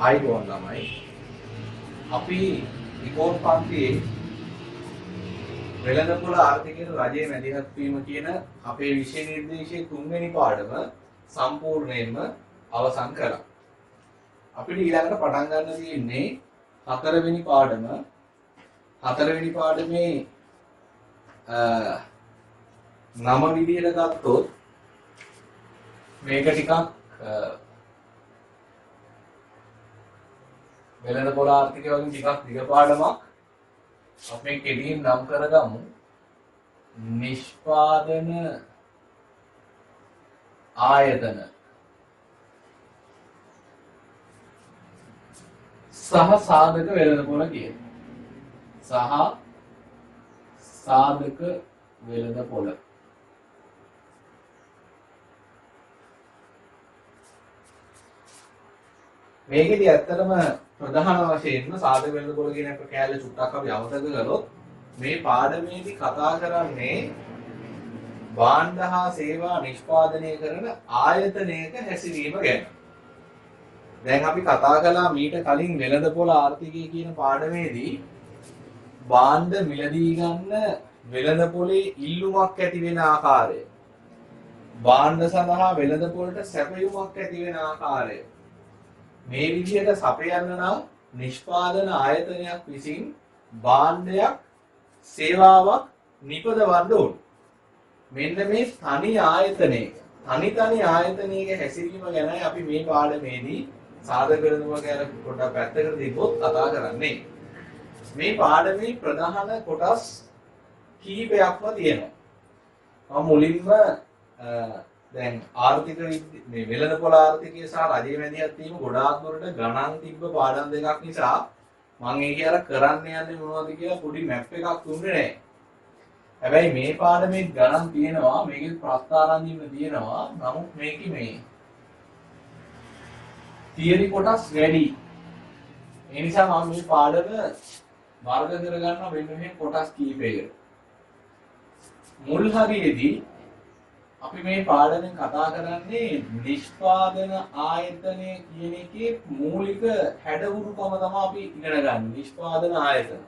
ආයිබෝන් ළමයි අපි ඉකෝන් පන්තියේ වෙළඳපොළ ආර්ථිකයේ රජයේ මැදිහත් වීම කියන අපේ විෂය නිර්දේශයේ 3 වෙනි පාඩම සම්පූර්ණයෙන්ම අවසන් කළා. අපිට ඊළඟට පටන් ගන්න තියෙන්නේ 4 වෙනි පාඩම. 4 වෙනි පාඩමේ නම විදිහට ගත්තොත් මේක ටිකක් වෙළඳපොළ ආර්ථිකය වගේ ටිකක් දිග පාඩමක්. අපි කෙටියෙන් නම් කරගමු. නිෂ්පාදන ආයතන සහ සාධක වෙළඳපොළ කියන. සහ සාධක වෙළඳපොළ. මේකෙදි ඇත්තටම ප්‍රධාන වශයෙන්ම සාධක වෙළඳපොළ කියන එක කැලේ චුට්ටක් අපි අමතක කළොත් මේ පාඩමේදී කතා කරන්නේ භාණ්ඩ හා සේවා නිෂ්පාදනය කරන ආයතනයක හැසිරීම ගැන. දැන් අපි කතා කළා මීට කලින් වෙළඳපොළ ආර්ථිකය කියන පාඩමේදී භාණ්ඩ මිලදී ගන්න වෙළඳපොලේ ඉල්ලුමක් ඇති වෙන ආකාරය, භාණ්ඩ සඳහා වෙළඳපොළට සැපයුමක් ඇති වෙන ආකාරය මේ විදිහට සපයන්න නම් නිෂ්පාදන ආයතනයක් විසින් භාණ්ඩයක් සේවාවක් නිපදවන්න ඕන. මෙන්න මේ තනි ආයතනයක තනි ආයතනයක හැසිරීම ගැනයි අපි මේ පාඩමේදී සාධක වෙළඳපොළ ගැන පොඩ්ඩක් පැත්තකට දාගොත් කතා කරන්නේ. මේ පාඩමේ ප්‍රධාන කොටස් කීපයක්ම තියෙනවා. මම මුලින්ම දැන් ආර්ථික මේ වෙළඳපොළ ආර්ථිකය සහ රජයේ මැදිහත් වීම ගොඩාක් දුරට ගණන් තිබ්බ පාඩම් දෙකක් නිසා මම ඒක අර කරන්න යන්නේ මොනවද කියලා පොඩි මැප් එකක් දුන්නේ නැහැ. හැබැයි මේ පාඩමේ ගණන් තියෙනවා, මේකේ ප්‍රස්තාරාන්දින්න තියෙනවා. නමුත් මේකේ මේ තියරි කොටස් වැඩි. ඒ නිසා මම මේ පාඩම වර්ග කරගන්නවා මෙන්න මේ කොටස් කීපයකට. මුල් හරියේදී අපි මේ පාඩමෙන් කතා කරන්නේ නිෂ්පාදන ආයතනය කියන එකේ මූලික හැඩවුරුකම තමයි අපි ඉගෙන ගන්න. නිෂ්පාදන ආයතන.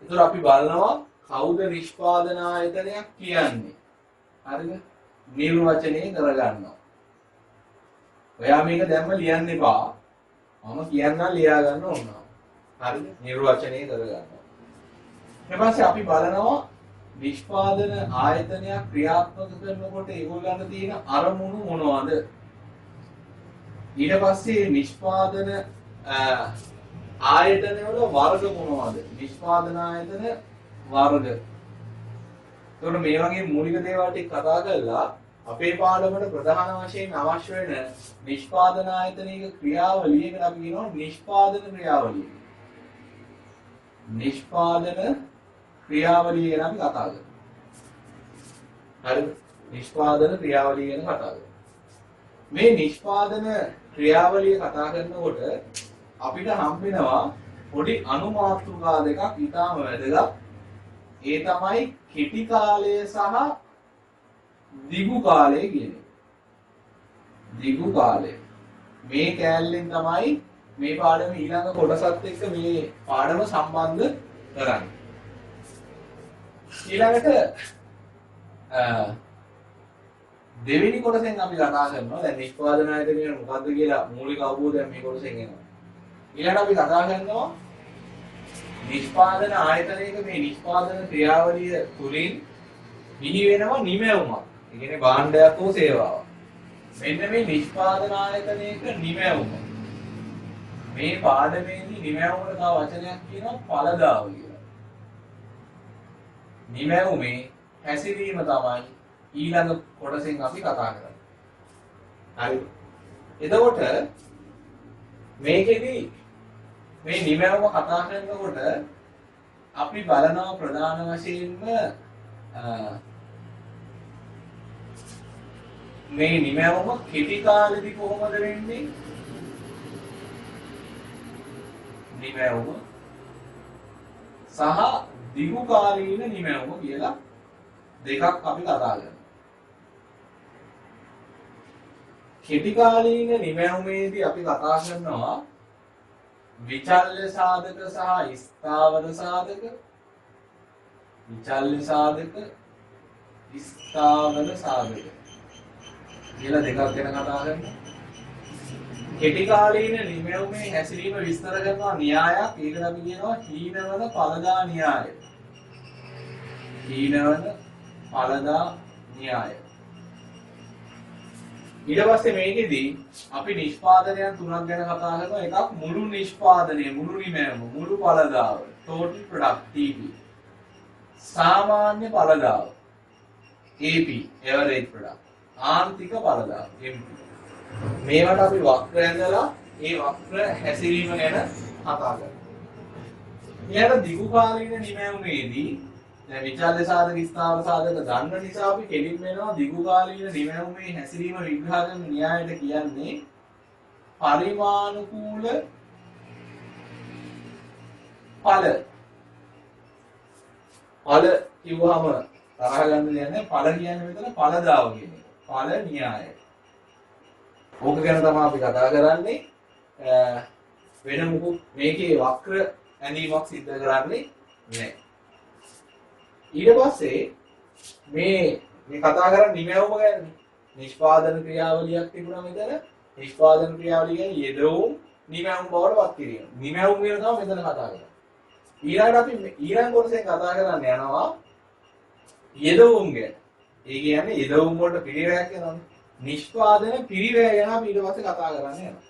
ඒතර අපි බලනවා කවුද නිෂ්පාදන ආයතනයක් කියන්නේ. හරිද? නිර්වචනය කරගන්නවා. ඔයා මේක දැම්ම ලියන්න එපා. මම කියන්නම් ලියා ගන්න ඕන. හරිද? නිර්වචනය කරගන්නවා. ඊට පස්සේ අපි බලනවා නිෂ්පාදන ආයතනයක් ක්‍රියාත්මක කරනකොට ඒගොල්ලන්ට තියෙන අරමුණු මොනවද? ඊට පස්සේ නිෂ්පාදන ආයතන වල වර්ග මොනවද? නිෂ්පාදන ආයතන වර්ග. එතකොට මේ වගේ මූලික දේවල් ටික කතා කරලා අපේ පාඩමට ප්‍රධාන වශයෙන් අවශ්‍ය වෙන නිෂ්පාදන ආයතනයක ක්‍රියාවලියකට අපි කියනවා නිෂ්පාදන ක්‍රියාවලිය. නිෂ්පාදන ක්‍රියාවලිය ගැන අපි කතා කරමු. හරිද? නිෂ්පාදන ක්‍රියාවලිය ගැන කතා කරමු. මේ නිෂ්පාදන ක්‍රියාවලිය කතා කරනකොට අපිට හම්බ වෙනවා පොඩි අනුමාතෘකා දෙකක් ඊටාම වැදගත්. ඒ තමයි කෙටි කාලය සහ දිගු කාලය කියන්නේ. දිගු කාලය. මේ කෑල්ලෙන් තමයි මේ පාඩම ඊළඟ කොටසත් එක්ක මේ පාඩම සම්බන්ධ කරන්නේ. ඊළඟට දෙවෙනි කොටසෙන් අපි කතා කරනවා දැන් නිෂ්පාදන ආයතනය මොකද්ද කියලා මූලික අවබෝධයක් මේ කොටසෙන් එනවා. ඊළඟට අපි කතා කරනවා නිෂ්පාදන ආයතනයක මේ නිෂ්පාදන ක්‍රියාවලිය තුලින් බිහි වෙනවා නිමැවුමක්. ඒ කියන්නේ භාණ්ඩයක් හෝ සේවාවක්. මෙන්න මේ නිෂ්පාදන ආයතනයක නිමැවුම. මේ පාඩමේදී නිමැවුමට තව වචනයක් කියනවා ඵලදාව කියලා. නිමැවුමේ හැසිරීම තමයි ඊළඟ කොටසෙන් අපි කතා කරන්නේ. හරිද? එතකොට මේකෙදි මේ නිමැවුම කතා කරනකොට අපි බලනවා ප්‍රධාන වශයෙන්ම මේ නිමැවුම කෙටි කාලෙදි කොහොමද වෙන්නේ? නිමැවුම සහ දිගු කාලීන නිමැවුම කියලා දෙකක් අපි කතා කරනවා. කෙටි කාලීන නිමැවුමේදී අපි කතා කරනවා විචල්්‍ය සාධක සහ ස්ථාවර සාධක විචල්්‍ය සාධක ස්ථාවර සාධක කියලා දෙකක් ගැන කතා කරනවා. කෙටි කාලීන නිමැවුමේ හැසිරීම විස්තර කරනවා න්‍යායක්. ඒකට අපි කියනවා හීනවන ඵලදා න්‍යාය. හීනවන ඵලදා න්‍යාය. ඊට පස්සේ මේකෙදී අපි නිෂ්පාදනයන් තුනක් ගැන කතා කරනවා. එකක් මුළු නිෂ්පාදනය, මුළු නිමැවුම, මුළු ඵලදාව, total product TP. සාමාන්‍ය ඵලදාව AP, average product. ආන්තික ඵලදාව MP. මේවට අපි වක්‍ර ඇඳලා ඒ වක්‍ර හැසිරීම ගැන කතා කරනවා. ඊළඟ දිගු කාලීන නිමැවුමේදී දැන් විචල්්‍ය සාධක ස්ථාවර සාධක ගන්න නිසා අපි කෙලින් වෙනවා දිගු කාලීන නිමැවුමේ හැසිරීම විග්‍රහ කරන න්‍යායයට කියන්නේ පරිමාණුකූල ඵල. ඵල කිව්වම තරහ ගන්න දෙයක් නැහැ. ඵල කියන්නේ මෙතන ඵලදාව කියන එක. ඵල න්‍යාය. ඕක ගැන තමයි අපි කතා කරන්නේ. වෙන මොකක් මේකේ වක්‍ර ඇඳීමක් සිද්ධ කරන්නේ නැහැ. ඊට පස්සේ මේ කතා කරන්නේ නිමැවුම ගැන. නිෂ්පාදන ක්‍රියාවලියක් තිබුණා මෙතන. නිෂ්පාදන ක්‍රියාවලිය කියන්නේ යෙදවුම් නිමැවුම් බවට පත් කිරීම. නිමැවුම් ගැන තමයි මෙතන කතා කරන්නේ. ඊළඟට අපි ඊළඟ කොටසෙන් කතා කරන්න යනවා යෙදවුම් ගැන. ඒ කියන්නේ යෙදවුම් වලට පිළිවෙලක් යනවානේ. නිෂ්පාදන පිරිවැය ගැන අපි ඊට පස්සේ කතා කරන්න යනවා.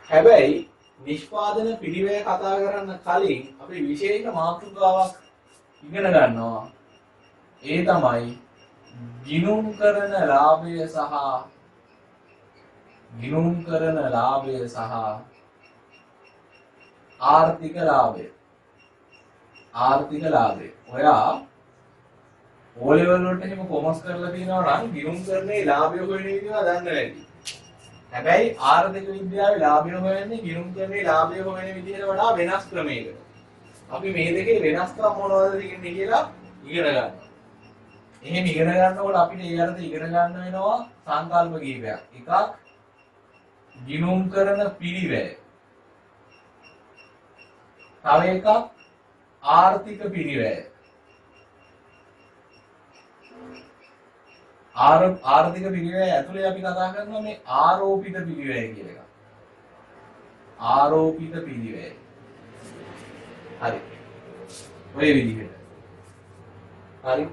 හැබැයි නිෂ්පාදන පිරිවැය කතා කරන්න කලින් අපි විශේෂ මාතෘකාවක් ඉගෙන ගන්නවා. ඒ තමයි ගිණුම් කරන ලාභය සහ ආර්ථික ලාභය. ආර්ථික ලාභය. ඔයා O level වලට එහෙම කොමර්ස් කරලා තියෙනවා නම් ගිණුම් කරන්නේ ලාභය හොයන විදිහ දන්න වැඩි. හැබැයි ආර්ථික විද්‍යාවේ ලාභය හොයන්නේ ගිණුම් කරන්නේ ලාභය හොයන විදිහට වඩා වෙනස් ක්‍රමයකට. අපි මේ දෙකේ වෙනස්කම් මොනවද කියන්නේ කියලා ඉගෙන ගන්නවා. එහෙම ඉගෙන ගන්නකොට අපිට ඒ අර්ථය ඉගෙන ගන්න වෙනවා සංකල්ප කීපයක්. එකක් ගිණුම් කරන පිරිවැය. තව එකක් ආර්ථික පිරිවැය. ආර්ථික පිරිවැය ඇතුලේ අපි කතා කරනවා මේ ආරෝපිත පිරිවැය කියලා එකක්. ආරෝපිත පිරිවැය. හරි. ඔය විදිහට. හරි.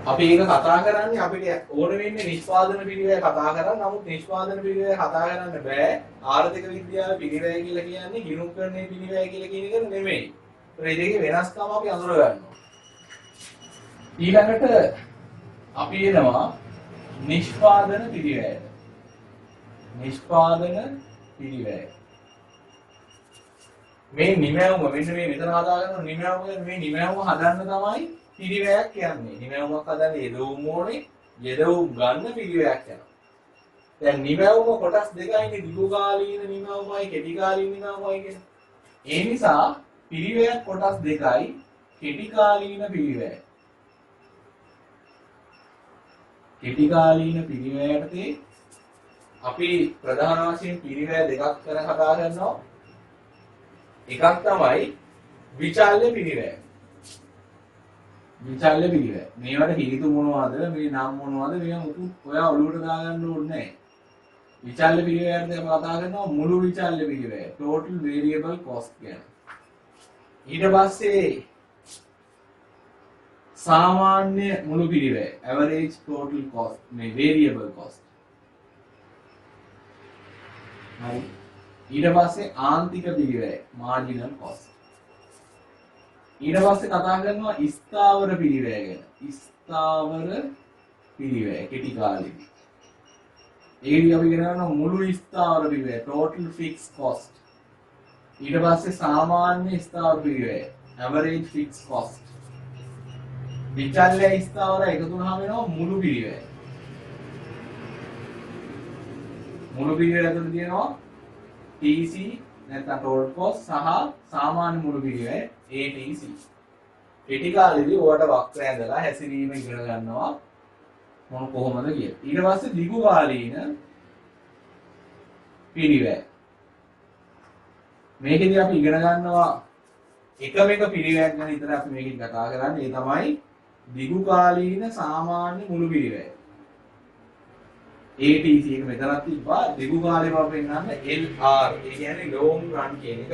අපි ඒක කතා කරන්නේ අපිට ඕන වෙන්නේ නිෂ්පාදන පිරිවැය කතා කරන්න. නමුත් නිෂ්පාදන පිරිවැය කතා කරන්න බෑ. ආර්ථික විද්‍යාවේ පිරිවැය කියලා කියන්නේ ගිණුම් කරන්නේ පිරිවැය කියලා කියන එක නෙමෙයි. ඒ දෙකේ වෙනස්කම අපි අඳුර ගන්නවා. ඊළඟට අපි එනවා නිෂ්පාදන පිරිවැය. නිෂ්පාදන පිරිවැය. මේ නිමැවුම මෙන්න මේ මෙතන හදා ගන්න නිමැවුම මේ නිමැවුම හදන්න තමයි පිරිවැයක් කියන්නේ. නිමැවුමක් හදන්න යෙදවුම් ඕනේ. යෙදවුම් ගන්න පිරිවැයක් යනවා. දැන් නිමැවුම කොටස් දෙකයිනේ දීර්ඝකාලීන නිමැවුමයි කෙටි කාලීන නිමැවුමයි කියන්නේ. ඒ නිසා පිරිවැයක් කොටස් දෙකයි කෙටි කාලීන පිරිවැය. කෙටි කාලීන පිරිවැයටදී අපි ප්‍රධාන වශයෙන් පිරිවැය දෙකක් ගැන කතා කරනවා. එකක් තමයි විචල්්‍ය පිරිවැය. විචල්්‍ය පිරිවැය. මේවට හේතු මොනවද? මේ නම් මොනවද? මේවා මුකුත් ඔයා ඔලුවට දාගන්න ඕනේ නැහැ. විචල්්‍ය පිරිවැයත් අපි කතා කරනවා මුළු විචල්්‍ය පිරිවැය. total variable cost ගැන. ඊට පස්සේ සාමාන්‍ය මුළු පිරිවැය average total cost මේ variable cost. හරි. ඊට පස්සේ ආන්තික පිරිවැය marginal cost. ඊට පස්සේ කතා කරනවා ස්ථාවර පිරිවැය ගැන. ස්ථාවර පිරිවැය කෙටි කාලෙදී. ඒකදී අපි ඉගෙන ගන්නවා මුළු ස්ථාවර පිරිවැය total fixed cost. ඊට පස්සේ සාමාන්‍ය ස්ථාවර පිරිවැය average fixed cost. විචල්්‍ය ස්ථාවර එකතු වුණාම වෙනවා මුළු පිරිවැය. මුළු පිරිවැය ඇතුළේ තියෙනවා TC නැත්නම් total cost සහ සාමාන්‍ය මුළු පිරිවැය ATC. කෙටි කාලෙදී ඔයාලට වක්‍ර ඇඳලා හැසිරීම ඉගෙන ගන්නවා මොන කොහොමද කියලා. ඊට පස්සේ දිගු කාලීන පිරිවැය. මේකෙදී අපි ඉගෙන ගන්නවා එකම එක පිළිවෙලක් ගැන විතර අපි මේකෙන් කතා කරන්නේ. ඒ තමයි දිගු කාලීන සාමාන්‍ය මුළු පිළිවෙල. ATC එක මෙතනක් තිබ්බා. දිගු කාලේ බව පෙන්නන්න LR. ඒ කියන්නේ long run කියන එක.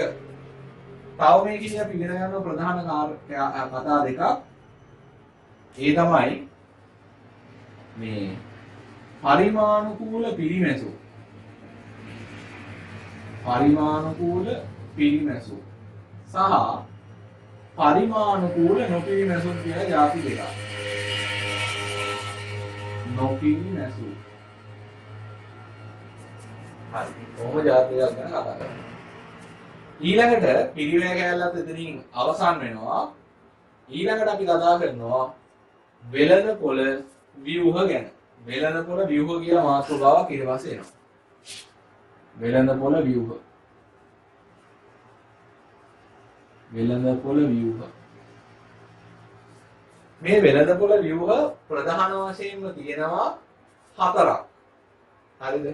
තව මේකෙදී අපි ඉගෙන ගන්නවා ප්‍රධාන කතා දෙකක්. ඒ තමයි මේ පරිමාණුකූල පිරිමැසුම්. පරිමාණුකූල පිරිමැසුම් සහ පරිමාණුකූල නොපිරිමැසුම් කියලා જાති දෙකක්. නොපිරිමැසුම්. හරි. කොහොම જાති දෙකක් ගැන කතා කරමු. ඊළඟට පිරිවෙල කැලලත් එතනින් අවසන් වෙනවා. ඊළඟට අපි කතා කරනවා වෙළඳ පොළ ව්‍යුහ ගැන. වෙළඳ පොළ ව්‍යුහ කියලා මාතෘකාවක් ඊට පස්සේ එනවා. වෙළඳ පොළ ව්‍යුහ. වෙළඳ පොළ ව්‍යුහ. මේ වෙළඳ පොළ ව්‍යුහ ප්‍රධාන වශයෙන්ම තියෙනවා හතරක්. හරිද?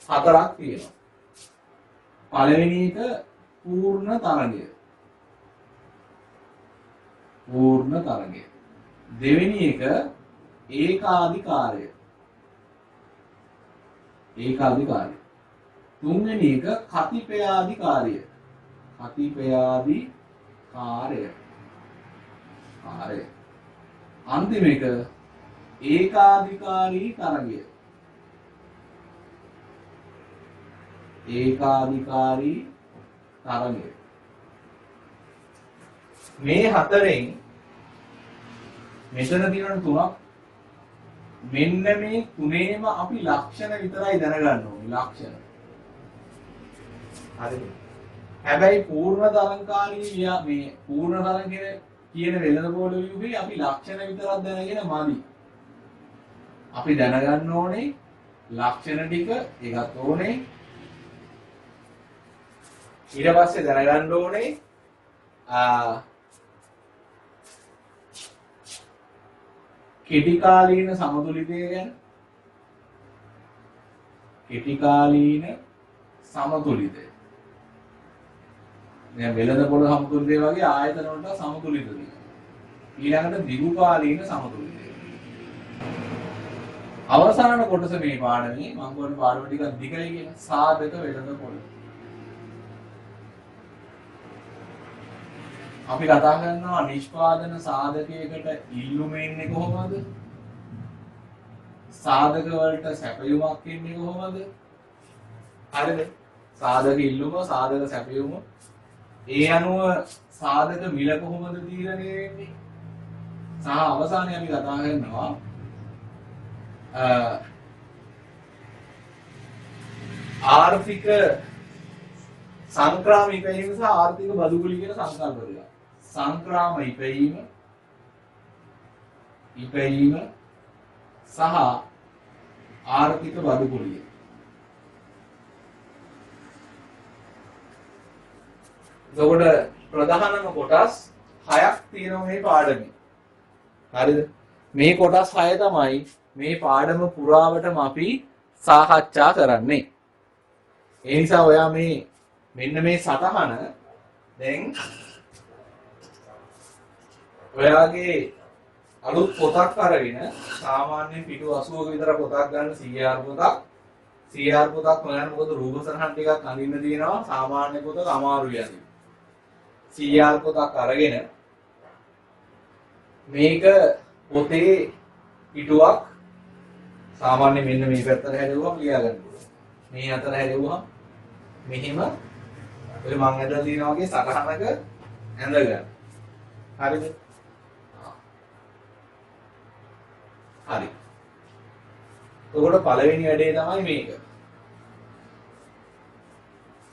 හතරක් තියෙනවා. පළවෙනි එක පූර්ණ තරගය. පූර්ණ තරගය. දෙවෙනි එක ඒකාධිකාරය. ඒකාධිකාරය. තුන්වෙනි එක කතිපයාධිකාරය. කතිපයාධිකාරය. කාර්ය. අන්තිම එක ඒකාධිකාරී තරගය. ඒකාධිකාරී තරගය. මේ හතරෙන් මෙතන තියෙන තුනක් මෙන්න මේ තුනේම අපි ලක්ෂණ විතරයි දැනගන්න ඕනේ. ලක්ෂණ. හරිද? හැබැයි පූර්ණ තරංකාරී මේ පූර්ණ තරංග කියන වෙළඳ පොළ ව්‍යුහේ අපි ලක්ෂණ විතරක් දැනගෙන මදි. අපි දැනගන්න ඕනේ ලක්ෂණ ටික ඒකත් ඕනේ. ඊට පස්සේ දැනගන්න ඕනේ කෙටි කාලීන සමතුලිතය ගැන. කෙටි කාලීන සමතුලිතය. දැන් වෙළඳ පොළ සමතුලිතය වගේ ආයතන වලට සමතුලිත තියෙනවා. ඊළඟට දිගු කාලීන සමතුලිතය. අවසාන කොටස මේ පාඩමේ මම කියන්නේ පාඩම ටිකක් දිගයි කියන සාධක වෙළඳ පොළ. අපි කතා කරනවා නිෂ්පාදන සාධකයකට ඉල්ලුම එන්නේ කොහොමද? සාධක වලට සැපයුමක් එන්නේ කොහොමද? හරිද? සාධක ඉල්ලුම, සාධක සැපයුම. ඒ අනුව සාධක මිල කොහොමද තීරණය වෙන්නේ? සහ අවසානයේ අපි කතා කරනවා ආර්ථික සංක්‍රාම ඉපැයීම සහ ආර්ථික බදුගුලි කියන සංකල්ප දෙක. සංක්‍රාම ඉපැයීම සහ ආර්ථික බදුගුලිය. එතකොට ප්‍රධානම කොටස් 6ක් තියෙනවා මේ පාඩමේ. හරිද? මේ කොටස් 6 තමයි මේ පාඩම පුරාවටම අපි සාකච්ඡා කරන්නේ. ඒ නිසා ඔයා මෙන්න මේ සටහන දැන් ඔයාගේ අලුත් පොතක් අරගෙන සාමාන්‍ය පිටු 80ක විතර පොතක් ගන්න CR පොතක්. CR පොතක් හොයන්න මොකද රූප සටහන් ටිකක් අඳින්න තියෙනවා. සාමාන්‍ය පොතක් අමාරුයි අඳින්න. CR පොතක් අරගෙන මේක පොතේ පිටුවක් සාමාන්‍ය මෙන්න මේ පැත්තට හැරෙවුවම ලියා ගන්න පුළුවන්. මේ අතර හැරෙවුවම මෙහිම ඔය මං ඇදලා තියෙනා වගේ සටහනක ඇඳ ගන්න. හරිද? හරි. එතකොට පළවෙනි වැඩේ තමයි මේක.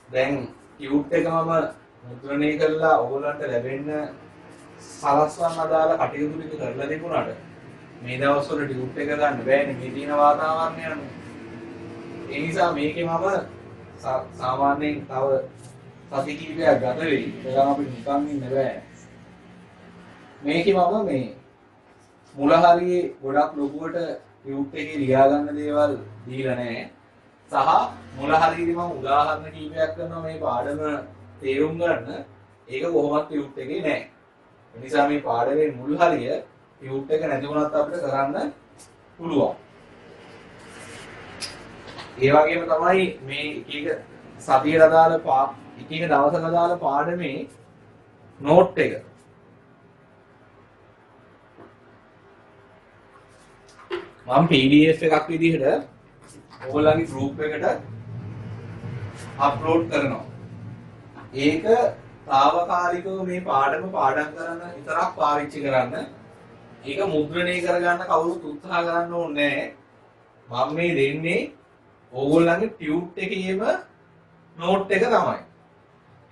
දැන් ටියුට් එකමම මුද්‍රණය කළා ඕගොල්ලන්ට ලැබෙන්න සලස්වන්න අදාළ කටයුතු ටික කරලා තිබුණාට මේ දවස්වල ටියුට් එක ගන්න බෑනේ මේ තියෙන වාතාවරණය අනුව. ඒ නිසා මේකේ මම සාමාන්‍යයෙන් තව සති කිහිපයක් ගත වෙයි. ඒකම අපි නිකන් ඉන්න බෑ. මේකේ මම මේ මුල හරියේ ගොඩක් ලොකුවට ටියුට් එකේ ලියා ගන්න දේවල් දීලා නැහැ. සහ මුල හරියේදී මම උදාහරණ කිහිපයක් කරනවා මේ පාඩම තේරුම් ගන්න ඒක කොහොමවත් ටියුට් එකේ නෑ. ඒ නිසා මේ පාඩමේ මුල් හරිය ටියුට් එක නැති වුණත් අපිට කරන්න පුළුවන්. ඒ වගේම තමයි මේ එක එක සතියට අදාළ එක එක දවසකට අදාළ පාඩමේ නෝට් එක. මම PDF එකක් විදිහට ඔයගොල්ලන්ගේ group එකට අප්ලෝඩ් කරනවා. ඒක తాවකාලිකව මේ පාඩම පාඩම් කරන්න විතරක් පාවිච්චි කරන්න. ඒක මුද්‍රණය කරගන්න කවුරුත් උත්සාහ කරන්න ඕනේ නැහැ. මම මේ දෙන්නේ ඕගොල්ලන්ගේ ටියුට් එකේම නෝට් එක තමයි.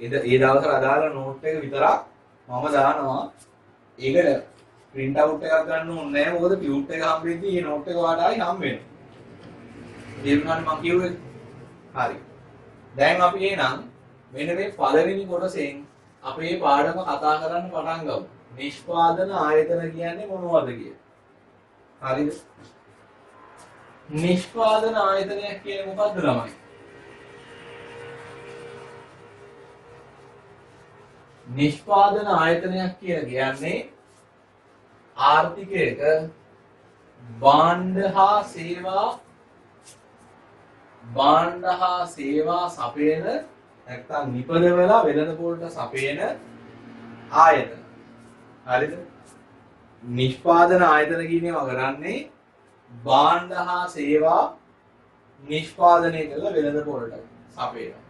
ඒ දවසට අදාළ නෝට් එක විතරක් මම දානවා. ඒක print out එකක් ගන්න ඕනේ නැහැ. මොකද ටියුට් එක හම්බෙද්දී මේ නෝට් එක වඩායි හම්බ වෙනවා. දෙන්නානේ මම කිව්වේ. හරි. දැන් අපි එහෙනම් මෙන්න මේ පළවෙනි කොටසෙන් අපේ පාඩම කතා කරන්න පටන් ගමු. නිෂ්පාදන ආයතන කියන්නේ මොනවද කියලා. හරිද? නිෂ්පාදන ආයතනයක් කියන්නේ මොකක්ද ළමයි? නිෂ්පාදන ආයතනයක් කියන්නේ ආර්ථිකයක භාණ්ඩ හා සේවා සපයන නැත්නම් නිපදවලා වෙළඳපොළට සපයන ආයතන. හරිද? නිෂ්පාදන ආයතන කියනවා කරන්නේ භාණ්ඩ හා සේවා නිෂ්පාදනය කරලා වෙළඳපොළට සපයනවා.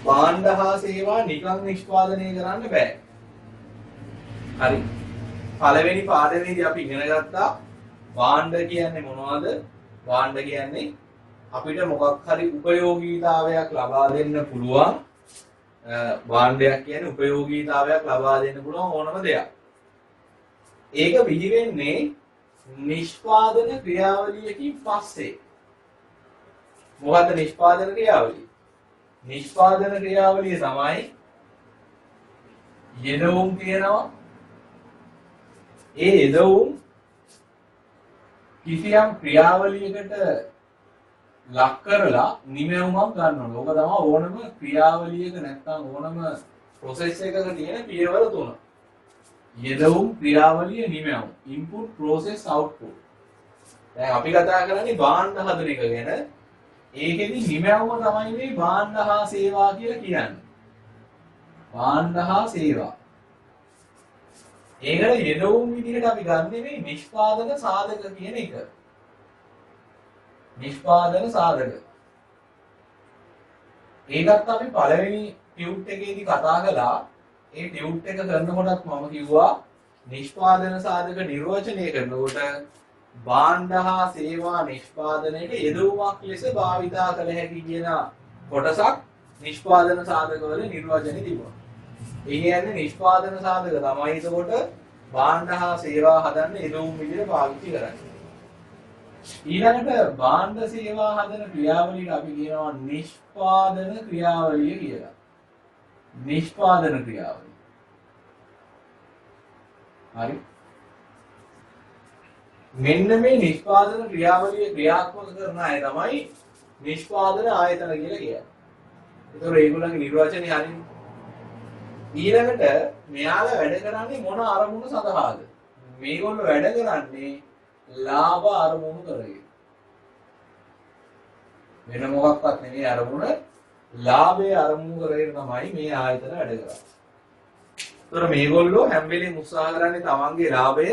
භාණ්ඩ හා සේවා නිකන් නිෂ්පාදනය කරන්න බෑ. හරි. පළවෙනි පාඩමේදී අපි ඉගෙන ගත්තා භාණ්ඩ කියන්නේ මොනවද? භාණ්ඩ කියන්නේ අපිට මොකක් හරි උපයෝගීතාවයක් ලබා දෙන්න පුළුවන් භාණ්ඩයක් කියන්නේ උපයෝගීතාවයක් ලබා දෙන්න පුළුවන් ඕනම දෙයක්. ඒක බිහි වෙන්නේ නිෂ්පාදන ක්‍රියාවලියකින් පස්සේ. මොකද්ද නිෂ්පාදන ක්‍රියාවලිය? නිෂ්පාදන ක්‍රියාවලිය තමයි යෙදවුම් තියෙනවා. ඒ යෙදවුම් කිසියම් ක්‍රියාවලියකට ලක් කරලා නිමැවුමක් ගන්න ඕන. ඕක තමයි ඕනම ක්‍රියාවලියක නැත්නම් ඕනම process එකක තියෙන පියවර තුන. යෙදවුම් ක්‍රියාවලිය නිමැවුම්. input process output. දැන් අපි කතා කරන්නේ භාණ්ඩ හදන එක ගැන. ඒකෙදි නිමැවුම තමයි මේ භාණ්ඩ හා සේවා කියලා කියන්නේ. භාණ්ඩ හා සේවා. ඒකට යෙදවුම් විදිහට අපි ගන්නෙ මේ නිෂ්පාදන සාධක කියන එක. නිෂ්පාදන සාධක. ඒකත් අපි පළවෙනි ටියුට් එකේදී කතා කළා. ඒ ටියුට් එක කරනකොටත් මම කිව්වා නිෂ්පාදන සාධක නිර්වචනය කරනකොට භාණ්ඩ හා සේවා නිෂ්පාදනයේ යෙදවුමක් ලෙස භාවිතා කළ හැකි කියන කොටසක් නිෂ්පාදන සාධකවල නිර්වචනයේ තිබුණා. ඒ කියන්නේ නිෂ්පාදන සාධක තමයි ඒකට භාණ්ඩ හා සේවා හදන්න යෙදවුම් විදිහට පාවිච්චි කරන්නේ. ඊළඟට භාණ්ඩ සේවා හදන ක්‍රියාවලියට අපි කියනවා නිෂ්පාදන ක්‍රියාවලිය කියලා. නිෂ්පාදන ක්‍රියාවලිය. හරි. මෙන්න මේ නිෂ්පාදන ක්‍රියාවලිය ක්‍රියාත්මක කරන අය තමයි නිෂ්පාදන ආයතන කියලා කියන්නේ. ඒතකොට ඒගොල්ලන්ගේ නිර්වචනේ හරිනේ. ඊළඟට මෙයාලා වැඩ කරන්නේ මොන අරමුණ සඳහාද? මේගොල්ලෝ වැඩ කරන්නේ ලාභ අරමුණු කරගෙන. වෙන මොකක්වත් නෙමෙයි අරමුණ ලාභයේ අරමුණු කරගෙන තමයි මේ ආයතන වැඩ කරන්නේ. ඒතර මේගොල්ලෝ හැම වෙලේම උත්සාහ කරන්නේ තමන්ගේ ලාභය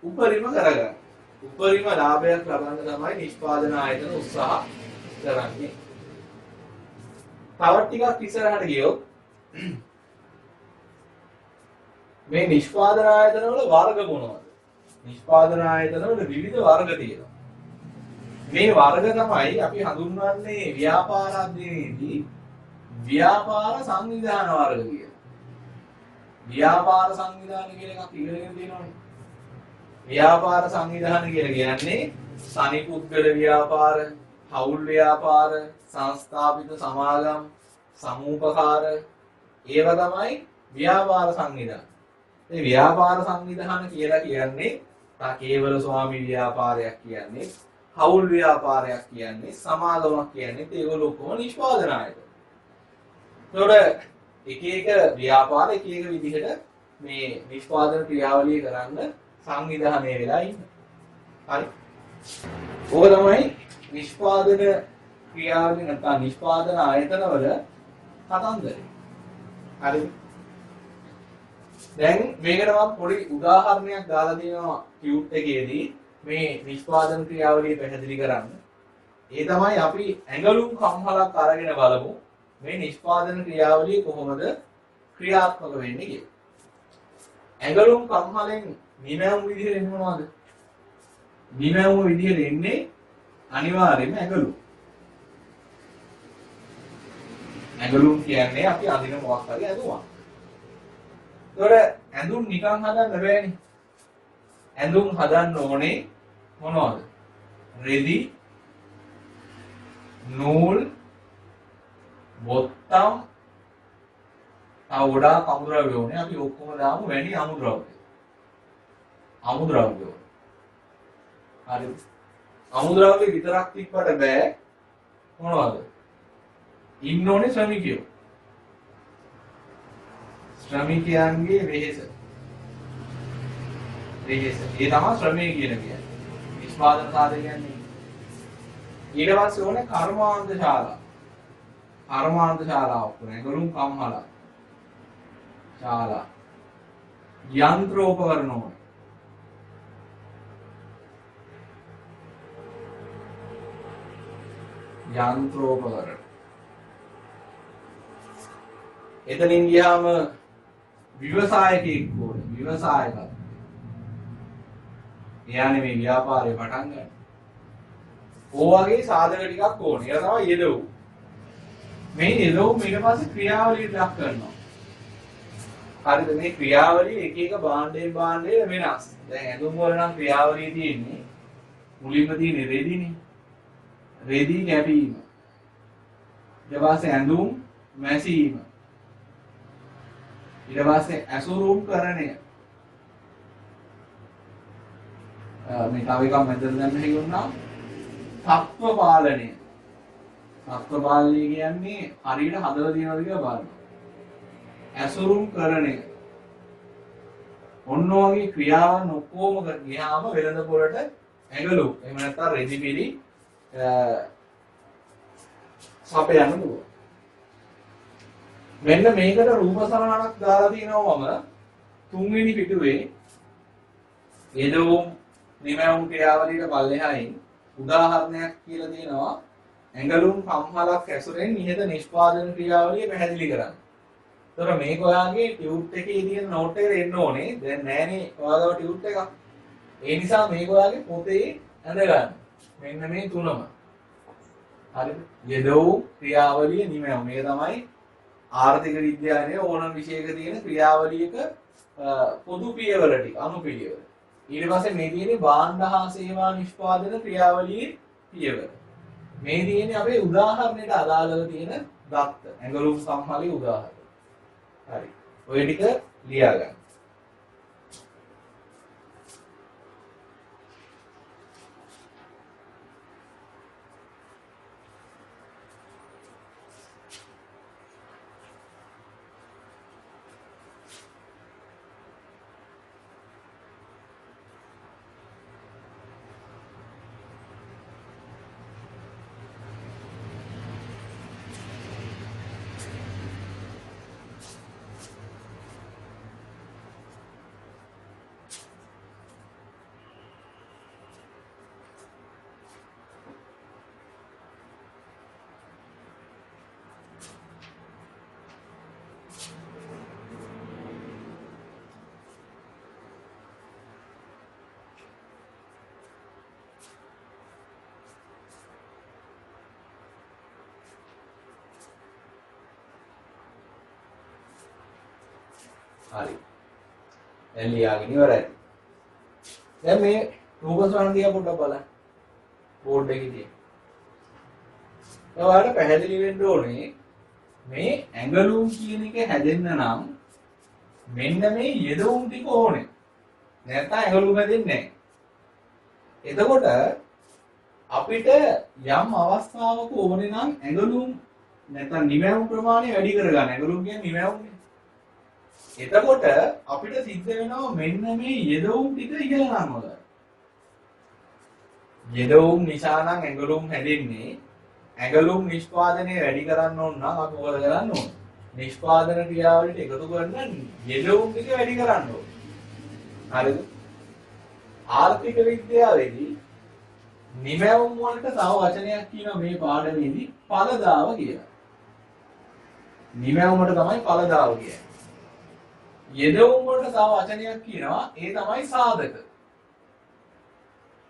උපරිම කරගන්න. උපරිම ලාභයක් ලබන්න තමයි නිෂ්පාදන ආයතන උත්සාහ කරන්නේ. තව ටිකක් ඉස්සරහට ගියොත් මේ නිෂ්පාදන ආයතන වල වර්ග මොනවද? නිෂ්පාදන ආයතන වල විවිධ වර්ග තියෙනවා. මේ වර්ග තමයි අපි හඳුන්වන්නේ ව්‍යාපාර අධ්‍යයනයේදී ව්‍යාපාර සංවිධාන වර්ග කියලා. ව්‍යාපාර සංවිධාන කියලා එකක් ඉගෙනගෙන තියෙනවනේ. ව්‍යාපාර සංවිධාන කියලා කියන්නේ තනිපුද්ගල ව්‍යාපාර, හවුල් ව්‍යාපාර, සංස්ථාපිත සමාගම්, සමූපකාර ඒවා තමයි ව්‍යාපාර සංවිධාන. මේ ව්‍යාපාර සංවිධාන කියලා කියන්නේ කේවල ස්වාමි ව්‍යාපාරයක් කියන්නේ, හවුල් ව්‍යාපාරයක් කියන්නේ, සමාගමක් කියන්නේ ඒගොල්ලෝ ඔක්කොම නිෂ්පාදන ආයතන. ඒතකොට එක එක ව්‍යාපාර එක එක විදිහට මේ නිෂ්පාදන ක්‍රියාවලිය කරන්න සංවිධානය වෙලා ඉන්නේ. හරි. ඕක තමයි නිෂ්පාදන ක්‍රියාවලිය නැත්නම් නිෂ්පාදන ආයතනවල කතන්දරය. හරිද? දැන් මේකට මම පොඩි උදාහරණයක් දාලා දෙනවා ටියුට් එකේදී මේ නිෂ්පාදන ක්‍රියාවලිය පැහැදිලි කරන්න. ඒ තමයි අපි ඇඟලුම් කම්හලක් අරගෙන බලමු මේ නිෂ්පාදන ක්‍රියාවලිය කොහොමද ක්‍රියාත්මක වෙන්නේ කියලා. ඇඟලුම් කම්හලෙන් නිමැවුම් විදිහට එන්නේ මොනවද? නිමැවුම් විදිහට එන්නේ අනිවාර්යයෙන්ම ඇඟලුම්. ඇඟලුම් කියන්නේ අපි අඳින මොකක් හරි ඇඳුමක්. ඒතකොට ඇඳුම් නිකන් හදන්න බෑනේ. ඇඳුම් හදන්න ඕනේ මොනවද? රෙදි, නූල්, බොත්තම්, ගොඩාක් අමුද්‍රව්‍ය ඕනේ. අපි ඔක්කොම දාමු වැඩි අමුද්‍රව්‍ය. අමුද්‍රව්‍ය. හරි. අමුද්‍රව්‍ය විතරක් තිබ්බට බෑ. මොනවද? ඉන්න ඕනේ ශ්‍රමිකයෝ. ශ්‍රමිකයන්ගේ වෙහෙස. වෙහෙස. ඒ තමයි ශ්‍රමය කියන්නේ. නිෂ්පාදන සාධක කියන්නේ. ඊට පස්සේ ඕනේ කර්මාන්ත ශාලා. කර්මාන්ත ශාලාවක් ඕනේ. ගලුම් කම්හල. ශාලා. යන්ත්‍රෝපකරණ ඕනේ. යන්ත්‍රෝපකරණ. එතනින් ගියාම ව්‍යවසායකයෙක් ඕනේ. ව්‍යවසායකයෙක්. එයානේ මේ ව්‍යාපාරේ පටන් ගන්න. ඕවාගේ සාධක ටිකක් ඕනේ. ඒක තමයි යෙදවු. මේ යෙදවු ඊට පස්සේ ක්‍රියාවලියට ලක් කරනවා. හරිද? මේ ක්‍රියාවලිය එක එක භාණ්ඩයෙන් භාණ්ඩයට වෙනස්. දැන් ඇඳුම් වල නම් ක්‍රියාවලිය තියෙන්නේ මුලින්ම තියෙන්නේ රෙදිනේ. රෙදි කැපීම. ඊට පස්සේ ඇඳුම් මැසීම. ඊට පස්සේ ඇසුරුම් කරණය. මේ තව එකක් මැදට ගන්න හේතුණා තත්ත්ව පාලනය. තත්ත්ව පාලනය කියන්නේ හරියට හදලා තියෙනවද කියලා බලන්න. ඇසුරුම් කරණය. ඔන්න ඔයගේ ක්‍රියාවන් ඔක්කොම ගියාම වෙළඳ පොළට ඇඟලු. එහෙම නැත්නම් රෙදි පිළි සපයන්න පුළුවන්. මෙන්න මේකට රූප සරහනක් දාලා තියෙනවා මම තුන්වෙනි පිටුවේ යෙදවුම් නිමැවුම් ක්‍රියාවලියට පල්ලෙහායින් උදාහරණයක් කියලා දෙනවා ඇඟලුම් කම්හලක් ඇසුරෙන් ඉහත නිෂ්පාදන ක්‍රියාවලිය පැහැදිලි කරන්න. ඒතර මේක ඔයාගේ ටියුට් එකේ තියෙන නෝට් එකට එන්න ඕනේ. දැන් නෑනේ ඔයාගාව ටියුට් එකක්. ඒ නිසා මේක ඔයාගේ පොතේ ඇඳ ගන්න. මෙන්න මේ තුනම. හරිද? යෙදවුම් ක්‍රියාවලිය නිමැවුම්. මේක තමයි ආර්ථික විද්‍යාවේ ඕනම විෂයක තියෙන ක්‍රියාවලියක පොදු පියවර ටික අනුපිළිවෙල. ඊට පස්සේ මේ තියෙන්නේ භාණ්ඩ හා සේවා නිෂ්පාදන ක්‍රියාවලියේ පියවර. මේ තියෙන්නේ අපේ උදාහරණයට අදාළව තියෙන දත්ත ඇඟලුම් සම්හලේ උදාහරණ. හරි. ඔය ටික ලියා ගන්න. හරි. දැන් ලියාගෙන ඉවරයි. දැන් මේ රූප සරණ දිහා පොඩ්ඩක් බලන්න. බෝඩ් එකේ තියෙන. ඔයාලට පැහැදිලි වෙන්න ඕනේ මේ ඇඟලුම් කියන එක හැදෙන්න නම් මෙන්න මේ යෙදවුම් ටික ඕනේ. නැත්නම් ඇඟලුම් හැදෙන්නේ නැහැ. එතකොට අපිට යම් අවස්ථාවක ඕනේ නම් ඇඟලුම් නැත්නම් නිමැවුම් ප්‍රමාණය වැඩි කරගන්න. ඇඟලුම් කියන්නේ නිමැවුම්නේ. එතකොට අපිට සිද්ධ වෙනවා මෙන්න මේ යෙදවුම් ටික ඉහළ නංවල. යෙදවුම් නිසා නම් ඇඟලුම් හැදෙන්නේ. ඇඟලුම් නිෂ්පාදනය වැඩි කරන්න ඕන නම් අපි මොකද කරන්න ඕන? නිෂ්පාදන ක්‍රියාවලියට එකතු කරන යෙදවුම් ටික වැඩි කරන්න ඕන. හරිද? ආර්ථික විද්‍යාවේදී නිමැවුම් වලට තව වචනයක් කියනවා මේ පාඩමේදී ඵලදාව කියලා. නිමැවුමට තමයි ඵලදාව කියන්නේ. යෙදවුම් වලට තව වචනයක් කියනවා ඒ තමයි සාධක.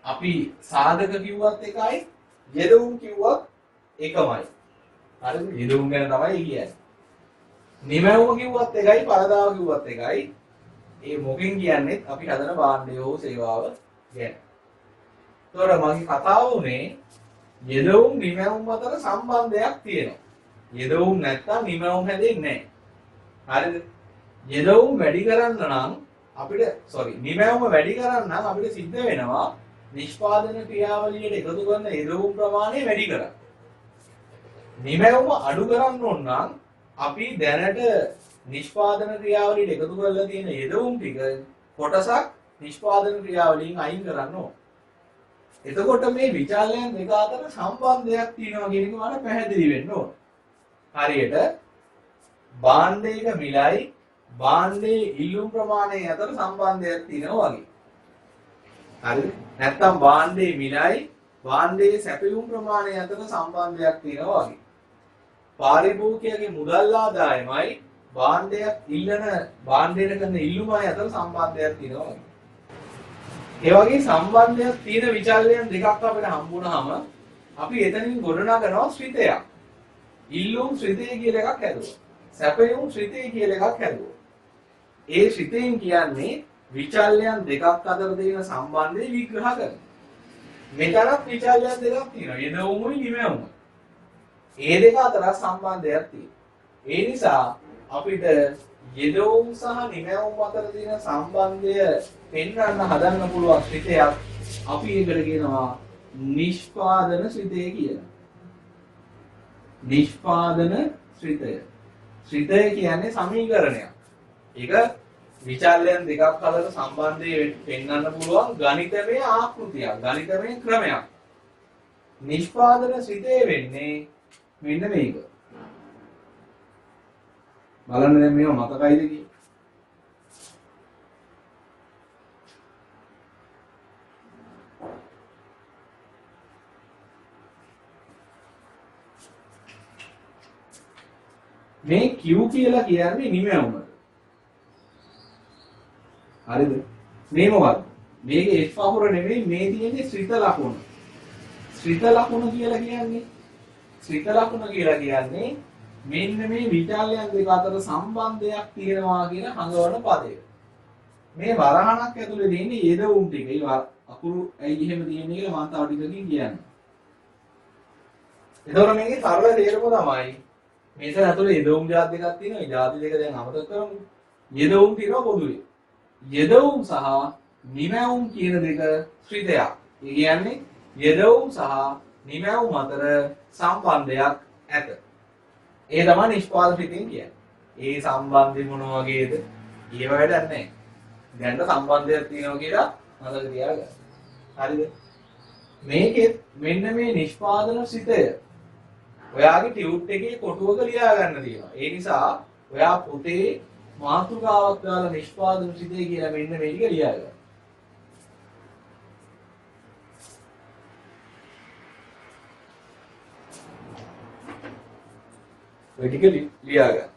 අපි සාධක කිව්වත් එකයි යෙදවුම් කිව්වත් එකමයි. හරිද? යෙදවුම් ගැන තමයි කියන්නේ. නිමැවුම කිව්වත් එකයි ඵලදාව කිව්වත් එකයි. ඒ මොකෙන් කියන්නේ අපි හදන භාණ්ඩය හෝ සේවාව ගැන. ඒතකොට මගේ කතාව උනේ යෙදවුම් නිමැවුම් අතර සම්බන්ධයක් තියෙනවා. යෙදවුම් නැත්තම් නිමැවුම් හැදෙන්නේ නැහැ. හරිද? යෙදවුම් වැඩි කරන්න නම් නිමැවුම වැඩි කරන්න නම් අපිට සිද්ධ වෙනවා නිෂ්පාදන ක්‍රියාවලියට එකතු කරන යෙදවුම් ප්‍රමාණය වැඩි කරන්න. නිමැවුම අඩු කරන්න ඕන නම් අපි දැනට නිෂ්පාදන ක්‍රියාවලියට එකතු කරලා තියෙන යෙදවුම් ටික කොටසක් නිෂ්පාදන ක්‍රියාවලියෙන් අයින් කරන්න ඕන. එතකොට මේ විචාලයන් දෙක අතර සම්බන්ධයක් තියෙනවා කියන එක මට පැහැදිලි වෙන්න ඕන. හරියට භාණ්ඩයක මිලයි භාණ්ඩයේ ඉල්ලුම් ප්‍රමාණය අතර සම්බන්ධයක් තියෙනවා වගේ. හරිද? නැත්තම් භාණ්ඩයේ මිලයි භාණ්ඩයේ සැපයුම් ප්‍රමාණය අතර සම්බන්ධයක් තියෙනවා වගේ. පාරිභෝගිකයාගේ මුදල් ආදායමයි භාණ්ඩයට කරන ඉල්ලුමයි අතර සම්බන්ධයක් තියෙනවා වගේ. ඒ වගේ සම්බන්ධයක් තියෙන විචල්යන් දෙකක් අපිට හම්බුනහම අපි එතනින් ගොඩනගනවා ශ්‍රිතයක්. ඉල්ලුම් ශ්‍රිතය කියලා එකක් හැදුවා. සැපයුම් ශ්‍රිතය කියලා එකක් හැදුවා. ඒ ශ්‍රිතයෙන් කියන්නේ විචල්යන් දෙකක් අතර තියෙන සම්බන්ධය විග්‍රහ කරනවා. මෙතනත් විචල්යන් දෙකක් තියෙනවා. යෙදවුමුයි නිමැවුමුයි. ඒ දෙක අතර සම්බන්ධයක් තියෙනවා. ඒ නිසා අපිට යෙදවුම් සහ නිමැවුම් අතර තියෙන සම්බන්ධය පෙන්වන්න හදන්න පුළුවන් ශ්‍රිතයක් අපි ඒකට කියනවා නිෂ්පාදන ශ්‍රිතය කියලා. නිෂ්පාදන ශ්‍රිතය. ශ්‍රිතය කියන්නේ සමීකරණයක්. ඒක විචල්යන් දෙකක් අතර සම්බන්ධය පෙන්වන්න පුළුවන් ගණිතමය ආකෘතියක්, ගණිතමය ක්‍රමයක්. නිෂ්පාදන ශ්‍රිතය වෙන්නේ මෙන්න මේක. බලන්න දැන් මේව මතකයිද කියලා. මේ Q කියලා කියන්නේ නිමැවුමට. හරිද? මේ මොකක්ද? මේකේ F අකුර නෙමෙයි මේ තියෙන්නේ ශ්‍රිත ලකුණ. ශ්‍රිත ලකුණ කියලා කියන්නේ මෙන්න මේ විචල්යන් දෙක අතර සම්බන්ධයක් තියෙනවා කියන හඟවන පදය. මේ වරහණක් ඇතුලේ තියෙන්නේ යෙදවුම් ටික. ඒ අකුරු ඇයි එහෙම තියෙන්නේ කියලා මම තව ටිකකින් කියන්නම්. එතකොට මේකේ සරල තේරුම තමයි මේක ඇතුලේ යෙදවුම් જાති දෙකක් තියෙනවා. ඒ જાති දෙක දැන් අමතක කරමු. යෙදවුම් තියෙනවා පොදුවේ. යෙදවුම් සහ නිමැවුම් කියන දෙක ශ්‍රිතයක්. ඒ කියන්නේ යෙදවුම් සහ නිමැවුම් අතර සම්බන්ධයක් ඇත. ඒ තමයි නිෂ්පාදන ශ්‍රිතෙන් කියන්නේ. ඒ සම්බන්ධය මොන වගේද? ඒව වැඩක් නැහැ. දැන් සම්බන්ධයක් තියෙනවා කියලා මතක තියාගන්න. හරිද? මේකෙත් මෙන්න මේ නිෂ්පාදන ශ්‍රිතය ඔයාගේ ටියුට් එකේ කොටුවක ලියා ගන්න තියෙනවා. ඒ නිසා ඔයා පොතේ මාතෘකාවක් දාලා නිෂ්පාදන ශ්‍රිතය කියලා මෙන්න මේක ලියා ගන්න. ඔය ටික ලියා ගන්න.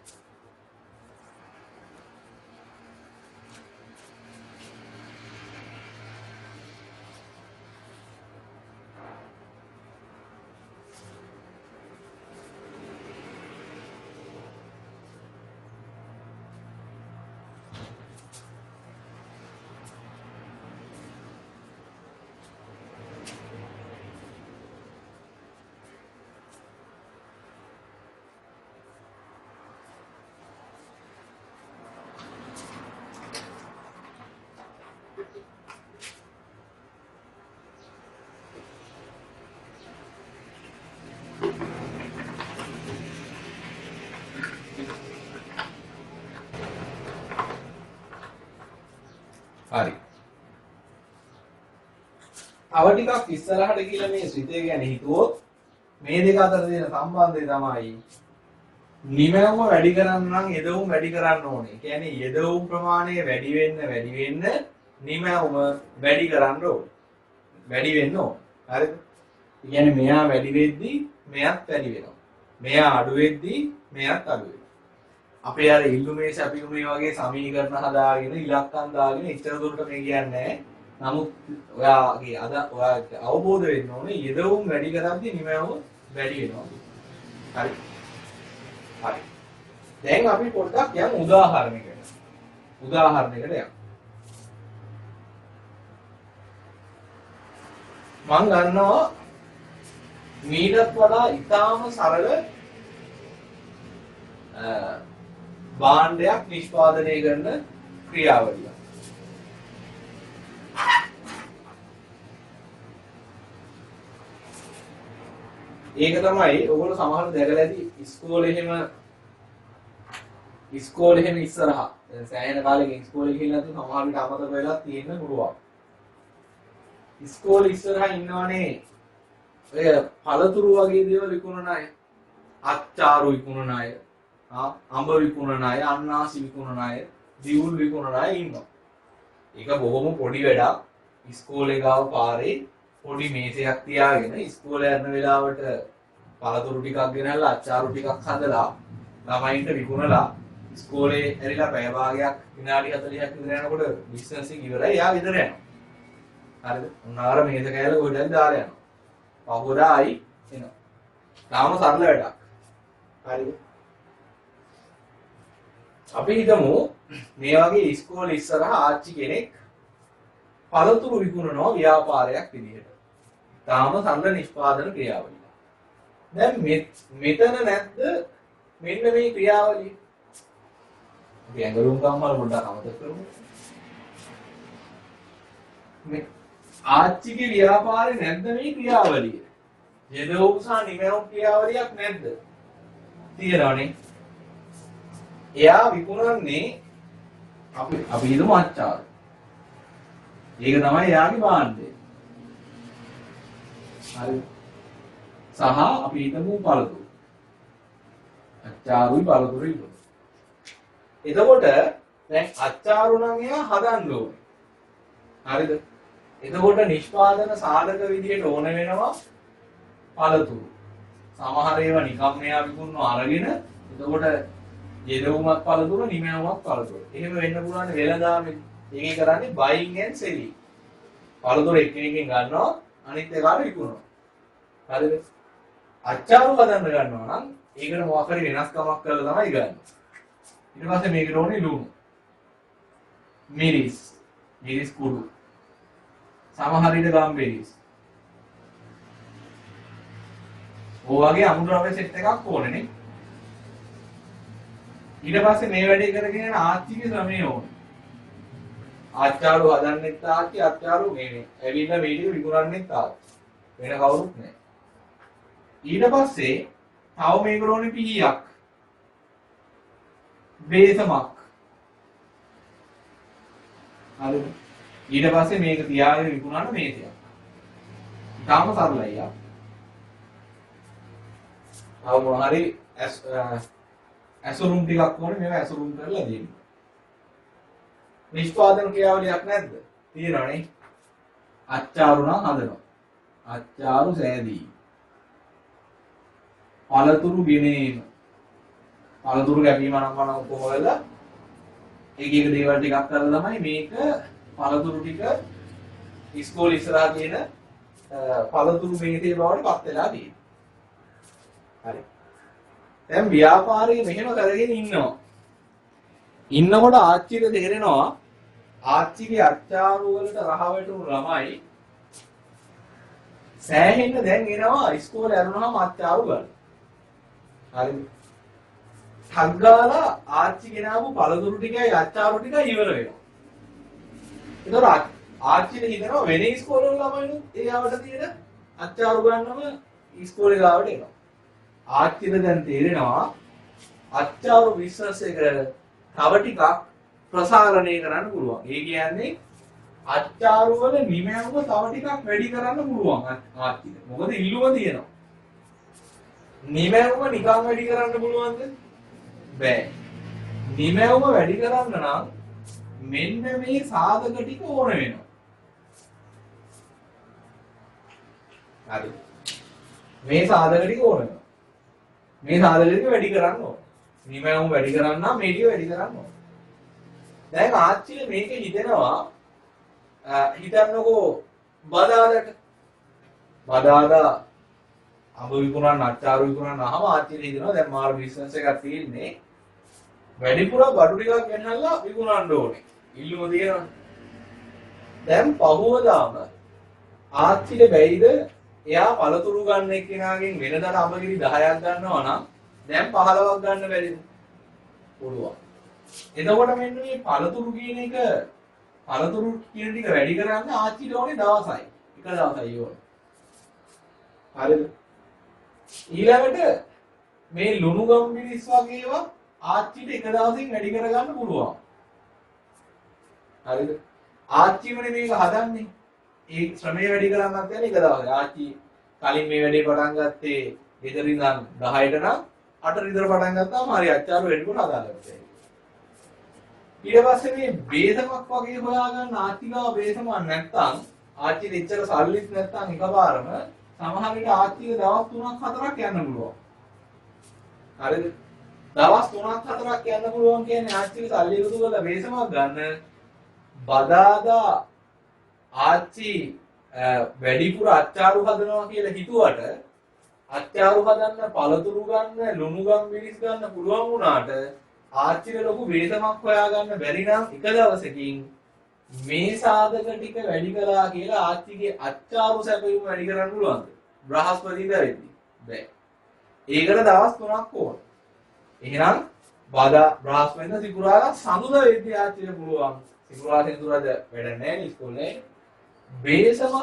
හරි. තව ටිකක් ඉස්සරහට ගිහලා මේ ශ්‍රිතය ගැන හිතුවොත් මේ දෙක අතර තියෙන සම්බන්ධය තමයි නිමැවුම වැඩි කරන්න නම් යෙදවුම් වැඩි කරන්න ඕනේ. ඒ කියන්නේ යෙදවුම් ප්‍රමාණය වැඩි වෙන්න නිමැවුම වැඩි කරන්න ඕනේ. වැඩි වෙන්න ඕනේ. හරිද? ඒ කියන්නේ මෙයා වැඩි වෙද්දී මෙයාත් වැඩි වෙනවා. මෙයා අඩු වෙද්දී මෙයාත් අඩු වෙනවා. අපේ අර ඉල්ලුමේ සැපියුමේ වගේ සමීකරණ හදාගෙන ඉලක්කම් දාගෙන ඉතර දුරට මේ කියන්නේ නමුත් ඔයාගේ ඔයාට අවබෝධ වෙන්න ඕනේ යෙදවුම් වැඩි කරද්දී නිමැවුම වැඩි වෙනවා. හරි. හරි. දැන් අපි පොඩ්ඩක් යමු උදාහරණයකට. උදාහරණයකට යමු. මම ගන්නවා මීටත් වඩා ඉතාම සරල භාණ්ඩයක් නිෂ්පාදනය කරන ක්‍රියාවලියක්. ඒක තමයි ඔයගොල්ලෝ සමහරව දැකලා ඇති ඉස්කෝලේ එහෙම ඉස්සරහා දැන් සෑහෙන කාලෙකින් ඉස්කෝලේ ගිහින් නැත්නම් සමහර විට අමතක වෙලා තියෙන්න පුළුවන්. ඉස්කෝලේ ඉස්සරහා ඉන්නවනේ ඔය පළතුරු වගේ දේවල් විකුණන අය, අච්චාරු විකුණන අය, අඹ විකුණන අය, අන්නාසි විකුණන අය, දිවුල් විකුණන අය ඉන්නවා. ඒක බොහොම පොඩි වැඩක්. ඉස්කෝලේ ගාව පාරේ පොඩි මේසයක් තියාගෙන ඉස්කෝලේ යන වෙලාවට පළතුරු ටිකක් ගෙනල්ලා අච්චාරු ටිකක් හදලා ළමයින්ට විකුණලා ඉස්කෝලේ ඇරිලා පැය භාගයක් විනාඩි 40ක් විතර යනකොට බිස්නස් එක ඉවරයි. යා ගෙදර යනවා. හරිද? උනාර මේස කෑල්ල කොහෙටද දාලා යනවා. පහුවදා ආයි එනවා. තාම සරල වැඩක්. හරිද? අපි හිතමු මේ වගේ ඉස්කෝලේ ඉස්සරහා ආච්චි කෙනෙක් පළතුරු විකුණනවා ව්‍යාපාරයක් විදිහට. තාම සරල නිෂ්පාදන ක්‍රියාවලිය. දැන් මෙතන නැද්ද මෙන්න මේ ක්‍රියාවලිය? අපි ඇඟලුම් ගම්මල පොඩ්ඩක් අමතක කරමු. මේ ආච්චිගේ ව්‍යාපාරේ නැද්ද මේ ක්‍රියාවලිය? යෙදවුම් සහ නිමැවුම් ක්‍රියාවලියක් නැද්ද? තියෙනවනේ. එයා විකුණන්නේ අපි හිතමු අච්චාරු. ඒක තමයි එයාගේ භාණ්ඩය. හරි. සහ අපි හිතමු පළතුරු. අච්චාරුයි පළතුරුයි. එතකොට දැන් අච්චාරු නම් එයා හදන්න ඕනේ. හරිද? එතකොට නිෂ්පාදන සාධක විදිහට ඕන වෙනවා පළතුරු. සමහර ඒවා නිකම් මෙයා විකුණනවා අරගෙන එතකොට යෙදවුමක් පළතුරු නිමැවුමක් පළතුරු. එහෙම වෙන්න පුළුවන් වෙලඳාමේ. ඒකේ කරන්නේ buying and selling. පළතුරු එක්කෙනකින් ගන්නවා අනිත් එකාට විකුණනවා. හරිද? අච්චාරු හදන්න ගන්නවා නම් ඒකට මොකක් හරි වෙනස්කමක් කරලා තමයි ගන්නේ. ඊට පස්සේ මේකට ඕනේ ලුණු. මිරිස් කුඩු. සමහර විට ගම්බෙරිස්. ඔයගේ අමුද්‍රව්‍ය සෙට් එකක් ඕනේ නේ. ඊට පස්සේ මේ වැඩේ කරගෙන යන ආච්චිගේ ශ්‍රමය ඕනේ. ආච්චාරු හදන්නෙත් ආච්චි, අච්චාරු මේ ඇවිල්ලා මේ ටික විකුණන්නෙත් ආච්චි. වෙන කවුරුත් නැහැ. ඊට පස්සේ තව මේකට ඕනේ පිහියක්. බේසමක්. හරිද? ඊට පස්සේ මේක තියාගෙන විකුණන්න මේසයක්. ඊටාම සරලයි යා. තව මොන හරි ඇසුරුම් ටිකක් ඕනේ මේවා ඇසුරුම් කරලා දෙන්න. නිෂ්පාදන ක්‍රියාවලියක් නැද්ද? තියෙනවනේ. අච්චාරු නම් හදනවා. අච්චාරු සෑදී. පළතුරු ගෙනීම. පළතුරු කැපීම නම් මම කොහොමද? එක දේවල් ටිකක් කරලා තමයි මේක පළතුරු ටික ඉස්කෝලේ ඉස්සරහා තියෙන පළතුරු මේසේ බවට පත් වෙලා තියෙනවා. හරි. දැන් ව්‍යාපාරයේ මෙහෙම කරගෙන ඉන්නවා. ඉන්නකොට ආච්චිට තේරෙනවා ආච්චිගේ අච්චාරු වලට රහ වැටුණු ළමයි සෑහෙන්න දැන් එනවා ඉස්කෝලේ යනවාම අච්චාරු ගන්න. හරිද? ඨග්ගාලා ආච්චි ගෙනාවු පළතුරු ටිකයි අච්චාරු ටිකයි ඉවර වෙනවා. ඒතකොට ආච්චිට හිතනවා වෙන ඉස්කෝලේ වල ළමයිනුත් ඒ ආවට තියෙන අච්චාරු ගන්නම ඉස්කෝලේ ගාවට එනවා. ආච්චිට දැන් තේරෙනවා අච්චාරු බිස්නස් එක තව ටිකක් ප්‍රසාරණය කරන්න පුළුවන්. ඒ කියන්නේ අච්චාරු වල නිමැවුම තව ටිකක් වැඩි කරන්න පුළුවන් ආච්චිට. මොකද ඉල්ලුම තියෙනවා. නිමැවුම නිකන් වැඩි කරන්න පුළුවන්ද? බෑ. නිමැවුම වැඩි කරන්න නම් මෙන්න මේ සාධක ටික ඕන වෙනවා. හරි. මේ සාධක ටික ඕන වෙනවා. මේ සාධක ටික වැඩි කරන්න ඕන. නිමැවුම වැඩි කරන්න නම් මේ ටික වැඩි කරන්න ඕන. දැන් ආච්චිට මේක හිතෙනවා හිතන්නකෝ බදාදා අඹ විකුණන්න අච්චාරු විකුණන්න අහම ආච්චිට හිතෙනවා දැන් මාර බිස්නස් එකක් තියෙන්නේ වැඩිපුර බඩු ටිකක් ගෙනහල්ලා විකුණන්න ඕනේ. ඉල්ලුම තියෙනවා. දැන් පහුවදාම ආච්චිට බැයිද එයා පළතුරු ගන්න එක්කෙනාගෙන් වෙනදාට අඹගිරි 10ක් ගන්නවා නම් දැන් 15ක් ගන්න බැරිද? පුළුවන්. එතකොට මෙන්න මේ පළතුරු කියන ටික වැඩි කරන්න ආච්චිට ඕනේ දවසයි. එක දවසයි ඕනේ. හරිද? ඊළඟට මේ ලුණු ගම්බිරිස් වගේ ඒවා ආච්චිට එක දවසින් වැඩි කරගන්න පුළුවන්. හරිද? ආච්චිමනේ මේක හදන්නේ. ඒ ශ්‍රමය වැඩි කරන්නත් යන එක දවසේ. ආච්චි කලින් මේ වැඩේ පටන් ගත්තේ ගෙදර ඉඳන් 10ට නම් 8 විතර පටන් ගත්තාම හරි අච්චාරු වැඩිපුර හදාගත්තා. ඊට පස්සේ මේ බේසමක් වගේ හොයාගන්න ආච්චිලා බේසමක් නැත්තම් ආච්චිට එච්චර සල්ලිත් නැත්තම් එකපාරම සමහර විට ආච්චිට දවස් 3ක් 4ක් යන්න පුළුවන්. හරිද? දවස් 3ක් 4ක් යන්න පුළුවන් කියන්නේ ආච්චිට සල්ලි එකතු කරලා බේසමක් ගන්න බදාදා ආච්චි වැඩිපුර අච්චාරු හදනවා කියලා හිතුවට අච්චාරු හදන්න පළතුරු ගන්න ලුණු ගම්බිරිස් ගන්න පුළුවන් වුණාට ආච්චිට ලොකු වේදමක් හොයාගන්න බැරි නම් එක දවසකින් මේ සාධක ටික වැඩි කළා කියලා ආච්චිගේ අච්චාරු සැපයුම වැඩි කරන්න පුළුවන්ද? බ්‍රහස්පතින්දා වෙද්දි බෑ. ඒකට දවස් 3ක් ඕන. එහෙනම් බදා බ්‍රහස්පතින්දා සිකුරාදා සඳුදා වෙද්දි ආච්චිට පුළුවන්. සිකුරාදා සෙනසුරාද වැඩ නැහැ නේ ඉස්කෝලේ. බේසම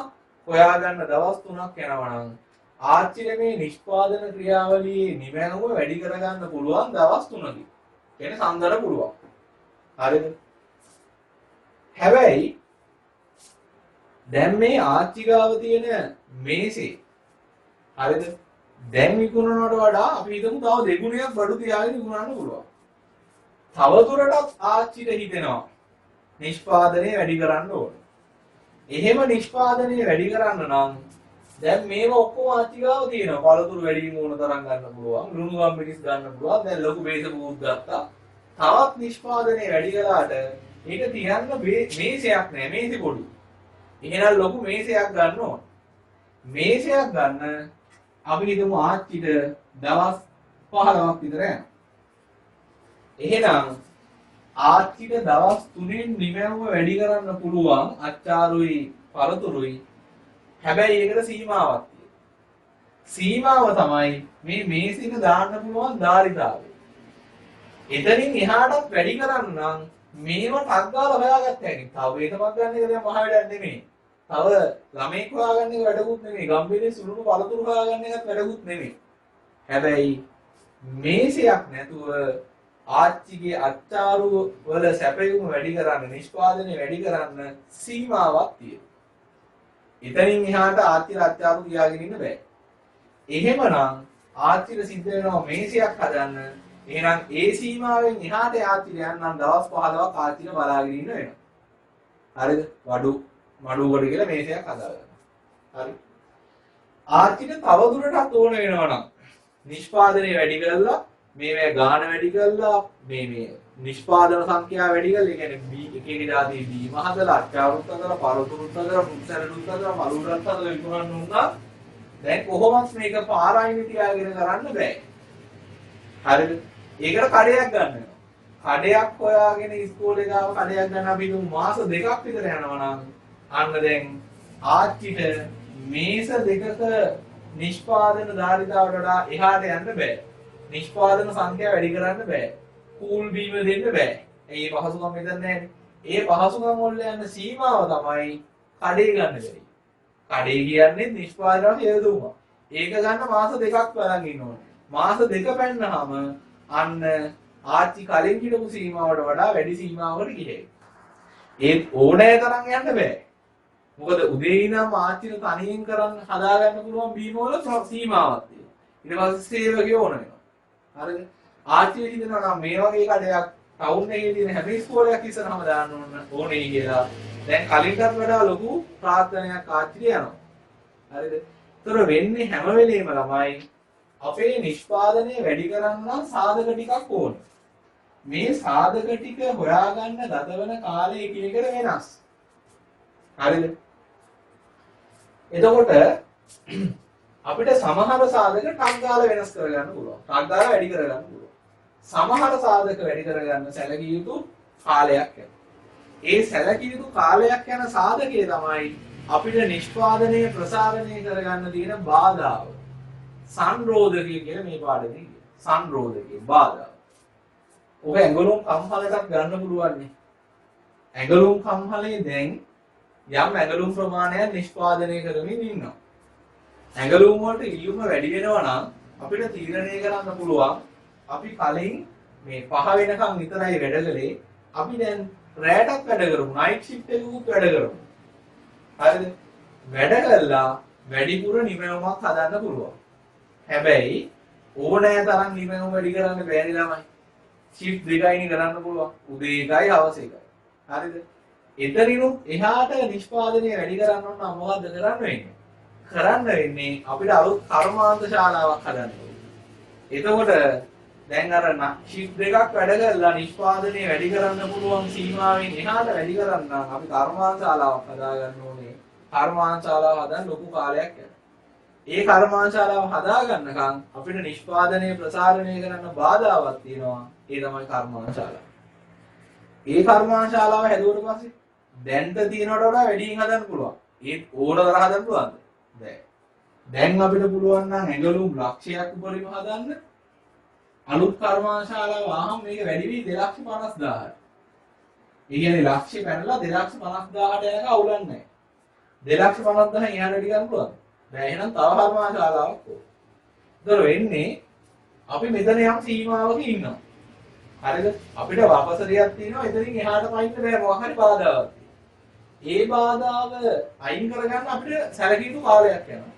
හොයාගන්න දවස් 3ක් යනවා නම් ආච්චිට මේ නිෂ්පාදන ක්‍රියාවලියේ නිමැවුම වැඩි කරගන්න පුළුවන් දවස් 3කින්. කියන්නේ සංදර පුළුවන්. හරිද? හැබැයි දැන් මේ ආච්චි ගාව තියෙන මේසේ හරිද? දැන් විකුණනවට වඩා අපි හිතමු තව දෙගුණයක් බඩු තියාගෙන විකුණන්න පුළුවන්. තව දුරටත් ආච්චිට හිතෙනවා නිෂ්පාදනය වැඩි කරන්න ඕනේ. එහෙම නිෂ්පාදනය වැඩි කරන්න නම් දැන් මේව ඔක්කොම ආච්චි ගාව තියෙනවා. පළතුරු වැඩිම ඕන තරම් ගන්න පුළුවන්. ලුණු ගම්බිරිස් ගන්න පුළුවන්. දැන් ලොකු බේසකුත් ගත්තා. තවත් නිෂ්පාදනය වැඩි කළාට ඒක තියන්න මේසයක් නෑ. මේසෙ පොඩි. එහෙනම් ලොකු මේසයක් ගන්න ඕන. මේසයක් ගන්න අපි හිතමු ආච්චිට දවස් 15ක් විතර යනවා. එහෙනම් ආච්චිට දවස් 3න් නිමැවුම වැඩි කරන්න පුළුවන් අච්චාරුයි පළතුරුයි. හැබැයි ඒකට සීමාවක් තියෙනවා. සීමාව තමයි මේ මේසෙක දාන්න පුළුවන් ධාරිතාවය. එතනින් එහාටත් වැඩි කරන්න නම් මේව ටක් ගාලා හොයාගත්ත හැකි. තව වේතමක් ගන්න එක දැන් මහ වැඩක් නෙමෙයි. තව ළමෙක් හොයාගන්න එක වැඩකුත් නෙමෙයි. ගම්බිරිස් සුළුණු පළතුරු හොයාගන්න එකත් වැඩකුත් නෙමෙයි. හැබැයි මේසයක් නැතුව ආච්චිගේ අච්චාරු වල සැපයුම වැඩි කරන්න, නිෂ්පාදනය වැඩි කරන්න සීමාවක් තියෙනවා. එතනින් එහාට ආච්චිට අච්චාරු තියාගෙන ඉන්න බෑ. එහෙමනම් ආච්චිට සිද්ධ වෙනවා මේසයක් හදන්න. එහෙනම් ඒ සීමාවෙන් එහාට ආච්චිට යන්නම් දවස් 15ක් ආච්චිට බලාගෙන ඉන්න වෙනවා. හරිද? මඩුවකට කියලා මේසයක් හදාගන්න. හරි. ආච්චිට තව දුරටත් ඕන වෙනවා නම් නිෂ්පාදනය වැඩි කරලා මේවා ගාන වැඩි කරලා මේ නිෂ්පාදන සංඛ්‍යාව වැඩි කරලා ඒ කියන්නේ එක එක જાති බීම හදලා අච්චාරුත් හදලා පළතුරුත් හදලා පුත්සරලුත් හදලා මලුරත් හදලා විකුණන්න උනා දැන් කොහොමත් මේක පාරායින් තියාගෙන කරන්න බෑ. හරිද? ඒකට කඩයක් ගන්න වෙනවා. කඩයක් හොයාගෙන ඉස්කෝලේ ගාව කඩයක් ගන්න අපි මාස 2ක් විතර යනවා නම් අන්න දැන් ආච්චිට මේස දෙකක නිෂ්පාදන ධාරිතාවට වඩා එහාට යන්න බෑ. නිෂ්පාදන සංඛ්‍යාව වැඩි කරන්න බෑ. කූල් බීම දෙන්න බෑ. ඒ පහසුකම් මෙතන නැහැ. ඒ පහසුකම් වල යන සීමාව තමයි කඩේ ගන්න බැරි. කඩේ කියන්නේ නිෂ්පාදන හේතුම. ඒක ගන්න මාස 2ක් බලන් ඉන්න ඕනේ. මාස 2 පැන්නාම අන්න ආච්චි කලින් හිටපු සීමාවට වඩා වැඩි සීමාවකට ගියේ. ඒ ඕනෑ තරම් යන්න බෑ. මොකද උදේ ඉඳන් ආච්චිට තනියෙන් කරන්න හදාගන්න පුළුවන් බීම වල සීමාවක් තියෙනවා. ඊට පස්සේ සේවකයෝ ඕන වෙනවා. හරිද? ආච්චිට හිතනවා නම් මේ වගේ කඩයක් ටවුන් එකේ තියෙන හැම ඉස්කෝලයක් ඉස්සරහම දාන්න ඕනේ කියලා. දැන් කලින්ටත් වඩා ලොකු ප්‍රාර්ථනාවක් ආච්චිට යනවා. හරිද? ඒතර වෙන්නේ හැම වෙලේම ළමයි අපේ නිෂ්පාදනය වැඩි කරන්න සාධක ටිකක් ඕනේ. මේ සාධක ටික හොයාගන්න ගත වෙන කාලය එකිනෙකට වෙනස්. හරිද? එතකොට අපිට සමහර සාධක ටක් ගාලා වෙනස් කරගන්න පුළුවන්. ටක් ගාලා වැඩි කරගන්න පුළුවන්. සමහර සාධක වැඩි කරගන්න සැලකිය යුතු කාලයක් යනවා. ඒ සැලකිය යුතු කාලයක් යන සාධකය තමයි අපිට නිෂ්පාදනය ප්‍රසාරණය කරගන්න තියෙන බාධාව. සංරෝධකය කියලා මේ පාඩමේ කියනවා. සංරෝධකය බාධා. ඔබ ඇඟලුම් කම්හලටත් ගන්න පුළුවන් නේ. ඇඟලුම් කම්හලේ දැන් යම් ඇඟලුම් ප්‍රමාණයක් නිෂ්පාදනය කරමින් ඉන්නවා. ඇඟලුම් වලට ඉල්ලුම වැඩි වෙනවා නම් අපිට තීරණය කරන්න පුළුවන් අපි කලින් මේ 5 වෙනකන් විතරයි වැඩ කළේ. අපි දැන් රැටත් වැඩ කරමු. නයිට් ෂිෆ්ට් එකකුත් වැඩ කරමු. හරිද? වැඩ කළා වැඩිපුර නිමැවුමක් හදන්න පුළුවන්. හැබැයි ඕනෑ තරම් නිමැවුම වැඩි කරන්න බැරි ළමයි. ෂිෆ්ට් දෙකයිනේ කරන්න පුළුවන්. උදේ එකයි හවස එකයි. හරිද? එතනිනුත් එහාට නිෂ්පාදනය වැඩි කරන්න ඕන නම් මොකද්ද කරන්න වෙන්නේ? කරන්න වෙන්නේ අපිට අලුත් කර්මාන්ත ශාලාවක් හදන්න ඕනේ. එතකොට දැන් අර ෂිෆ්ට් දෙකක් වැඩ කරලා නිෂ්පාදනය වැඩි කරන්න පුළුවන් සීමාවෙන් එහාට වැඩි කරන්න අපි කර්මාන්ත ශාලාවක් හදාගන්න ඕනේ. කර්මාන්ත ශාලාව හදන්න ලොකු කාලයක් යනවා. ඒ කර්මාන්ත ශාලාව හදාගන්නකම් අපිට නිෂ්පාදනය ප්‍රසාරණය කරන්න බාධාවක් තියෙනවා. ඒ තමයි කර්මාන්ත ශාලාව. ඒ කර්මාන්ත ශාලාව හැදුවට පස්සේ දැන්ට තියෙනවට වඩා වැඩියෙන් හදන්න පුළුවන්. ඒත් ඕනතර හදන්න පුළුවන්ද? බැහැ. දැන් අපිට පුළුවන් නම් ඇඟලුම් ලක්ෂයක් උපරිම හදන්න. අලුත් කර්මාන්ත ශාලාව ආවම මේක වැඩි වී 250000ට. ඒ කියන්නේ ලක්ෂය පැනලා 250000ට යනක අවුලක් නැහැ. 250000 ඉහළ වැඩි ගන්න පුළුවන්. දැන් එහෙනම් තව කර්මාන්ත ශාලාවක් ඕන. ඒතර වෙන්නේ අපි මෙතන යම් සීමාවක ඉන්නවා. හරිද? අපිට වපසරියක් තියෙනවා. එතනින් එහාට පයින්න බෑ මොකක් හරි බාධාවක්. ඒ බාධාව අයින් කරගන්න අපිට සැලකිය යුතු කාලයක් යනවා.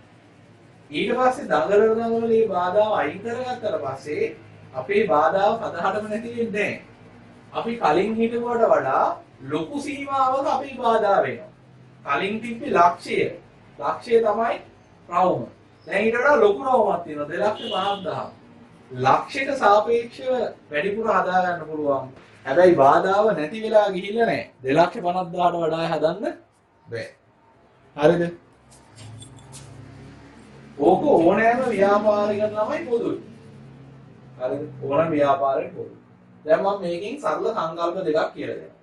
ඊට පස්සේ දඟලන මේ බාධාව අයින් කරගත්තට පස්සේ අපේ බාධාව සදහටම නැති වෙන්නේ නැහැ. අපි කලින් හිටුවට වඩා ලොකු සීමාවක අපේ බාධා වෙනවා. කලින් තිබ්බේ ලක්ෂය. ලක්ෂය තමයි රවුම. දැන් ඊට වඩා ලොකු රවුමක් තියෙනවා 250000. ලක්ෂයට සාපේක්ෂව වැඩිපුර හදා ගන්න පුළුවන්. හැබැයි බාධාව නැති වෙලා ගිහිල්ලා නැහැ. 250000ට වඩා හදන්න බෑ. හරිද? ඕක ඕනෑම ව්‍යාපාරිකට ළමයි පොදුයි. හරිද? ඕනෑම ව්‍යාපාරයකට පොදුයි. දැන් මම මේකෙන් සරල සංකල්ප දෙකක් කියලා දෙනවා.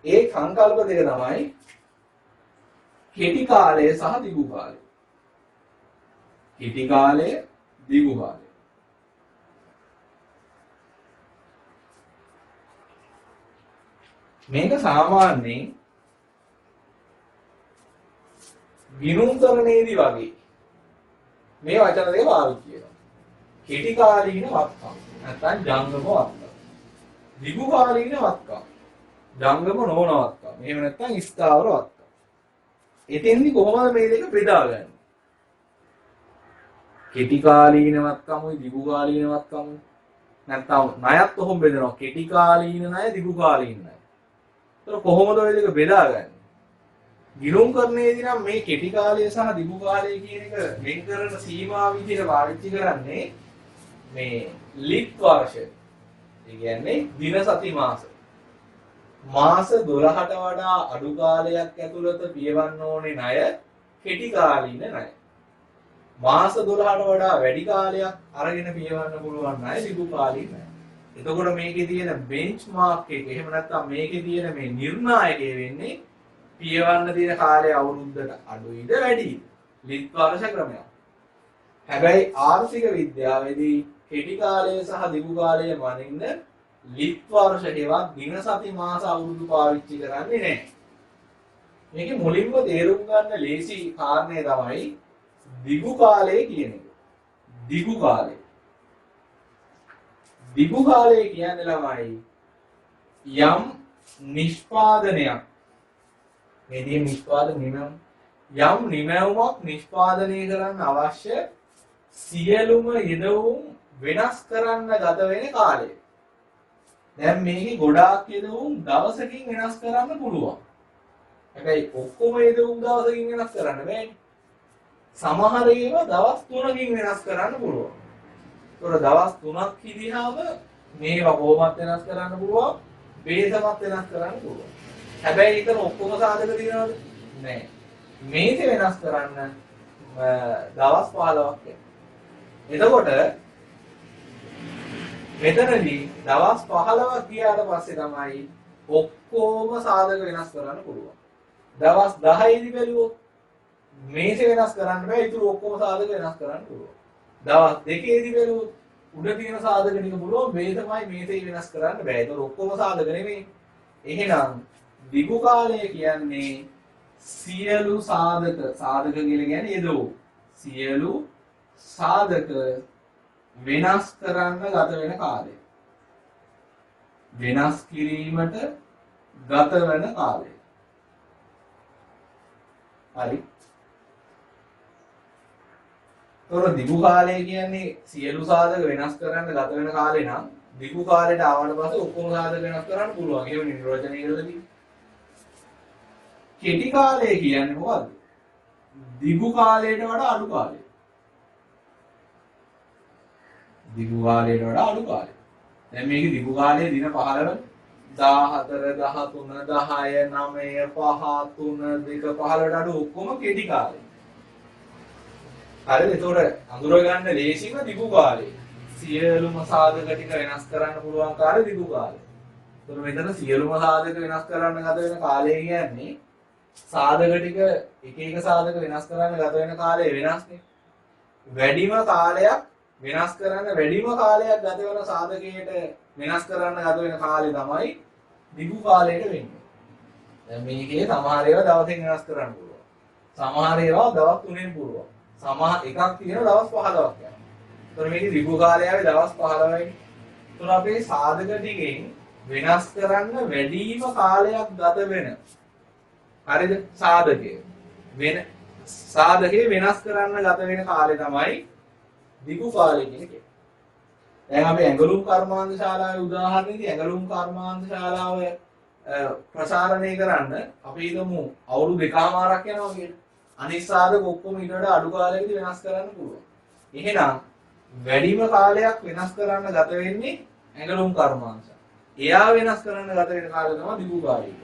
ඒ සංකල්ප දෙක තමයි කෙටි කාලය සහ දිගු කාලය. කෙටි කාලය දිගු කාලය. මේක සාමාන්‍යයෙන් විනුම්කරණයේදී වගේ මේ වචන දෙක පාවිච්චි කරනවා. කෙටි කාලීන වත්කම් නැත්නම් ජංගම වත්කම්. දිගු කාලීන වත්කම්. ජංගම නොවන වත්කම්. එහෙම නැත්නම් ස්ථාවර වත්කම්. එතෙන්දි කොහොමද මේ දෙක බෙදාගන්නේ? කෙටි කාලීන වත්කමුයි දිගු කාලීන වත්කමුයි නැත්නම් ණයත් කොහොම බෙදනවා? කෙටි කාලීන ණය දිගු කාලීන ණය. ඒක කොහොමද ඔය දෙක බෙදාගන්නේ? විලෝමකරණයේදී නම් මේ කෙටි කාලය සහ දිගු කාලය කියන එක වෙන් කරන සීමා විදිහට පාවිච්චි කරන්නේ මේ ලිප් වර්ෂ. ඒ කියන්නේ දින සති මාස. මාස 12ට වඩා අඩු කාලයක් ඇතුළත පියවන්න ඕනේ ණය කෙටි කාලීන ණය. මාස 12ට වඩා වැඩි කාලයක් අරගෙන පියවන්න පුළුවන් ණය දිගු කාලීන ණය. එතකොට මේකේ තියෙන බෙන්ච්මාර්ක් එක එහෙම නැත්නම් මේකේ තියෙන මේ නිර්ණායකය වෙන්නේ පියවන්න තියෙන කාලය අවුරුද්දට අඩුයිද වැඩිද? ලිප් වර්ෂ ක්‍රමයක්. හැබැයි ආර්ථික විද්‍යාවේදී කෙටි කාලය සහ දිගු කාලය මනින්න ලිප් වර්ෂ හෙවත් දින සති මාස අවුරුදු පාවිච්චි කරන්නේ නැහැ. මේකේ මුලින්ම තේරුම් ගන්න ලේසි කාරණේ තමයි දිගු කාලය කියන එක. දිගු කාලය. දිගු කාලය කියන්නේ ළමයි යම් නිෂ්පාදනයක් මේ තියෙන නිෂ්පාදන නිමැවුම යම් නිමැවුමක් නිෂ්පාදනය කරන්න අවශ්‍ය සියලුම යෙදවුම් වෙනස් කරන්න ගත වෙන කාලය. දැන් මේකේ ගොඩාක් යෙදවුම් දවසකින් වෙනස් කරන්න පුළුවන්. හැබැයි ඔක්කොම යෙදවුම් දවසකින් වෙනස් කරන්න බෑනේ. සමහර ඒවා දවස් 3කින් වෙනස් කරන්න පුළුවන්. ඒතොර දවස් 3ක් හිටියාම මේවා කොහොමත් වෙනස් කරන්න පුළුවන්, බේසමත් වෙනස් කරන්න පුළුවන්. හැබැයි ඊතන ඔක්කොම සාධක තියනවද? නැහැ. මේක වෙනස් කරන්න දවස් 15ක් යනවා. එතකොට මෙතනදී දවස් 15ක් ගියාට පස්සේ තමයි ඔක්කොම සාධක වෙනස් කරන්න පුළුවන්. දවස් 10 දී බැලුවොත් මේක වෙනස් කරන්න බෑ. ඊටු ඔක්කොම සාධක වෙනස් කරන්න පුළුවන්. දවස් 2 දී බැලුවොත් උඩ තියෙන සාධක ටික පුළුවන් මේ තමයි මේකේ වෙනස් කරන්න බෑ. ඒක ඔක්කොම සාධක නෙමෙයි. එහෙනම් දිගු කාලය කියන්නේ සියලු සාධක කියලා කියන්නේ යෙදවුම්. සියලු සාධක වෙනස් කරන්න ගත වෙන කාලය. වෙනස් කිරීමට ගත වෙන කාලය. හරි. තොර දිගු කාලය කියන්නේ සියලු සාධක වෙනස් කරන්න ගත වෙන කාලේ නම් දිගු කාලයට ආවට පස්සේ ඔක්කොම සාධක වෙනස් කරන්න පුළුවන්. එහෙම නිර්වචනය කරලා තියෙනවා. කෙටි කාලය කියන්නේ මොකද්ද? දිගු කාලයට වඩා අඩු කාලය. දිගු කාලයට වඩා අඩු කාලය. දැන් මේකේ දිගු කාලය දින 15 14 13 10 9 5 3 2 15ට අඩු ඔක්කොම කෙටි කාලය. හරිද? ඒතකොට අඳුර ගන්න ලේසිම දිගු කාලය. සියලුම සාධක ටික වෙනස් කරන්න පුළුවන් කාලය දිගු කාලය. ඒතකොට මෙතන සියලුම සාධක වෙනස් කරන්න ගත වෙන කාලය කියන්නේ සාධක ටික එක සාධක වෙනස් කරන්න ගත වෙන කාලය වෙනස්නේ. වැඩිම කාලයක් වෙනස් කරන්න වැඩිම කාලයක් ගත වෙන සාධකයට වෙනස් කරන්න ගත වෙන කාලය තමයි දිගු කාලයට වෙන්නේ. දැන් මේකේ සමහර ඒවා දවසෙන් වෙනස් කරන්න පුළුවන්. සමහර ඒවා දවස් 3කින් පුළුවන්. සමහර එකක් තියෙන දවස් 15ක් යනවා. ඒතර මේකේ දිගු කාලයයි දවස් 15යි. ඒතර අපේ සාධක ටිකෙන් වෙනස් කරන්න වැඩිම කාලයක් ගත වෙන හරිද? සාධකේ වෙනස් කරන්න ගත වෙන කාලය තමයි දිගු කාලය කියන්නේ. දැන් අපි ඇඟලුම් කර්මාන්ත ශාලාවේ උදාහරණෙදී ඇඟලුම් කර්මාන්ත ශාලාව ප්‍රසාරණය කරන්න අපි හිතමු අවුරුදු 2කමාරක් යනවා කියලා. අනිත් සාධක ඔක්කොම ඊට වඩා අඩු කාලයකදී වෙනස් කරන්න පුළුවන්. එහෙනම් වැඩිම කාලයක් වෙනස් කරන්න ගත වෙන්නේ ඇඟලුම් කර්මාන්ත. එයා වෙනස් කරන්න ගත වෙන කාලය තමයි දිගු කාලය.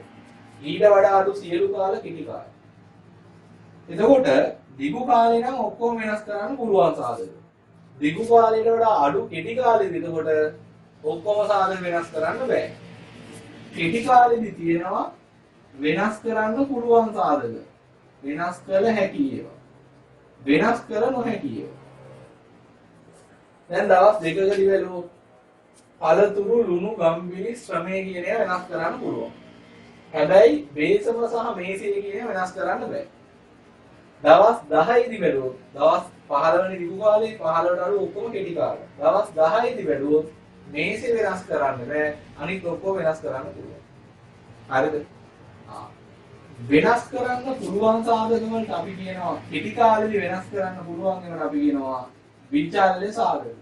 ඊට වඩා අඩු සියලු කාල කෙටි කාලය. එතකොට දිගු කාලේ නම් ඔක්කොම වෙනස් කරන්න පුළුවන් සාධක. දිගු කාලයට වඩා අඩු කෙටි කාලෙදී එතකොට ඔක්කොම සාධක වෙනස් කරන්න බෑ. කෙටි කාලෙදී තියෙනවා වෙනස් කරන්න පුළුවන් සාධක. වෙනස් කළ හැකි ඒවා. වෙනස් කළ නොහැකි ඒවා. දැන් දවස් දෙකකදී බැලුවොත් පළතුරු ලුණු ගම්බිලි ශ්‍රමය කියන ඒවා වෙනස් කරන්න පුළුවන්. හැබැයි බේසම සහ මේසය කියන ඒවා වෙනස් කරන්න බෑ. දවස් 10 දී බැලුවොත් දවස් 15 වෙනි දිගු කාලේ 15ට අඩු ඔක්කොම කෙටි කාලය. දවස් 10 දී බැලුවොත් මේසෙ වෙනස් කරන්න බෑ. අනිත් ඔක්කොම වෙනස් කරන්න පුළුවන්. හරිද? වෙනස් කරන්න පුළුවන් සාධක වලට අපි කියනවා කෙටි කාලෙදී වෙනස් කරන්න පුළුවන් ඒවට අපි කියනවා විචල්්‍ය සාධක.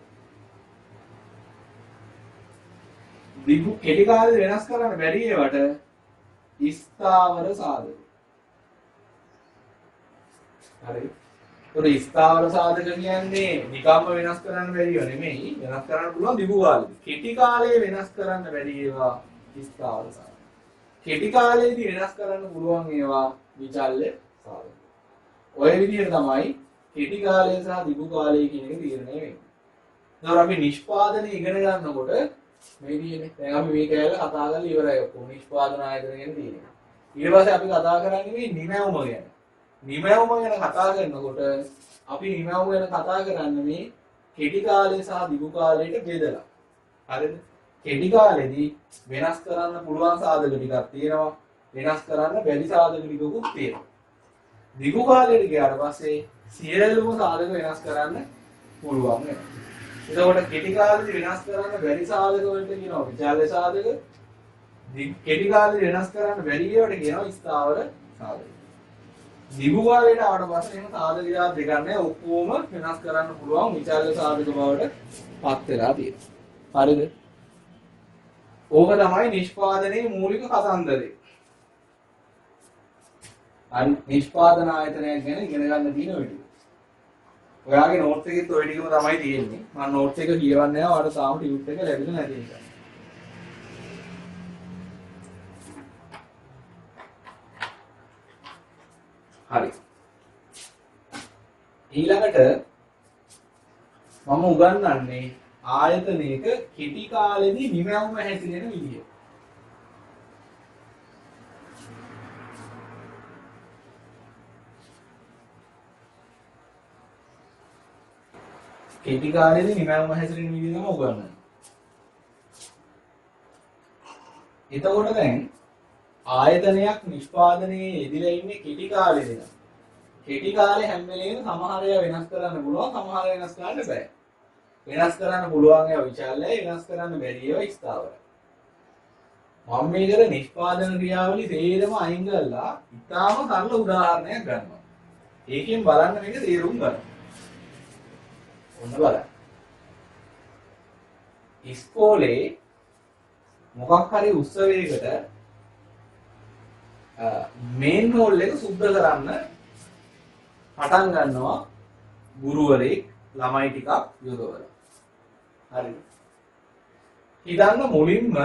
දිගු කෙටි කාලෙදී වෙනස් කරන්න බැරි ඒවට ස්ථාවර සාධක. හරි. ඒතකොට ස්ථාවර සාධක කියන්නේ නිකම්ම වෙනස් කරන්න බැරිව නෙමෙයි වෙනස් කරන්න පුළුවන් දිගු කාලෙදී. කෙටි කාලේ වෙනස් කරන්න බැරි ඒවා ස්ථාවර සාධක. කෙටි කාලයේදී වෙනස් කරන්න පුළුවන් ඒවා විචල්්‍ය සාධක. ඔය විදිහට තමයි කෙටි කාලය සහ දිගු කාලය කියන එක තීරණය වෙන්නේ. ඒතකොට අපි නිෂ්පාදනය ඉගෙන ගන්නකොට මේ තියෙන්නේ දැන් අපි මේ කැලේ කතා කරලා ඉවරයි ඔක්කොම නිෂ්පාදන ආයතන ගැන තියෙනවා. ඊට පස්සේ අපි කතා කරන්නේ මේ නිමැවුම ගැන. නිමැවුම ගැන කතා කරනකොට අපි නිමැවුම ගැන කතා කරන්නේ මේ කෙටි කාලය සහ දිගු කාලයට බෙදලා. හරිද? කෙටි කාලෙදී වෙනස් කරන්න පුළුවන් සාධක ටිකක් තියෙනවා. වෙනස් කරන්න බැරි සාධක ටිකකුත් තියෙනවා. දිගු කාලයට ගියාට පස්සේ සියලුම සාධක වෙනස් කරන්න පුළුවන් වෙනවා. එතකොට කෙටි කාලෙදී වෙනස් කරන්න බැරි සාධක වලට කියනවා විචල්්‍ය සාධක. කෙටි කාලේ වෙනස් කරන්න බැරි ඒවාට කියනවා ස්ථාවර සාධක. දිගු කාලයට ආවට පස්සේ එහෙම සාධක විලාස දෙකක් නැහැ. ඔක්කොම වෙනස් කරන්න පුළුවන් විචල්්‍ය සාධක බවට පත් වෙලා තියෙනවා. හරිද? ඕක තමයි නිෂ්පාදනයේ මූලික කතන්දරේ. අන් නිෂ්පාදන ආයතනයක් ගැන ඉගෙන ගන්න තියෙන ඔය ටික. ඔයාගේ නෝට්ස් එකෙත් ඔය ටිකම තමයි තියෙන්නේ. මම නෝට්ස් එක කියවන්නේ නැහැ. ඔයාලට තාම ටියුට් එක ලැබිලා නැති නිසා. හරි. ඊළඟට මම උගන්වන්නේ ආයතනයක කෙටි කාලෙදී නිමැවුම හැසිරෙන විදිය. කෙටි කාලෙදී නිමැවුම හැසිරෙන විදිය තමයි උගන්වන්නේ. එතකොට දැන් ආයතනයක් නිෂ්පාදනයේ යෙදিলা ඉන්නේ කෙටි කාලෙදී නම් කෙටි කාලේ හැම වෙලේම සමහර ඒවා වෙනස් කරන්න පුළුවන් සමහර වෙනස් කරන්න බෑ. වෙනස් කරන්න පුළුවන් ඒවා විචල්‍යයි වෙනස් කරන්න බැරි ඒවා ස්ථාවරයි. මම මේකේ නිෂ්පාදන ක්‍රියාවලිය තේරම අයින් කරලා ඉතාලම සරල උදාහරණයක් ගන්නවා. ඒකෙන් බලන්න මේක තේරුම් ගන්න. ඔන්න බලන්න. ඉස්කෝලේ මොකක් හරි උත්සවයකට මේන් හෝල් එක සුද්ධ කරන්න පටන් ගන්නවා ගුරුවරයෙක් ළමයි ටිකක් යොදවලා. හරිද? හිතන්න මුලින්ම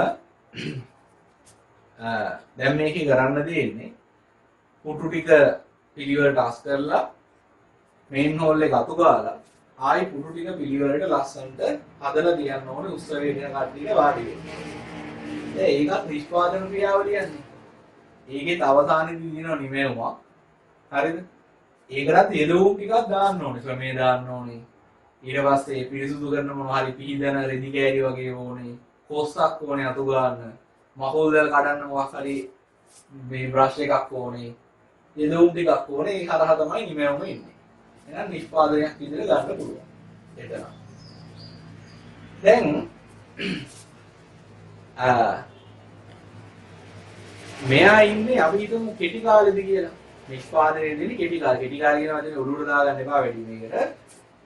දැන් මේකේ කරන්න දෙන්නේ පුටු ටික පිළිවෙලට අස් කරලා මේන් හෝල් එක අතු ගාලා ආයි පුටු ටික පිළිවෙලට ලස්සනට හදලා තියන්න ඕනේ උත්සවයේ යන කට්ටියට වාඩි වෙන්න. දැන් ඒකත් නිෂ්පාදන ක්‍රියාවලියන්නේ. ඒකෙත් අවසානයේදී දිනන නිමැවුමක්. හරිද? ඒකටත් යෙදවුම් ටිකක් දාන්න ඕනේ. ශ්‍රමය දාන්න ඕනේ. ඊට පස්සේ පිරිසුදු කරන මොනවා හරි පිහිදන රෙදි කෑලි වගේ ඕනේ. කොස්සක් ඕනේ අතු ගන්න. මහෝල් දල් කඩන්න මොකක් හරි මේ බ්‍රෂ් එකක් ඕනේ. යෙදවුම් ටිකක් ඕනේ. ඒ හරහා තමයි නිමැවුම එන්නේ. එහෙනම් නිෂ්පාදනයක් විදිහට ගන්න පුළුවන්. එතන. දැන් මෙයා ඉන්නේ අපි හිතමු කෙටි කාලෙදී කියලා. නිෂ්පාදනයේදී කෙටි කාලය. කෙටි කාලය කියන වචනේ උඩුට දාගන්න එපා වැඩි මේකට.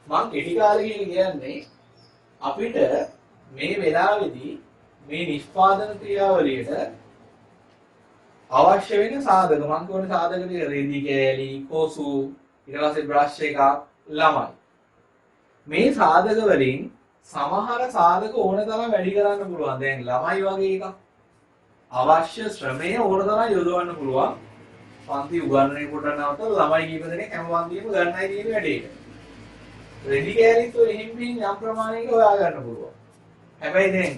මම කෙටි කාලය කියන්නේ අපිට මේ වෙලාවේදී මේ නිෂ්පාදන ක්‍රියාවලියට අවශ්‍ය වෙන සාධක මම කියන්නේ සාධක ටික රෙදි කෑලි, කොසු, ඊට පස්සේ බ්‍රෂ් එකක්, ළමයි. මේ සාධක වලින් සමහර සාධක ඕන තරම් වැඩි කරන්න පුළුවන්. දැන් ළමයි වගේ එකක් අවශ්‍ය ශ්‍රමය ඕන තරම් යොදවන්න පුළුවන්. පන්ති උගන්වන්නේ කොට නවත්තලා ළමයි කීප දෙනෙක් හැම පන්තියෙම ගන්නයි කියන වැඩේට. රෙදි කෑලිත් ඔය එහෙම මෙහෙම යම් ප්‍රමාණයක හොයා ගන්න පුළුවන්. හැබැයි දැන්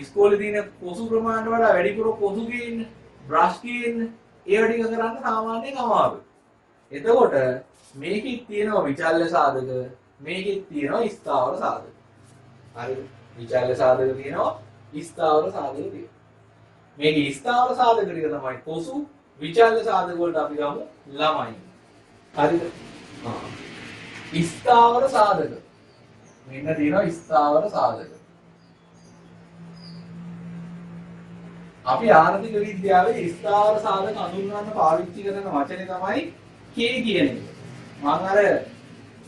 ඉස්කෝලේ තියෙන කොසු ප්‍රමාණයට වඩා වැඩිපුර කොසු ගේන්න, බ්‍රෂ් ගේන්න, ඒව ටික කරන්න සාමාන්‍යයෙන් අමාරුයි. එතකොට මේකෙත් තියෙනවා විචල්්‍ය සාධක, මේකෙත් තියෙනවා ස්ථාවර සාධක. හරිද? විචල්්‍ය සාධක තියෙනවා, ස්ථාවර සාධක තියෙනවා. මේකේ ස්ථාවර සාධක ටික තමයි කොසු, විචල්්‍ය සාධක වලට අපි ගමු ළමයි. හරිද? ස්ථාවර සාධක. මෙන්න තියෙනවා ස්ථාවර සාධක. අපි ආර්ථික විද්‍යාවේ ස්ථාවර සාධක හඳුන්වන්න පාවිච්චි කරන වචනේ තමයි K කියන එක. මම අර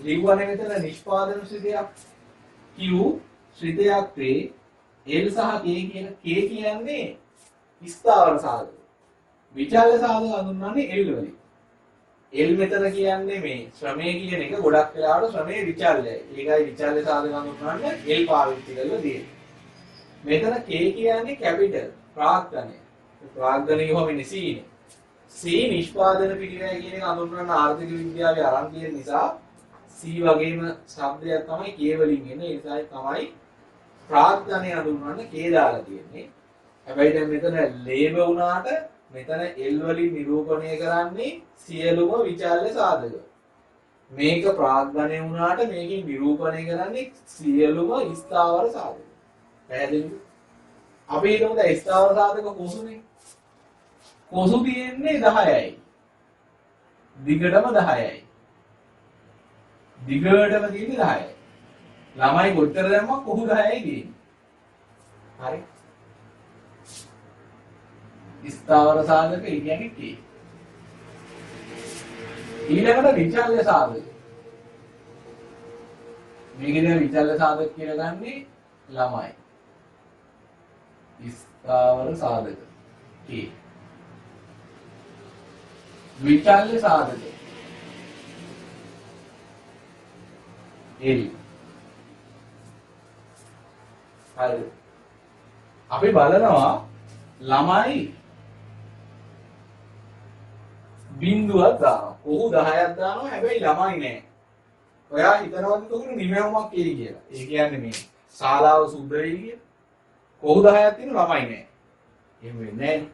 ලිව්වනේ මෙතන නිෂ්පාදන ශ්‍රිතයක් Q ශ්‍රිතයක් P L සහ K කියන K කියන්නේ ස්ථාවර සාධක. විචල්්‍ය සාධක හඳුන්වන්නේ L වලින්. L මෙතන කියන්නේ මේ ශ්‍රමය කියන එක ගොඩක් වෙලාවට ශ්‍රමයේ විචල්්‍යයි. ඒකයි විචල්්‍ය සාධක හඳුන්වන්නේ L පාවිච්චි කරලා තියෙන්නේ. මෙතන K කියන්නේ කැපිටල් ප්‍රාග්ධනය. ප්‍රාග්ධනය කොහොමද C නේ. C නිෂ්පාදන පිළිවෙල කියන එක හඳුන්වන ආර්ථික විද්‍යාවේ අරන් තියෙන නිසා C වගේම શબ્දයක් තමයි K වලින් එන්නේ. ඒ නිසා තමයි ප්‍රාග්ධනය හඳුන්වන්න K දාලා තියෙන්නේ. හැබැයි දැන් මෙතන ලේබ වුණාට මෙතන L වලින් නිරූපණය කරන්නේ සියලුම විචල්්‍ය සාධක. මේක ප්‍රාග්ධනය වුණාට මේකෙන් නිරූපණය කරන්නේ සියලුම ස්ථාවර සාධක. පැහැදිලිද? අපි හිතමු දැන් ස්ථාවර සාධක කොසුනේ. කොසු තියෙන්නේ 10යි. දිගටම 10යි. දිගටම තියෙන්නේ 10යි. ළමයි කොච්චර දැම්මක් කොහු 10යි තියෙන්නේ. හරි. ස්ථාවර සාධක ඒ කියන්නේ K. ඊළඟට විචල්්‍ය සාධක. මේකේ විචල්්‍ය සාධක කියලා ගන්නේ ළමයි. ස්ථාවර සාධක K. විචල්්‍ය සාධක L. හරි. අපි බලනවා ළමයි බිංදුවක් දානවා. කොහු 10ක් දානවා. හැබැයි ළමයි නෑ. ඔයා හිතනවද උකට නිමැවුමක් එයි කියලා? ඒ කියන්නේ මේ ශාලාව සුද්ධ වෙයි කියලා. කොහු 10ක් තියෙන ළමයි නෑ. එහෙම වෙන්නේ නෑනේ.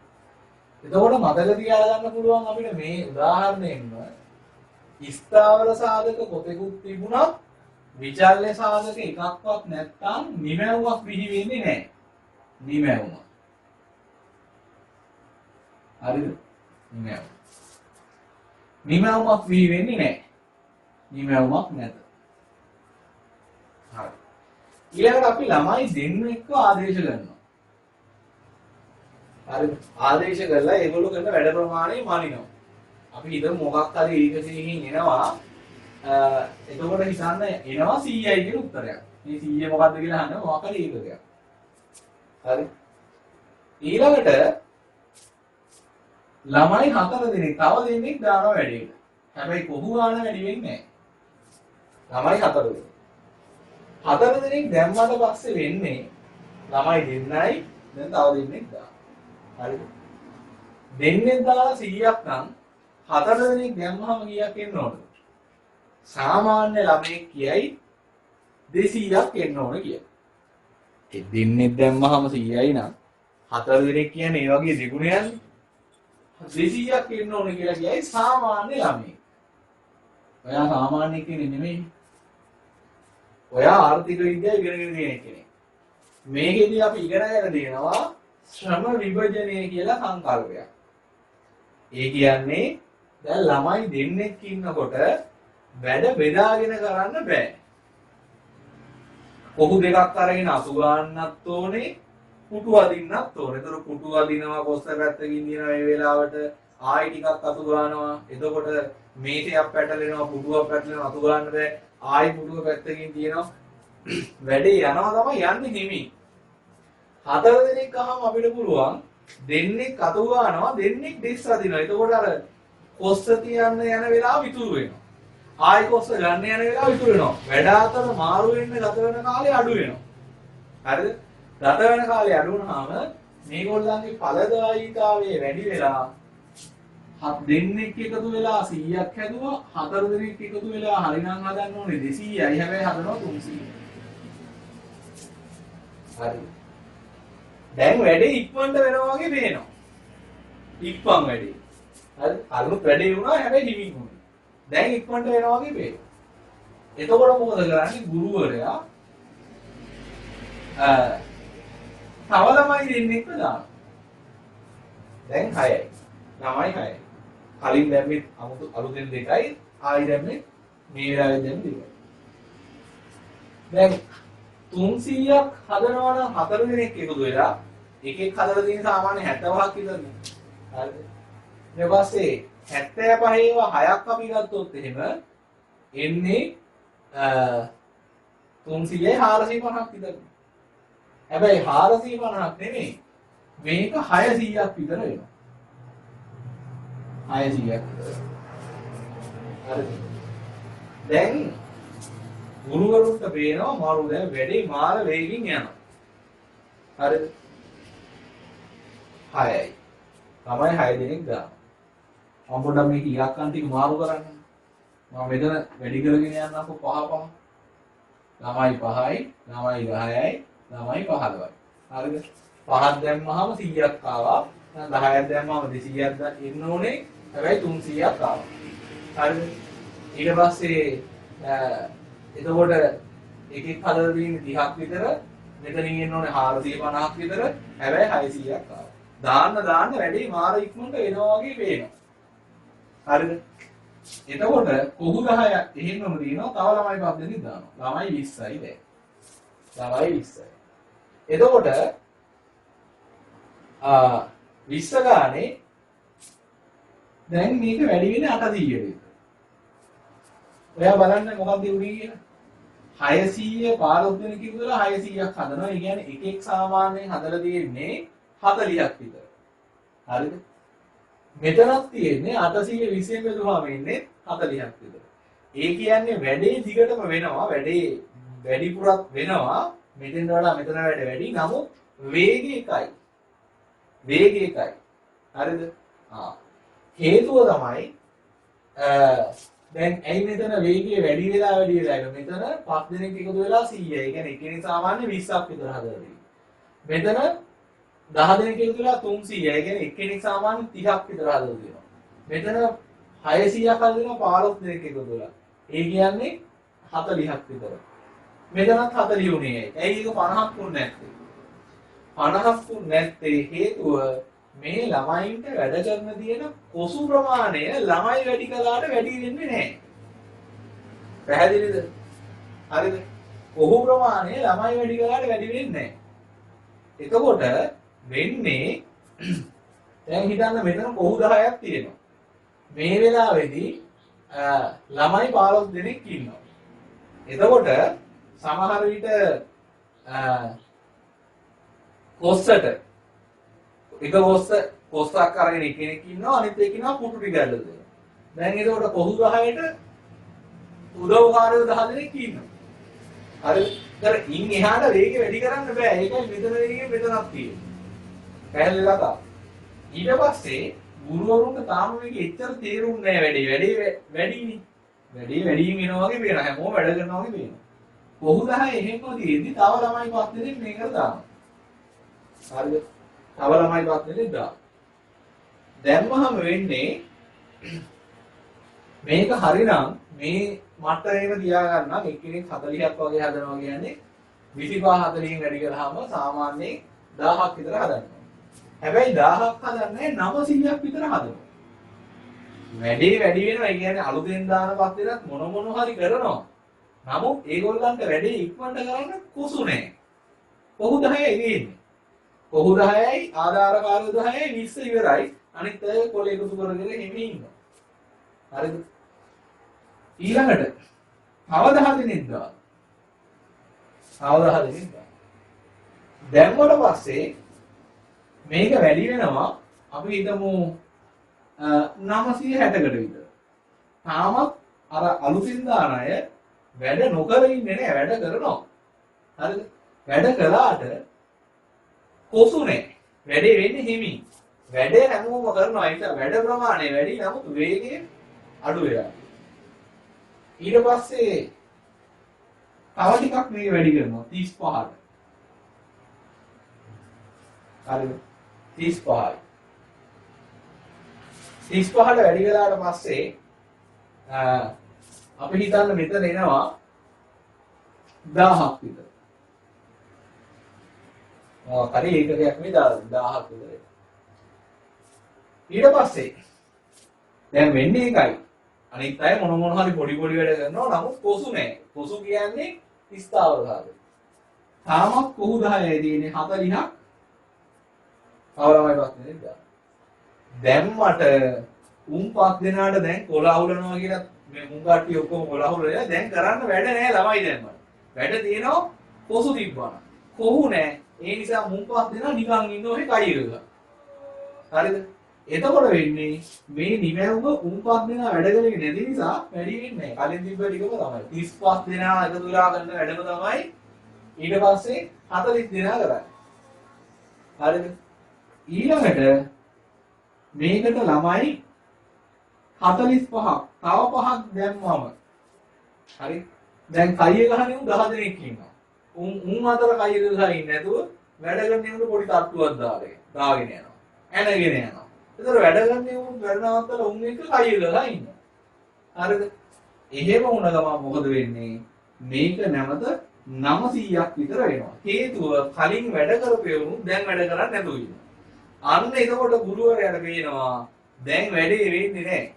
එතකොට මතක තියාගන්න පුළුවන් අපිට මේ උදාහරණයෙන්ම ස්ථාවර සාධක කොතෙකුත් තිබුණත් විචල්්‍ය සාධක එකක්වත් නැත්තම් නිමැවුමක් විහි වෙන්නේ නැහැ. නිමැවුම. හරිද? නිමැවුම. නිමැවුමක් විහි වෙන්නේ නැහැ. නිමැවුමක් නැත. හරි. ඊළඟට අපි ළමයි දෙන්නෙක්ව ආදේශ කරනවා. හරිද? ආදේශ කරලා ඒගොල්ලෝ කරන වැඩ ප්‍රමාණය මනිනවා. අපි හිතමු මොකක් හරි ඒකකකින් එනවා එතකොට හිතන්න එනවා 100යි කියන උත්තරයක්. මේ 100 මොකද්ද කියලා අහන්න මොකක් හරි ඒකකයක්. හරි. ඊළඟට ළමයි 4 දෙනෙක් තව දෙන්නෙක් දානවා වැඩේට. හැබැයි කොහු ගාන වැඩි වෙන්නේ නැහැ. ළමයි 4 දෙනෙක්. 4 දෙනෙක් දැම්මට පස්සේ වෙන්නේ ළමයි දෙන්නයි දැන් තව දෙන්නෙක් දානවා. හරිද? දෙන්නෙක් දාලා 100ක් නම් 4 දෙනෙක් දැම්මම කීයක් එන්න ඕනද? සාමාන්‍ය ළමයෙක් කියයි 200ක් එන්න ඕන කියලා. ඒ දෙන්නේ දැම්මම 100යි නම් 4 දෙනෙක් කියන්නේ ඒ වගේ දෙගුණයක්නේ. 200ක් එන්න ඕන කියලා කියයි සාමාන්‍ය ළමයෙක්. ඔයා සාමාන්‍ය කෙනෙක් නෙමෙයි. ඔයා ආර්ථික විද්‍යාව ඉගෙනගෙන තියෙන කෙනෙක්. මේකෙදී අපි ඉගෙනගෙන දෙනවා ශ්‍රම විභජනය කියලා සංකල්පයක්. ඒ කියන්නේ දැන් ළමයි දෙන්නෙක් ඉන්නකොට වැඩ බෙදාගෙන කරන්න බෑ. කොහු දෙකක් අරගෙන අසු ගන්නත් ඕනේ, පුටු අදින්නත් ඕනේ. ඒතර පුටු අදිනවා කොස්ස පැත්තකින් දිනන මේ වෙලාවට ආයි ටිකක් අසු ගන්නවා. එතකොට මේසයක් පැටලෙනවා, පුටුවක් පැටලෙනවා, අසු ගන්න බෑ. ආයි පුටුව පැත්තකින් තියෙනවා. වැඩේ යනවා තමයි යන්නේ හිමි. 4 දෙනෙක් අහම අපිට පුළුවන් දෙන්නෙක් අතු ගන්නවා, දෙන්නෙක් දෙස් අදිනවා. එතකොට අර කොස්ස තියන්න යන වෙලාව ඉතුරු වෙනවා. ආයි කොස්ස ගන්න යන වෙලාව ඉතුරු වෙනවා. වැඩ අතර මාරු වෙන්න ගත වෙන කාලය අඩු වෙනවා. හරිද? ගත වෙන කාලය අඩු වුණාම මේගොල්ලන්ගේ ඵලදායීතාවය වැඩි වෙලා දෙන්නෙක් එකතු වෙලා 100ක් හැදුවා. 4 දෙනෙක් එකතු වෙලා හරිනම් හදන්න ඕනේ 200යි. හැබැයි හදනවා 300. හරි. දැන් වැඩේ ඉක්මනට වෙනවා වගේ පේනවා. ඉක්මන් වැඩේ. හරි. අලුත් වැඩේ වුණා හැබැයි හිමින් වුණා. දැන් ඉක්මනට වෙනවා වගේ පේනවා. එතකොට මොකද කරන්නේ ගුරුවරයා තව ළමයි දෙන්නෙක්ව දානවා. දැන් 6යි. ළමයි 6යි. කලින් දැම්මේ 아무තු අලුතෙන් 2යි ආයි දැම්මේ මේ වෙලාවේ දැම්මේ 2යි. දැන් 300ක් හදනවා නම් 4 දෙනෙක් එකතු වෙලා එකෙක් හදලා තියෙන සාමාන්‍ය 70ක් විතරනේ. හරිද? ඊට පස්සේ 75 ඒවා 6ක් අපි ගත්තොත් එහෙම එන්නේ 300යි 450ක් විතර. හැබැයි 450ක් නෙමෙයි. මේක 600ක් විතර වෙනවා. 600ක් විතර. හරිද? දැන් ගුරුවරුන්ට පේනවා මාරු දැන් වැඩේ මාර වේගින් යනවා. හරිද? 6යි. තමයි 6 දෙනෙක් දානවා. මම පොඩ්ඩක් මේක ඉලක්කම් ටික මාරු කරන්න. මම මෙතන වැඩි කරගෙන යන්නම්කො 5 ළමයි 5යි, ළමයි 10යි, ළමයි 15යි. හරිද? 5ක් දැම්මහම 100ක් ආවා. 10ක් දැම්මහම 200ක් එන්න ඕනේ. හැබැයි 300ක් ආවා. හරිද? ඊට පස්සේ එතකොට එකෙක් හදලා තියෙන්නේ 30ක් විතර, මෙතනින් එන්න ඕනේ 450ක් විතර, හැබැයි 600ක් ආවා. දාන්න වැඩි මාර ඉක්මනට වෙනවා වගේ පේනවා. හරිද? එතකොට කොහු 10ක් එහෙමම දිනනවා, තව ළමයි 5 දෙනෙක් දානවා. ළමයි 20යි දැන්. ළමයි 20යි. එතකොට 20 ගානේ දැන් මේක වැඩි වෙන්නේ 800 කට. ඔයා බලන්න මොකක්ද උනේ කියලා. 600 15 දෙනෙක් ඉඳලා 600ක් හදනවා. ඒ කියන්නේ එකෙක් සාමාන්‍යයෙන් හදලා තියෙන්නේ 40ක් විතර. හරිද? මෙතනක් තියෙන්නේ 820 බෙදුවාම ඉන්නේ 40ක් විතර. ඒ කියන්නේ වැඩේ දිගටම වෙනවා. වැඩිපුරක් වෙනවා. මෙතෙන් වඩා මෙතන වැඩි. නමුත් වේගය එකයි. හරිද? හේතුව තමයි දැන් ඇයි මෙතන වේගය වැඩි වෙලා මෙතන 5 දෙනෙක් එකතු වෙලා 100යි. ඒ කියන්නේ එකෙනෙක් සාමාන්‍ය 20ක් විතර හදලා තියෙනවා. මෙතන 10 දෙනෙක් එකතු වෙලා 300යි. ඒ කියන්නේ එකෙනෙක් සාමාන්‍ය 30ක් විතර හදලා තියෙනවා. මෙතන 600ක් හදලා 15 දෙනෙක් එකතු වෙලා. ඒ කියන්නේ 40ක් විතර. මෙතනත් 40 උනේ. ඇයි ඒක 50ක් වුනේ නැත්තේ? 50ක් වුනේ නැත්තේ හේතුව මේ ළමයින්ට වැඩ කරන තියෙන කොසු ප්‍රමාණය ළමයි වැඩි කලාට වැඩි වෙන්නේ නැහැ. පැහැදිලිද? හරිද? කොහු ප්‍රමාණය ළමයි වැඩි කලාට වැඩි වෙන්නේ නැහැ. එතකොට වෙන්නේ දැන් හිතන්න මෙතන කොහු 10ක් තියෙනවා. මේ වෙලාවේදී ළමයි 15 දෙනෙක් ඉන්නවා. එතකොට සමහර විට කොස්සට එක කොස්සක් අරගෙන කෙනෙක් ඉන්නවා අනිත් එක්කිනා පුටු ටික ඇල්ලලා දෙනවා. දැන් එතකොට කොහු 10ට උදව්කාරයෝ 10 දෙනෙක් ඉන්නවා. හරිද? ඒතර ඉන් එහාට වේගය වැඩි කරන්න බෑ. ඒකයි මෙතන වේගය මෙතනක් තියෙන්නේ. පැහැදිලිද? ඊට පස්සේ ගුරුවරුන්ට තාම මේක එච්චර තේරුන්නේ නැහැ වැඩිනේ. වැඩියෙන් එනවා වගේ පේනවා. හැමෝම වැඩ කරනවා වගේ පේනවා. කොහු 10 එහෙම තියෙද්දි තව ළමයි 5 දෙනෙක් මේකට දානවා. හරිද? තව ළමයි 5 දෙනෙක් දානවා. දැම්මහම වෙන්නේ මේක හරිනම් මේ මට්ටමේම තියාගන්න එක්කෙනෙක් 40ක් වගේ හදනවා කියන්නේ 25 40න් වැඩි කරාම සාමාන්‍යයෙන් 1000ක් විතර හදනවා. හැබැයි 1000ක් හදන්නේ 900ක් විතර හදනවා. වැඩි වෙනවා. ඒ කියන්නේ අලුතෙන් දාන පස්සෙත් මොන හරි කරනවා. නමුත් ඒගොල්ලන්ට වැඩි ඉක්මනට කරන්න කුසු නැහැ. කොහු 10යි වෙන්නේ. කොහු 10යි ආධාරකාරය 10යි 20 ඉවරයි. අනිත් අය කොළ එකතු කරගෙන එමේ ඉන්නවා. හරිද? ඊළඟට තව 10 දෙනෙක් දානවා. දැම්මට පස්සේ මේක වැඩි වෙනවා. අපි හිතමු 960කට විතර. තාමත් අර අලුතින් දාන අය වැඩ නොකර ඉන්නේ නැහැ. වැඩ කරනවා. හරිද? වැඩ කළාට කොසු නැහැ. වැඩේ වෙන්නේ හිමින්. වැඩේ හැමෝම කරනවා. ඒක වැඩ ප්‍රමාණය වැඩි නමුත් වේගය අඩු වෙනවා. ඊට පස්සේ තව ටිකක් මේක වැඩි කරනවා 35ට. හරිද? 35යි. 35ට වැඩි කළාට පස්සේ අපි හිතන්න මෙතන එනවා 1000ක් විතර. හරි ඒකකයක් මේ 1000ක් විතර. ඊට පස්සේ දැන් වෙන්නේ එකයි. අනිත් අය මොන හරි පොඩි වැඩ කරනවා නමුත් කොසු නැහැ. කොසු කියන්නේ ස්ථාවර සාධක. තාමත් කොහු 10යි තියෙන්නේ 40ක්. අවරමයි පස්සේ නේද? දැම්මට උන් 5 දෙනාට දැන් කොළ අහුලනවා කියලා මේ මුං කට්ටිය ඔක්කොම කොළ අහුලලා දැන් කරන්න වැඩ නැහැ ළමයි දැම්මට. වැඩ තියෙනවා කොසු තිබ්බා. කොහු නැහැ. ඒ නිසා මුං 5 දෙනා නිකන් ඉන්න ඔහේ කයි ගගා. හරිද? එතකොට වෙන්නේ මේ නිමැවුම උන් 5 දෙනා වැඩ කරගෙන නැති නිසා වැඩි වෙන්නේ නැහැ. කලින් තිබ්බ ටිකම තමයි. 35 දෙනා එකතු වෙලා කරන වැඩම තමයි ඊට පස්සේ 40 දෙනා කරන්නේ. හරිද? ඊළඟට මේකට ළමයි 45ක් තව 5ක් දැම්මම හරි දැන් කයිය ගහන්නේ උන් 10 දෙනෙක් ඉන්නවා. උන් අතර කයිය ගහලා ඉන්නේ නැතුව වැඩ කරන්නේ පොඩි තට්ටුවක් දාගෙන යනවා. ඇනගෙන යනවා. ඒතර වැඩ ගන්නේ උන් කරනවත්තල උන් එක කයිය ගහලා ඉන්නවා. හරිද? එහෙම වුණ ගමන් මොකද වෙන්නේ? මේක නැවත 900ක් විතර වෙනවා. හේතුව කලින් වැඩ කරපෙවුණු දැන් වැඩ කරන්නේ නැතුව ඉන්නවා. අන්න එතකොට ගුරුවරයාට පේනවා දැන් වැඩේ වෙන්නේ නැහැ.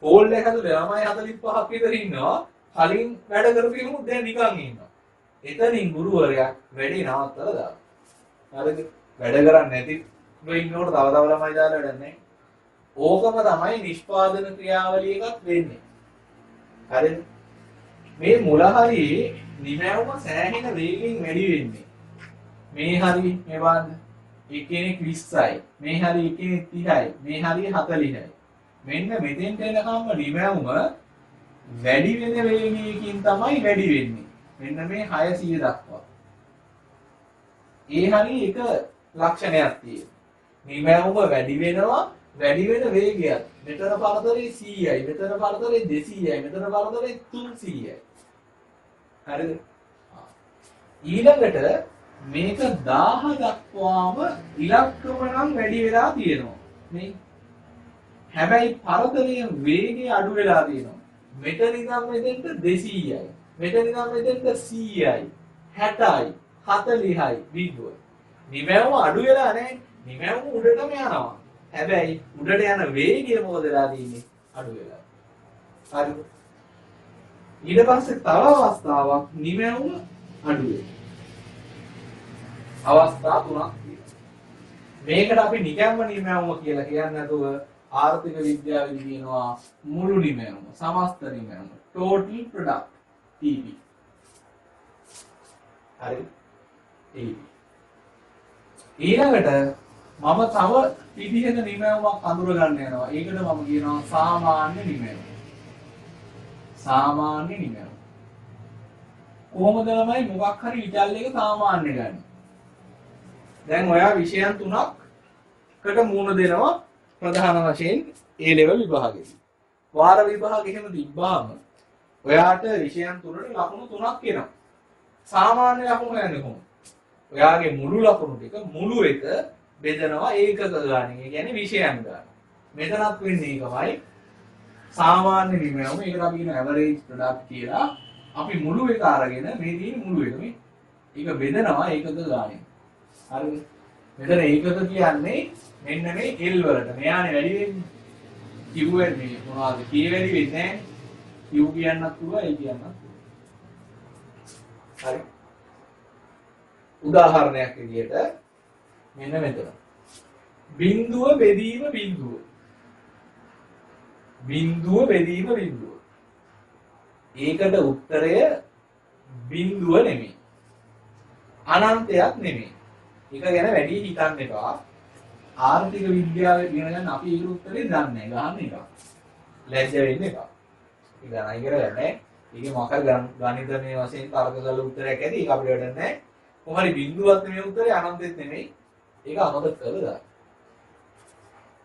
හෝල් එක ඇතුලේ ළමයි 45ක් විතර ඉන්නවා. කලින් වැඩ කරපෙවුණු දැන් නිකන් ඉන්නවා. එතනින් ගුරුවරයා වැඩේ නවත්තලා දානවා. හරිද? වැඩ කරන්නේ නැති ඉන්නකොට තව තව ළමයි දාලා වැඩක් නැහැ. ඕකම තමයි නිෂ්පාදන ක්‍රියාවලිය එකක් වෙන්නේ. හරිද? මේ මුල හරියේ නිමැවුම සෑහෙන වේගයෙන් වැඩි වෙන්නේ. මේ හරිය මේ බලන්න. එක්කෙනෙක් 20යි. මේ හරිය එක්කෙනෙක් 30යි. මේ හරිය 40යි. මෙන්න මෙතෙන්ට එනකම්ම නිමැවුම වැඩි වෙන වේගයකින් තමයි වැඩි වෙන්නේ. මෙන්න මේ 600 දක්වා. ඒ හරිය එක ලක්ෂණයක් තියෙනවා. නිමැවුම වැඩි වෙනවා වැඩි වෙන වේගයක්. මෙතන පරතරේ 100යි, මෙතන පරතරේ 200යි, මෙතන පරතරේ 300යි. හරිද? ඊළඟට මේක 1000 දක්වාම ඉලක්කම නම් වැඩි වෙලා තියෙනවා. මේ හැබැයි පරතරයේ වේගය අඩු වෙලා තියෙනවා. මෙතන ඉඳන් මෙතෙන්ට 200යි. මෙතන ඉඳන් මෙතෙන්ට 100යි, 60යි, 40යි බිඳුව. නිමැවුම අඩු වෙලා නැහැ. නිමැවුම උඩටම යනවා. හැබැයි උඩට යන වේගය මොකද වෙලා තියෙන්නේ? අඩු වෙලා. හරිද? ඊට පස්සේ තව අවස්ථාවක් නිමැවුම අඩු වෙනවා. අවස්ථා තුනක් තියෙනවා. මේකට අපි නිකම්ම නිමැවුම කියලා කියන්නේ නැතුව ආර්ථික විද්‍යාවේදී කියනවා මුළු නිමැවුම, සමස්ත නිමැවුම, total product TP. හරි? TP. ඊළඟට මම තව විදිහක නිමැවුමක් අඳුර ගන්න යනවා. ඒකට මම කියනවා සාමාන්‍ය නිමැවුම. සාමාන්‍ය නිමැවුම. කොහොමද ළමයි මොකක් හරි විචල්යක සාමාන්‍ය ගන්න. දැන් ඔයා විෂයන් තුනකට මුහුණ දෙනවා ප්‍රධාන වශයෙන් A level විභාගෙදී. වාර විභාග එහෙම තිබ්බාම ඔයාට විෂයන් තුනට ලකුණු 3ක් එනවා. සාමාන්‍ය ලකුණු යන්නේ කොහොමද? ඔයාගේ මුළු ලකුණු ටික මුළු එක බෙදනවා ඒකක ගානේ. ඒ කියන්නේ විෂයන් ගාන. මෙතනත් වෙන්නේ ඒකමයි. සාමාන්‍ය නිමැවුම ඒකට අපි කියන ඇවරේජ් ප්‍රොඩක්ට් කියලා. අපි මුළු එක අරගෙන මේ තියෙන මුළු එක මේ ඒක බෙදනවා ඒකක ගානේ. හරිද? මෙතන ඒකක කියන්නේ මෙන්න මේ L වලට. මෙයානේ වැඩි වෙන්නේ. Q වෙන්නේ මොනවද? K වැඩි වෙන්නේ නැහැ. Q කියන්නත් පුළුවන්, A කියන්නත් පුළුවන්. හරි. උදාහරණයක් විදියට මෙන්න මෙතන. බිඳුව බෙදීම බිඳුව. බිඳුව බෙදීම බිඳුව. ඒකට උත්තරය බිඳුව නෙමෙයි. අනන්තයක් නෙමෙයි. ඒක ගැන වැඩි හිතන්න එපා. ආර්ථික විද්‍යාවේ ඉගෙන ගන්න අපි ඒක උත්තරේ දන්නේ නැහැ. ගහන්න එක. ලැජ්ජ වෙන්න එපා. ඒක ගණන් කරගන්නේ. ඒකේ මොකක් ගණිතමය වශයෙන් තර්ක කරලා උත්තරයක් ඇති. ඒක අපිට වැඩක් නැහැ. කොහරි බිඳුවක් නෙමෙයි උත්තරේ අනන්තෙත් නෙමෙයි. ඒක අමතක කරලා දාන්න.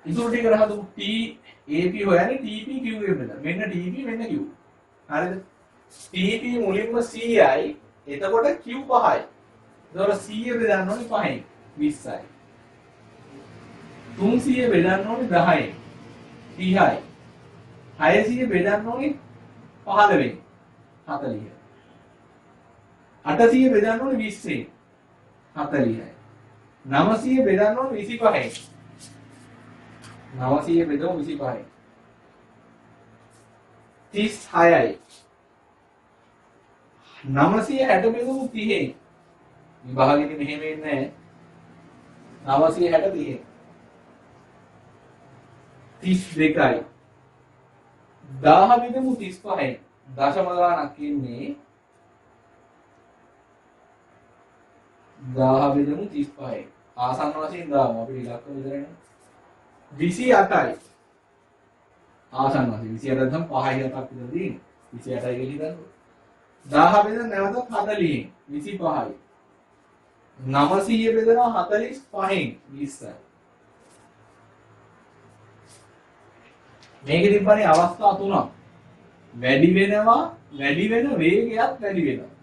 ඉතුරු ටික රහතු T AP හොයන්නේ TP Q වෙන්න. මෙන්න TP මෙන්න Q. හරිද? TP මුලින්ම 100යි. එතකොට Q 5යි. ඒතකොට 100 බෙදන්න ඕනේ 5යි. 20යි. 300 බෙදන්න ඕනේ 10යි. 30යි. 600 බෙදන්න ඕනේ 15යි. 40යි. 800 බෙදන්න ඕනේ 20යි. 40යි. 900 බෙදන්න ඕනේ 25යි. 900 බෙදමු 25යි. 36යි. 960 බෙදමු 30යි. විභාගෙදි මෙහෙම එන්නේ නැහැ. 960 30යි. 32යි. 1000 බෙදමු 35යි. දශම ගානක් ඉන්නේ 1000 බෙදමු 35යි. ආසන්න වශයෙන් දාමු අපිට ඉලක්ක විතරනේ. 28යි. ආසන්න වශයෙන් 28 නම් 5යි 7ක් විතර තියෙන්නේ. 28යි කියලා හිතන්න. 1000 බෙදන නැවතත් 40යි. 25යි. 900 බෙදනවා 45න් 20යි. මේකෙ තිබ්බනේ අවස්ථා තුනක්. වැඩි වෙනවා, වැඩි වෙන වේගයත් වැඩි වෙනවා.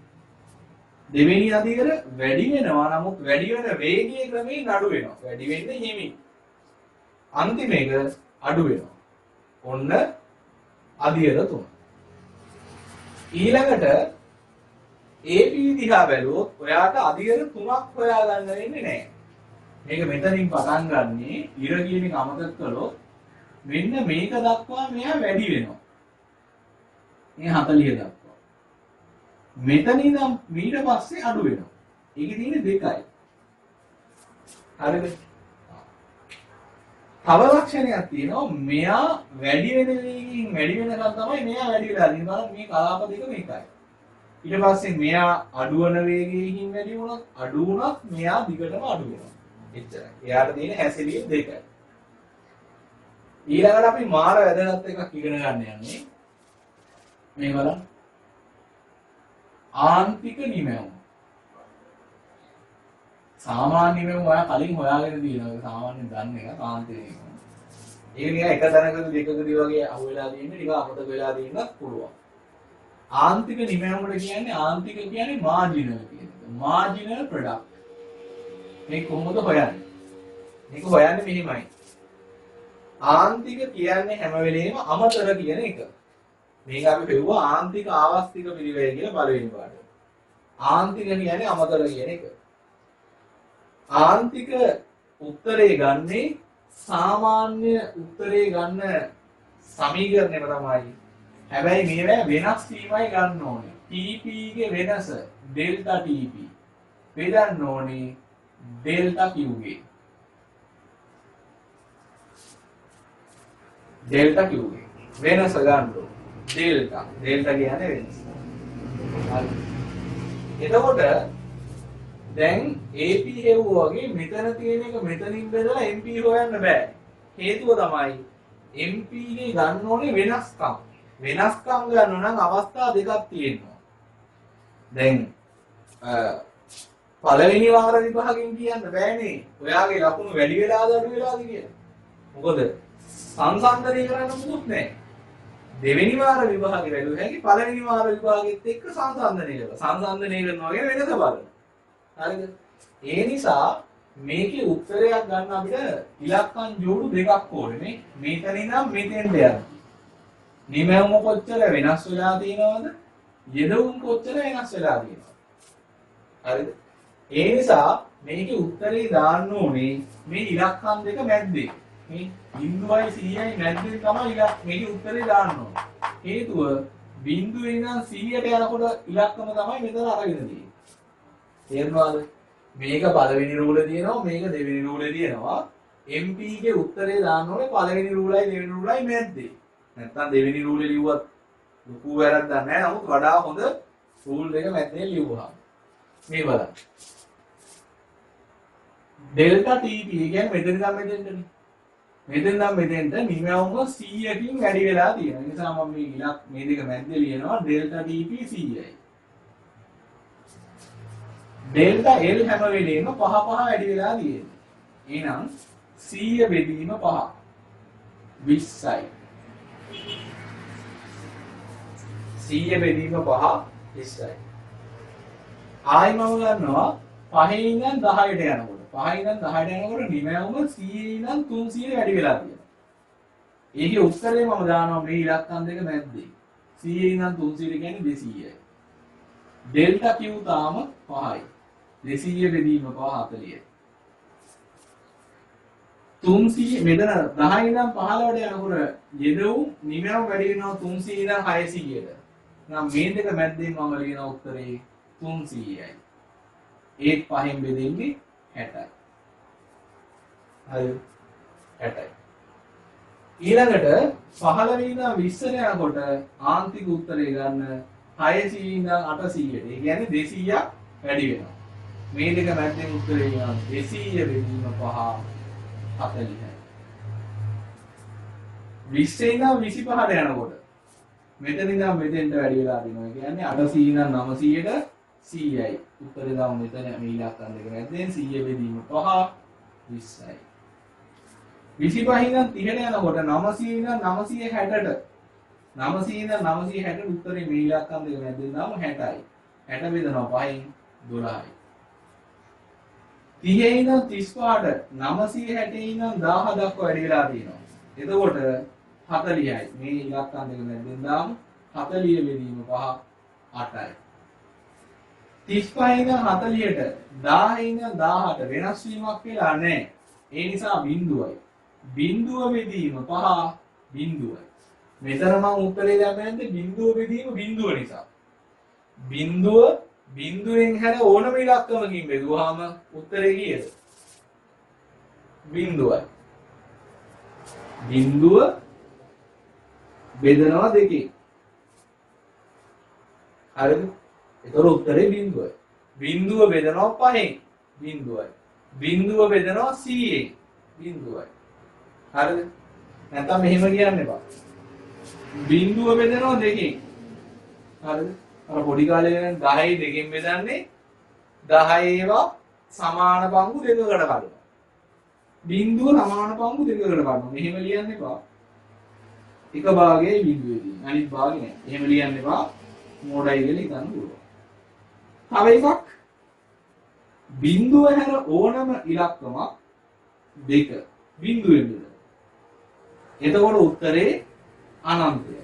දෙවෙනි අදියර වැඩි වෙනවා නමුත් වැඩි වෙන වේගයේ ක්‍රමයෙන් අඩු වෙනවා. වැඩි වෙන්නේ හිමින්. අන්තිම එක අඩු වෙනවා. ඔන්න අදියර තුන. ඊළඟට AP දිහා බැලුවොත් ඔයාට අදියර තුනක් හොයාගන්න වෙන්නේ නැහැ. මේක මෙතනින් පටන් ගන්නේ ඉර කියන එක අමතක කළොත් මෙන්න මේක දක්වා මෙයා වැඩි වෙනවා. මේ 40 දක්වා. මෙතන ඉඳන් ඊට පස්සේ අඩු වෙනවා. ඒකේ තියෙන්නේ දෙකයි. හරිද? තව ලක්ෂණයක් තියෙනවා මෙයා වැඩි වෙන වේගකින් වැඩි වෙනකන් තමයි මෙයා වැඩි වෙලා තියෙන්නේ. බලන්න මේ කලාප දෙක මේකයි. ඊට පස්සේ මෙයා අඩු වෙන වේගයකින් වැඩි වුණොත් අඩු වුණත් මෙයා දිගටම අඩු වෙනවා. එච්චරයි. එයාට තියෙන හැසිරීම දෙකයි. ඊළඟට අපි මාර වැදගත් එකක් ඉගෙන ගන්න යන්නේ. මේ බලන්න. ආන්තික නිමැවුම. සාමාන්‍ය නිමැවුම ඔයා කලින් හොයාගෙන තියෙනවා. ඒක සාමාන්‍යයෙන් දන්නේ නැහැ ආන්තික නිමැවුම. ඒක නිකන් එක තැනකදී දෙකකදී වගේ අහුවෙලා තියෙන්නේ ටික අමතක වෙලා තියෙන්නත් පුළුවන්. ආන්තික නිමැවුමට කියන්නේ ආන්තික කියන්නේ මාජිනල් කියන එක. Marginal product. මේක කොහොමද හොයන්නේ? මේක හොයන්නේ මෙහිමයි. ආන්තික කියන්නේ හැම වෙලේම අමතර කියන එක. මේක අපි පෙව්වා ආන්තික ආවස්තික පිරිවැය කියලා පළවෙනි පාඩම. ආන්තික කියන්නේ අමතර කියන එක. ආන්තික උත්තරේ ගන්නේ සාමාන්‍ය උත්තරේ ගන්න සමීකරණයම තමයි. හැබැයි මේවා වෙනස් වීමයි ගන්න ඕනේ. TP ගේ වෙනස ඩෙල්ටා TP බෙදන්න ඕනේ ඩෙල්ටා Q ගේ. ඩෙල්ටා Q ගේ වෙනස ගන්න ඕනේ. ඩෙල්ටා කියන්නේ වෙනස. හරි. එතකොට දැන් AP හෙව්වා වගේ මෙතන තියෙන එක මෙතනින් බෙදලා MP හොයන්න බෑ. හේතුව තමයි MP ගේ ගන්න ඕනේ වෙනස්කම්. වෙනස්කම් ගන්න නම් අවස්ථා දෙකක් තියෙනවා. දැන් පළවෙනි වාර විභාගයෙන් කියන්න බෑනේ. ඔයාගේ ලකුණු වැඩි වෙලාද අඩු වෙලාද කියලා. මොකද සංසන්දනය කරන්න මුකුත් නැහැ. දෙවෙනි වාර විභාගේ වැළුව හැකි පළවෙනි වාර විභාගෙත් එක්ක සංසන්දනය කරලා. සංසන්දනය කරනවා වගේ වෙනස බලන්න. හරිද? ඒ නිසා මේකේ උත්තරයක් ගන්න අපිට ඉලක්කම් ජෝඩු දෙකක් ඕනේ. මෙතන ඉඳන් මෙතෙන්ට යන්න. නිමැවුම කොච්චර වෙනස් වෙලා තියෙනවද? යෙදවුම් කොච්චර වෙනස් වෙලා තියෙනවද? හරිද? ඒ නිසා මේකේ උත්තරේ දාන්න ඕනේ මේ ඉලක්කම් දෙක මැද්දේ. මේ 0යි 100යි මැද්දේ තමයි මේකේ උත්තරේ දාන්න ඕනේ. හේතුව 0 ඉඳන් 100ට යනකොට ඉලක්කම තමයි මෙතන අරගෙන තියෙන්නේ. තේරුණාද? මේක පළවෙනි රූලේ තියෙනවා මේක දෙවෙනි රූලේ තියෙනවා. MP ගේ උත්තරේ දාන්න ඕනේ පළවෙනි රූලයි දෙවෙනි රූලයි මැද්දේ. නැත්තම් දෙවෙනි රූලේ ලිව්වත් ලොකු වැරද්දක් නැහැ. නමුත් වඩා හොඳ රූල් දෙක මැද්දේ ලිව්වහම. මේ බලන්න. ඩෙල්ටා TP කියන්නේ මෙතන ඉඳන් මෙතෙන්ටනේ. මෙතන ඉඳන් මෙතෙන්ට නිමැවුම 100කින් වැඩි වෙලා තියෙනවා. ඒ නිසා මම මේ දෙක මැද්දේ ලියනවා ඩෙල්ටා TP 100යි. ඩෙල්ටා L හැම වෙලේම පහ වැඩි වෙලා තියෙනවා. එහෙනම් 100 බෙදීම 5 20යි. 100 බෙදීම 5 20යි. ආයි මම ගන්නවා 5 ඉඳන් 10ට යනකොට. 5 ඉඳන් 10ට යනකොට නිමැවුම 100 ඉඳන් 300 වැඩි වෙලා තියෙනවා. ඒකේ උත්තරේ මම දානවා මේ ඉලක්කම් දෙක මැද්දේ. 100 ඉඳන් 300 කියන්නේ 200යි. ඩෙල්ටා Q තාම 5යි. 200 බෙදීම 5 40යි. 300 මෙතන 10 ඉඳන් 15ට යනකොට යෙදවුම් නිමැවුම වැඩි වෙනවා 300 ඉඳන් 600ට. නම් මේ දෙක මැද්දෙන් මම ලියන උත්තරේ 300යි. ඒත් 5න් බෙදෙන්නේ 60යි. හරි 60යි. ඊළඟට 15 ඉඳන් 20ට යනකොට ආන්තික උත්තරේ ගන්න 600 ඉඳන් 800ට. ඒ කියන්නේ 200ක් වැඩි වෙනවා. මේ දෙක මැද්දෙන් උත්තරේ ගන්න 200 බෙදීම 5 40යි. 20 ඉඳන් 25ට යනකොට මෙතන ඉඳන් මෙතෙන්ට වැඩි වෙලා තියෙනවා. ඒ කියන්නේ 800 ඉඳන් 900ට 100යි. උත්තරේ දාමු මෙතන මේ ඉලක්කම් දෙක මැද්දෙන් 100 බෙදීම 5 20යි. 25 ඉඳන් 30ට යනකොට 900 ඉඳන් 960ට 900 ඉඳන් 960ට උත්තරේ මේ ඉලක්කම් දෙක මැද්දෙන් දාමු 60යි. 60 බෙදනවා 5න් 12යි. 30 ඉඳන් 35ට 960 ඉඳන් 1000 දක්වා වැඩි වෙලා තියෙනවා. එතකොට 40යි. මේ ඉලක්කම් දෙක මැද්දෙන් දාමු 40 බෙදීම 5 8යි. 35 ඉඳන් 40ට 10 ඉඳන් 18ට වෙනස් වීමක් වෙලා නැහැ. ඒ නිසා බිඳුවයි. බිඳුව බෙදීම 5 බිඳුවයි. මෙතන මම උත්තරේ දැම්මේ බිඳුව බෙදීම බිඳුව නිසා. බිඳුවෙන් හැර ඕනම ඉලක්කමකින් බෙදුවාම උත්තරේ කීයද? බිඳුවයි. බිඳුව බෙදනවා දෙකෙන්. හරිද? ඒතර උත්තරේ බිඳුවයි. බිඳුව බෙදනවා 5න්. බිඳුවයි. බිඳුව බෙදනවා 100න්. බිඳුවයි. හරිද? නැත්නම් මෙහෙම කියන්න එපා. බිඳුව බෙදනවා දෙකෙන්. හරිද? අර පොඩි කාලේ නම් 10යි දෙකෙන් බෙදන්නේ 10 ඒවා සමාන පංගු දෙකකට කඩනවා. බිඳුව සමාන පංගු දෙකකට කඩනවා. මෙහෙම ලියන්න එපා. එක භාගයයි බිඳුවේ තියෙන. අනිත් භාගෙ නෑ. එහෙම ලියන්න එපා. මොඩයි කියලා හිතන්න පුළුවන්. තව එකක් බිඳුව හැර ඕනම ඉලක්කමක් දෙක බිඳුවෙන් බෙදලා. එතකොට උත්තරේ අනන්තය.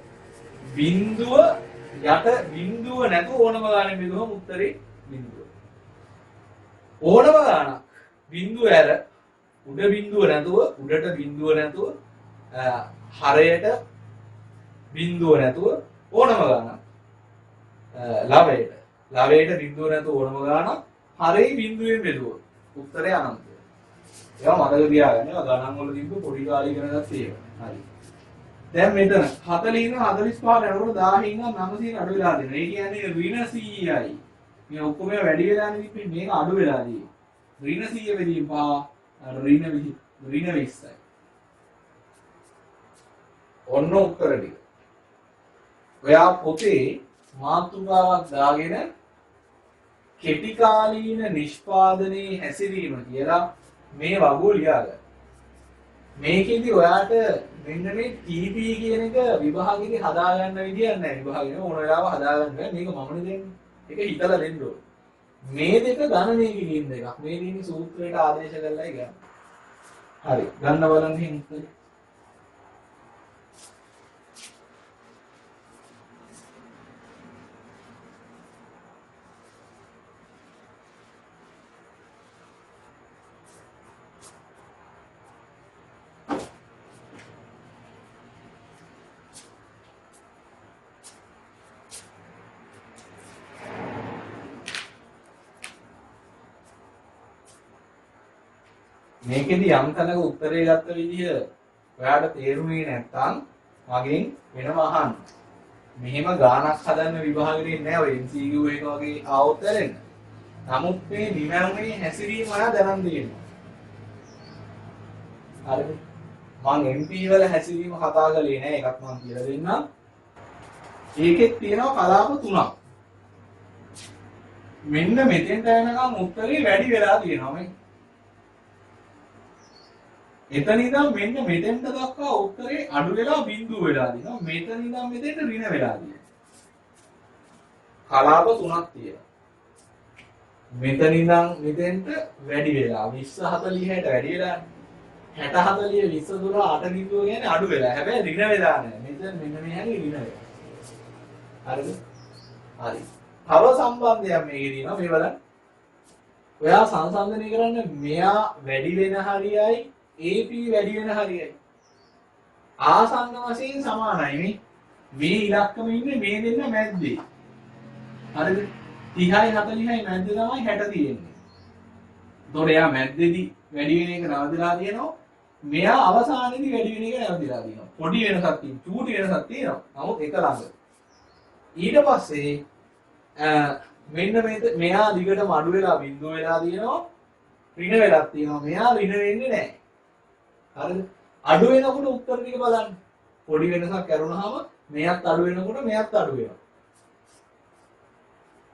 බිඳුව යට බිඳුව නැතුව ඕනම ගානෙන් බෙදුවම උත්තරේ බිඳුව. ඕනම ගානක් බිඳුව ඇර උඩ බිඳුව නැතුව උඩට බිඳුව නැතුව හරයට බිඳුව නැතුව ඕනම ගානක් ලවයට බිඳුව නැතුව ඕනම ගානක් හරේ බිඳුවෙන් බෙදුවොත් උත්තරේ අනන්තය. ඒවා මතක තියාගන්න. ඒවා ගණන් වල තිබ්බ පොඩි කාලේ ඉගෙන ගත්ත ඒවා. හරි. දැන් මෙතන 40 ඉඳන් 45 යනකොට 1000 ඉඳන් 900 අඩු වෙලා දෙනවා. ඒ කියන්නේ ඍණ 100යි. මේ ඔක්කොම වැඩි වෙලා නෙවෙයි මේක අඩු වෙලා තියෙන්නේ. ඍණ 100 වෙදී පහ ඍණ 20යි. ඔන්න උත්තර ටික. ඔයා පොතේ මාතෘකාවක් දාගෙන කෙටි කාලීන නිෂ්පාදනයේ හැසිරීම කියලා මේ වගුව ලියාගන්න. මේකෙදි ඔයාට මෙන්න මේ TP කියන එක විභාගෙදි හදාගන්න විදියක් නැහැ. විභාගෙම ඕන වෙලාව හදාගන්න බෑ. මේක මමනේ දෙන්නේ. ඒක හිතලා දෙන්න ඕනේ. මේ දෙක ගණනය කිරීම දෙකක්. මේ දිනේ සූත්‍රයට ආදේශ කරලායි ගන්න. හරි. ගන්න බලන්න හින්දේ. මේකෙදි යම් තැනක උත්තරේ ගත්ත විදිහ ඔයාට තේරුනේ නැත්නම් මගෙන් වෙනම අහන්න. මෙහෙම ගානක් හදන්න විභාගෙදී නෑ ඔය MCQ එක වගේ ආවොත් ඇරෙන්න. නමුත් මේ නිමැවුනේ හැසිරීම ඔයා දැනන් දෙන්නවා. හරිද? මම MP වල හැසිරීම කතා කරේ නෑ. එකක් මම කියලා දෙන්නම්. ඒකෙත් තියෙනවා කලාප තුනක්. මෙන්න මෙතෙන්ට යනකම් උත්තරේ වැඩි වෙලා තියෙනවා මේ. එතන ඉඳන් මෙන්න මෙතෙන්ට දක්වා උත්තරේ අඩු වෙලා බිඳුව වෙලා දිනවා. මෙතන ඉඳන් මෙතෙන්ට ඍණ වෙලා දිනවා. කලාප තුනක් තියෙනවා. මෙතන ඉඳන් මෙතෙන්ට වැඩි වෙලා 20 40ට වැඩි වෙලා 60 40 20 දුර 8 බිඳුව කියන්නේ අඩු වෙලා. හැබැයි ඍණ වෙලා නැහැ. මෙතන මෙන්න මෙහාගේ ඍණ වෙලා. හරිද? හරි. තව සම්බන්ධයක් මේකේ තියෙනවා. මේ බලන්න. ඔයා සංසන්දනය කරන්න මෙයා වැඩි වෙන හරියයි AP වැඩි වෙන හරියයි ආසන්න වශයෙන් සමානයි නේ. මේ ඉලක්කම ඉන්නේ මේ දෙන්න මැද්දේ. හරිද? 30යි 40යි මැද්දේ තමයි 60 තියෙන්නේ. එතකොට එයා මැද්දේදී වැඩි වෙන එක නවතිලා තියෙනවා. මෙයා අවසානයේදී වැඩි වෙන එක නවතිලා තියෙනවා. පොඩි වෙනසක් තියෙනවා. චූටි වෙනසක් තියෙනවා. නමුත් එක ළඟ. ඊට පස්සේ මෙන්න මෙයා දිගටම අඩු වෙලා බිඳුව වෙලා තියෙනවා. ඍණ වෙලක් තියෙනවා. මෙයා ඍණ වෙන්නේ නැහැ. හරිද? අඩු වෙනකොට උත්තර ටික බලන්න. පොඩි වෙනසක් කරුණාම මෙයත් අඩු වෙනකොට මෙයත් අඩු වෙනවා.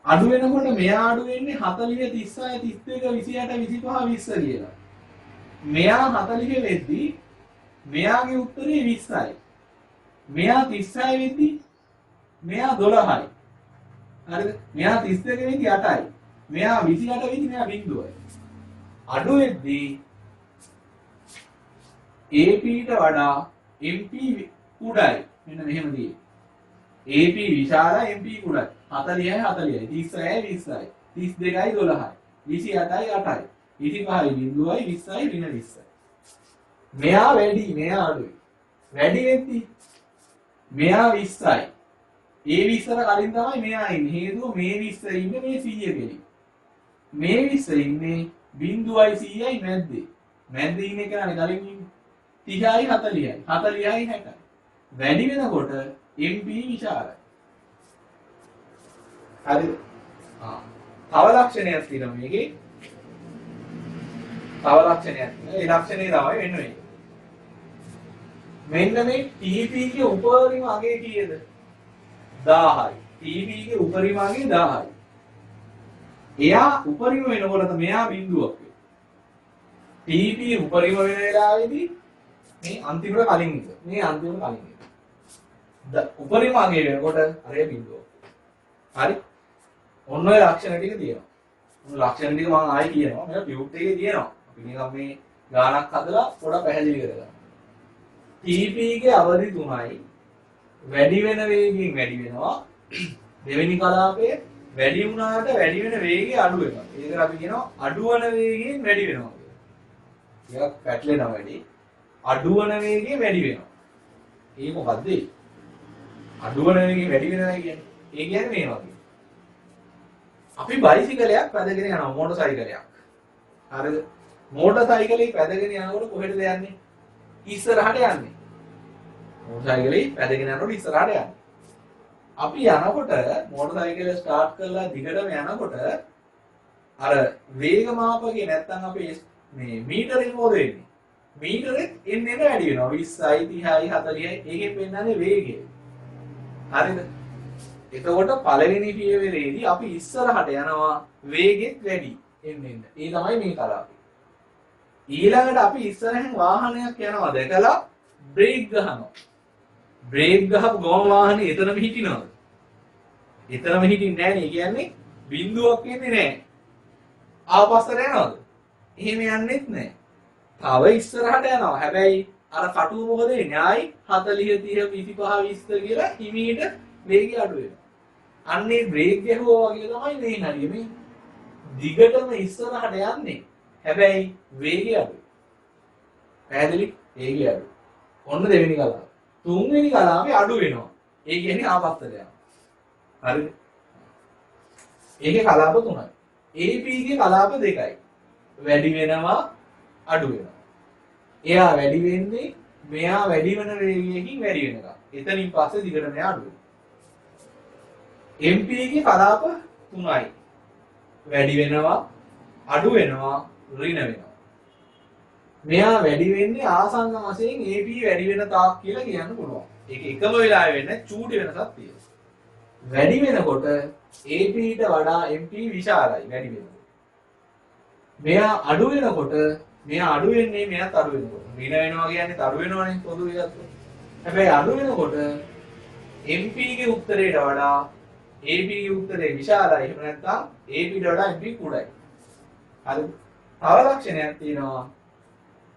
අඩු වෙනකොට මෙයා අඩු වෙන්නේ 40 36 31 28 25 20 කියලා. මෙයා 40 වෙද්දී මෙයාගේ උත්තරේ 20යි. මෙයා 36 වෙද්දී මෙයා 12යි. හරිද? මෙයා 32 වෙද්දී 8යි. මෙයා 28 වෙද්දී මෙයා බිඳුවයි. අඩු වෙද්දී AP ට වඩා MP කුඩායි. මෙන්න මෙහෙම තියෙන්නේ. AP විශාලයි MP කුඩායි. 40යි 40යි 36යි 20යි 32යි 12යි 28යි 8යි 25යි බිඳුවයි 20යි ඍණ 20යි. මෙයා වැඩි මෙයා අඩුයි. වැඩි වෙද්දී මෙයා 20යි. ඒ 20ට කලින් තමයි මෙයා ඉන්නේ. හේතුව මේ 20 ඉන්නේ මේ 100 කෙලින්. මේ 20 ඉන්නේ බිඳුවයි 100යි මැද්දේ. මැද්දේ ඉන්නේ කෙනානේ කලින් ඉන්නේ. 30යි 40යි 40යි 60යි. වැඩි වෙනකොට MP විශාලයි. හරිද? තව ලක්ෂණයක් තියෙනවා මේකේ. තව ලක්ෂණයක් තියෙනවා. ඒ ලක්ෂණේ තමයි වෙන්නේ. මෙන්න මේ TP ගේ උපරිම අගය කීයද? 1000යි. TP ගේ උපරිම අගය 1000යි. එයා උපරිම වෙනකොට මෙයා බිඳුවක් වෙනවා. TP උපරිම වෙන වෙලාවේදී මේ අන්තිමට කලින් ඉඳ. මේ අන්තිමට කලින් ඉඳ. උපරිම අගය වෙනකොට අරය බිඳුව. හරි? ඔන්න ඔය ලක්ෂණ ටික තියෙනවා. ඔන්න ලක්ෂණ ටික මම ආයෙ කියනවා. මේක පියුට් එකේ තියෙනවා. අපි නිකන් මේ ගානක් හදලා පොඩක් පැහැදිලි කරගන්න. TP ගේ අවධි 3යි. වැඩි වෙන වේගයෙන් වැඩි වෙනවා. දෙවෙනි කලාපයේ වැඩි වුණාට වැඩි වෙන වේගය අඩු වෙනවා. ඒකට අපි කියනවා අඩු වෙන වේගයෙන් වැඩි වෙනවා කියලා. ටිකක් පැටලෙනවා වැඩි. අඩු වෙන වේගයෙන් වැඩි වෙනවා. ඒ මොකද්ද? අඩු වෙන වේගයෙන් වැඩි වෙනවා කියන්නේ. ඒ කියන්නේ මේ වගේ. අපි බයිසිකලයක් පැදගෙන යනවා මෝටර් සයිකලයක්. හරිද? මෝටර් සයිකලේ පැදගෙන යනකොට කොහෙද යන්නේ? ඉස්සරහට යන්නේ. මෝටර් සයිකලේ පැදගෙන යනකොට ඉස්සරහට යන්නේ. අපි යනකොට මෝටර් සයිකල ස්ටාර්ට් කරලා දිගටම යනකොට අර වේග මාපකේ නැත්තම් අපේ මේ මීටරෙන් මොකද වෙන්නේ? මීටරෙත් එන්න වැඩි වෙනවා 20යි 30යි 40යි ඒකෙන් පෙන්නන්නේ වේගය. හරිද? එතකොට පළවෙනි පියවරේදී අපි ඉස්සරහට යනවා වේගෙත් වැඩි එන්න. ඒ තමයි මේ කලාපය. ඊළඟට අපි ඉස්සරහෙන් වාහනයක් යනවා දැකලා බ්‍රේක් ගහනවා. බ්‍රේක් ගහපු ගමන් වාහනේ එතනම හිටිනවද? එතනම හිටින්නේ නැහැ නේ. කියන්නේ බිඳුවක් එන්නේ නැහැ. ආපස්සට යනවද? එහෙම යන්නෙත් නැහැ. තව ඉස්සරහට යනවා. හැබැයි අර කටුව මොකද වෙන්නේ? ආයි 40 30 25 20 කියලා හිමීට වේගය අඩු වෙනවා. අන්නේ බ්‍රේක් ගැහුවා වගේ තමයි මේ හරිය මේ. දිගටම ඉස්සරහට යන්නේ. හැබැයි වේගය අඩුයි. පැහැදිලි? වේගය අඩුයි. ඔන්න දෙවෙනි කලාව. තුන්වෙනි කලාවේ අඩු වෙනවා. ඒ කියන්නේ ආපස්සට යනවා. හරිද? ඒකේ කලාප තුනයි. AP ගේ කලාප දෙකයි. වැඩි වෙනවා අඩු වෙනවා. එයා වැඩි වෙන්නේ මෙයා වැඩි වෙන වේගයකින් වැඩි වෙනවා. එතනින් පස්සේ දිගට මෙයා අඩු වෙනවා. MP ගේ කලාප තුනයි. වැඩි වෙනවා අඩු වෙනවා ඍණ වෙනවා. මෙයා වැඩි වෙන්නේ ආසන්න වශයෙන් AP වැඩි වෙන තාක් කියලා කියන්න පුළුවන්. ඒක එකම වෙලාවෙ වෙන්නේ චූටි වෙනසක් තියෙනවා. වැඩි වෙනකොට AP ට වඩා MP විශාලයි වැඩි වෙනකොට. මෙයා අඩු වෙනකොට මෙයා අඩු වෙන්නේ මෙයාත් අඩු වෙනකොට. ඍණ වෙනවා කියන්නේ අඩු වෙනවනේ පොදුවේ ගත්තොත්. හැබැයි අඩු වෙනකොට MP ගේ උත්තරයට වඩා AP ගේ උත්තරේ විශාලයි. එහෙම නැත්නම් AP ට වඩා MP කුඩයි. හරිද? තව ලක්ෂණයක් තියෙනවා.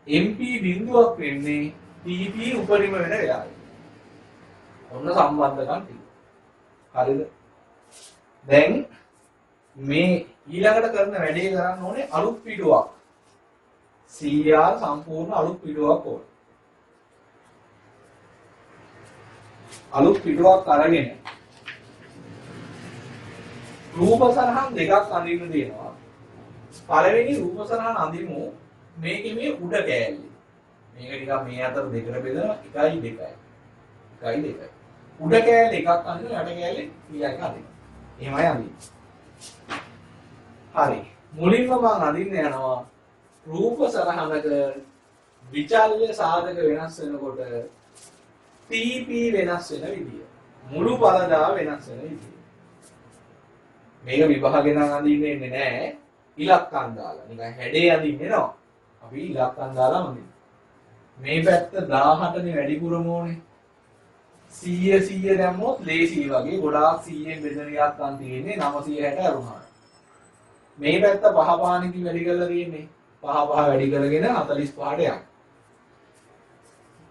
MP බිඳුවක් වෙන්නේ TP උපරිම වෙන වෙලාවේ. ඔන්න සම්බන්ධකම් තියෙනවා. හරිද? දැන් මේ ඊළඟට කරන වැඩේ කරන්න ඕනේ අලුත් පිටුවක්. CR සම්පූර්ණ අලුත් පිටුවක් ඕනේ. අලුත් පිටුවක් අරගෙන රූප සරහන් දෙකක් අඳින්න දෙනවා. පළවෙනි රූප සරහන් අඳිමු මේකේ මේ උඩ කෑල්ල. මේක නිකන් මේ අතර දෙකට බෙදලා 1යි 2යි. 1යි 2යි. උඩ කෑල්ල එකක් අඳින යට කෑල්ල ඊයක අඳින්න. එහෙමයි අඳින්නේ. හරි. මුලින්ම මම අඳින්න යනවා රූප සරහනක විචල්්‍ය සාධක වෙනස් වෙනකොට TP වෙනස් වෙන විදිය. මුළු පළදා වෙනස් වෙන විදිය. මේක විභාගෙන් අඳින්නේ නැහැ. ඉලක්කම් දාලා. නිකන් හැඩේ අඳින්නේ නෝ. අපි ඉලක්කම් දාලා අඳින්න. මේ පැත්ත 18නේ වැඩිපුරම ඕනේ. 100 දැම්මොත් ලේසි වගේ ගොඩාක් 100ෙන් බෙදෙන ඉලක්කම් තියෙන්නේ 960 අරුණා. මේ පැත්ත පහ පානකින් වැඩි කරලා තියෙන්නේ. පහ වැඩි කරගෙන 45ට යනවා.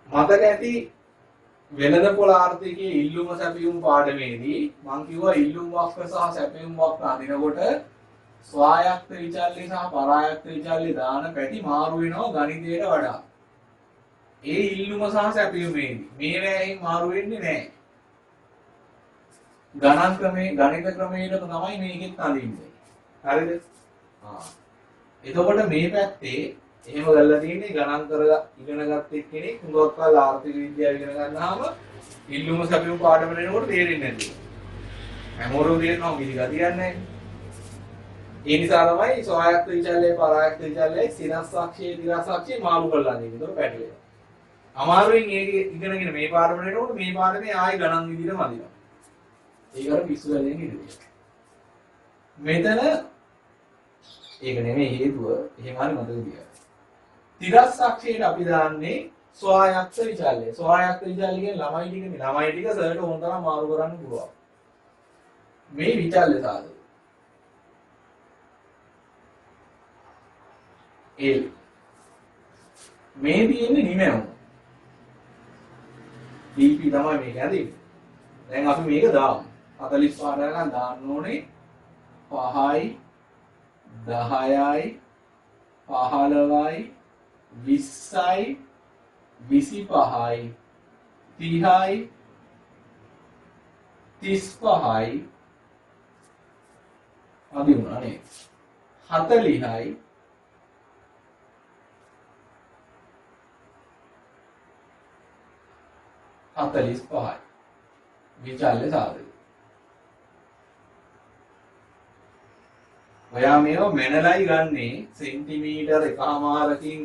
මතක ඇති වෙළඳ පොළ ආර්ථිකයේ ඉල්ලුම සැපයුම් පාඩමේදී මම කිව්වා ඉල්ලුම් වක්‍ර සහ සැපයුම් වක්‍ර අඳිනකොට ස්වායක්ත විචල්්‍ය සහ පරායක්ත විචල්්‍ය දාන පැති මාරු වෙනවා ගණිතයට වඩා. ඒ ඉල්ලුම සහ සැපයුමේදී මේ වෑයෙන් මාරු වෙන්නේ නැහැ. ගණන් ක්‍රමේ ගණිත ක්‍රමයට තමයි මේකෙත් අඳින්නේ. හරිද? එතකොට මේ පැත්තේ එහෙම කරලා තියෙන්නේ ගණන් කරලා ඉගෙන ගත්ත කෙනෙක් හුඟක් කාල ආර්ථික විද්‍යාව ඉගෙන ගන්නාම ඉල්ලුම සැපයුම් පාඩම දෙනකොට තේරෙන්නේ නැති. හැමෝටම තේරෙනවා මිලි ගතියක් නැහැ. ඒ නිසා තමයි ස්වායත්ත විචල්‍යය පරායත්ත විචල්‍යය සිරස්සක්ෂයේ දිරස්සක්ෂයේ මාරු කරලා දෙන්නේ. ඒක පැටලෙනවා. අමාරුවෙන් ඒක ඉගෙනගෙන මේ පාඩම දෙනකොට මේ පාඩමේ ආයෙ ගණන් විදිහට මදිනවා. ඒකට පිස්සු වැදෙන්නේ ඉතින්. මෙතන ඒක නෙමෙයි හේතුව. එහෙම හරි මතක තියාගන්න. තිරස්සක්ෂයට අපි දාන්නේ ස්වායත්ත විචල්‍යය. ස්වායත්ත විචල්‍ය කියන්නේ ළමයි ටික සර්ට ඕන තරම් මාරු කරන්න පුළුවන්. මේ විචල්‍ය සාධක. L මේ තියෙන්නේ නිමැවුම. dp තමයි මේක ඇදෙන්නේ. දැන් අපි මේක දාමු. 45 ගණන් දාන්න ඕනේ 5යි 10යි 15යි 20යි 25යි 30යි 35යි අද වුණා නේ 40යි 45යි විචල්්‍ය සාධක. ඔයා මේව මැනලයි ගන්නේ සෙන්ටිමීටර් එකමාරකින්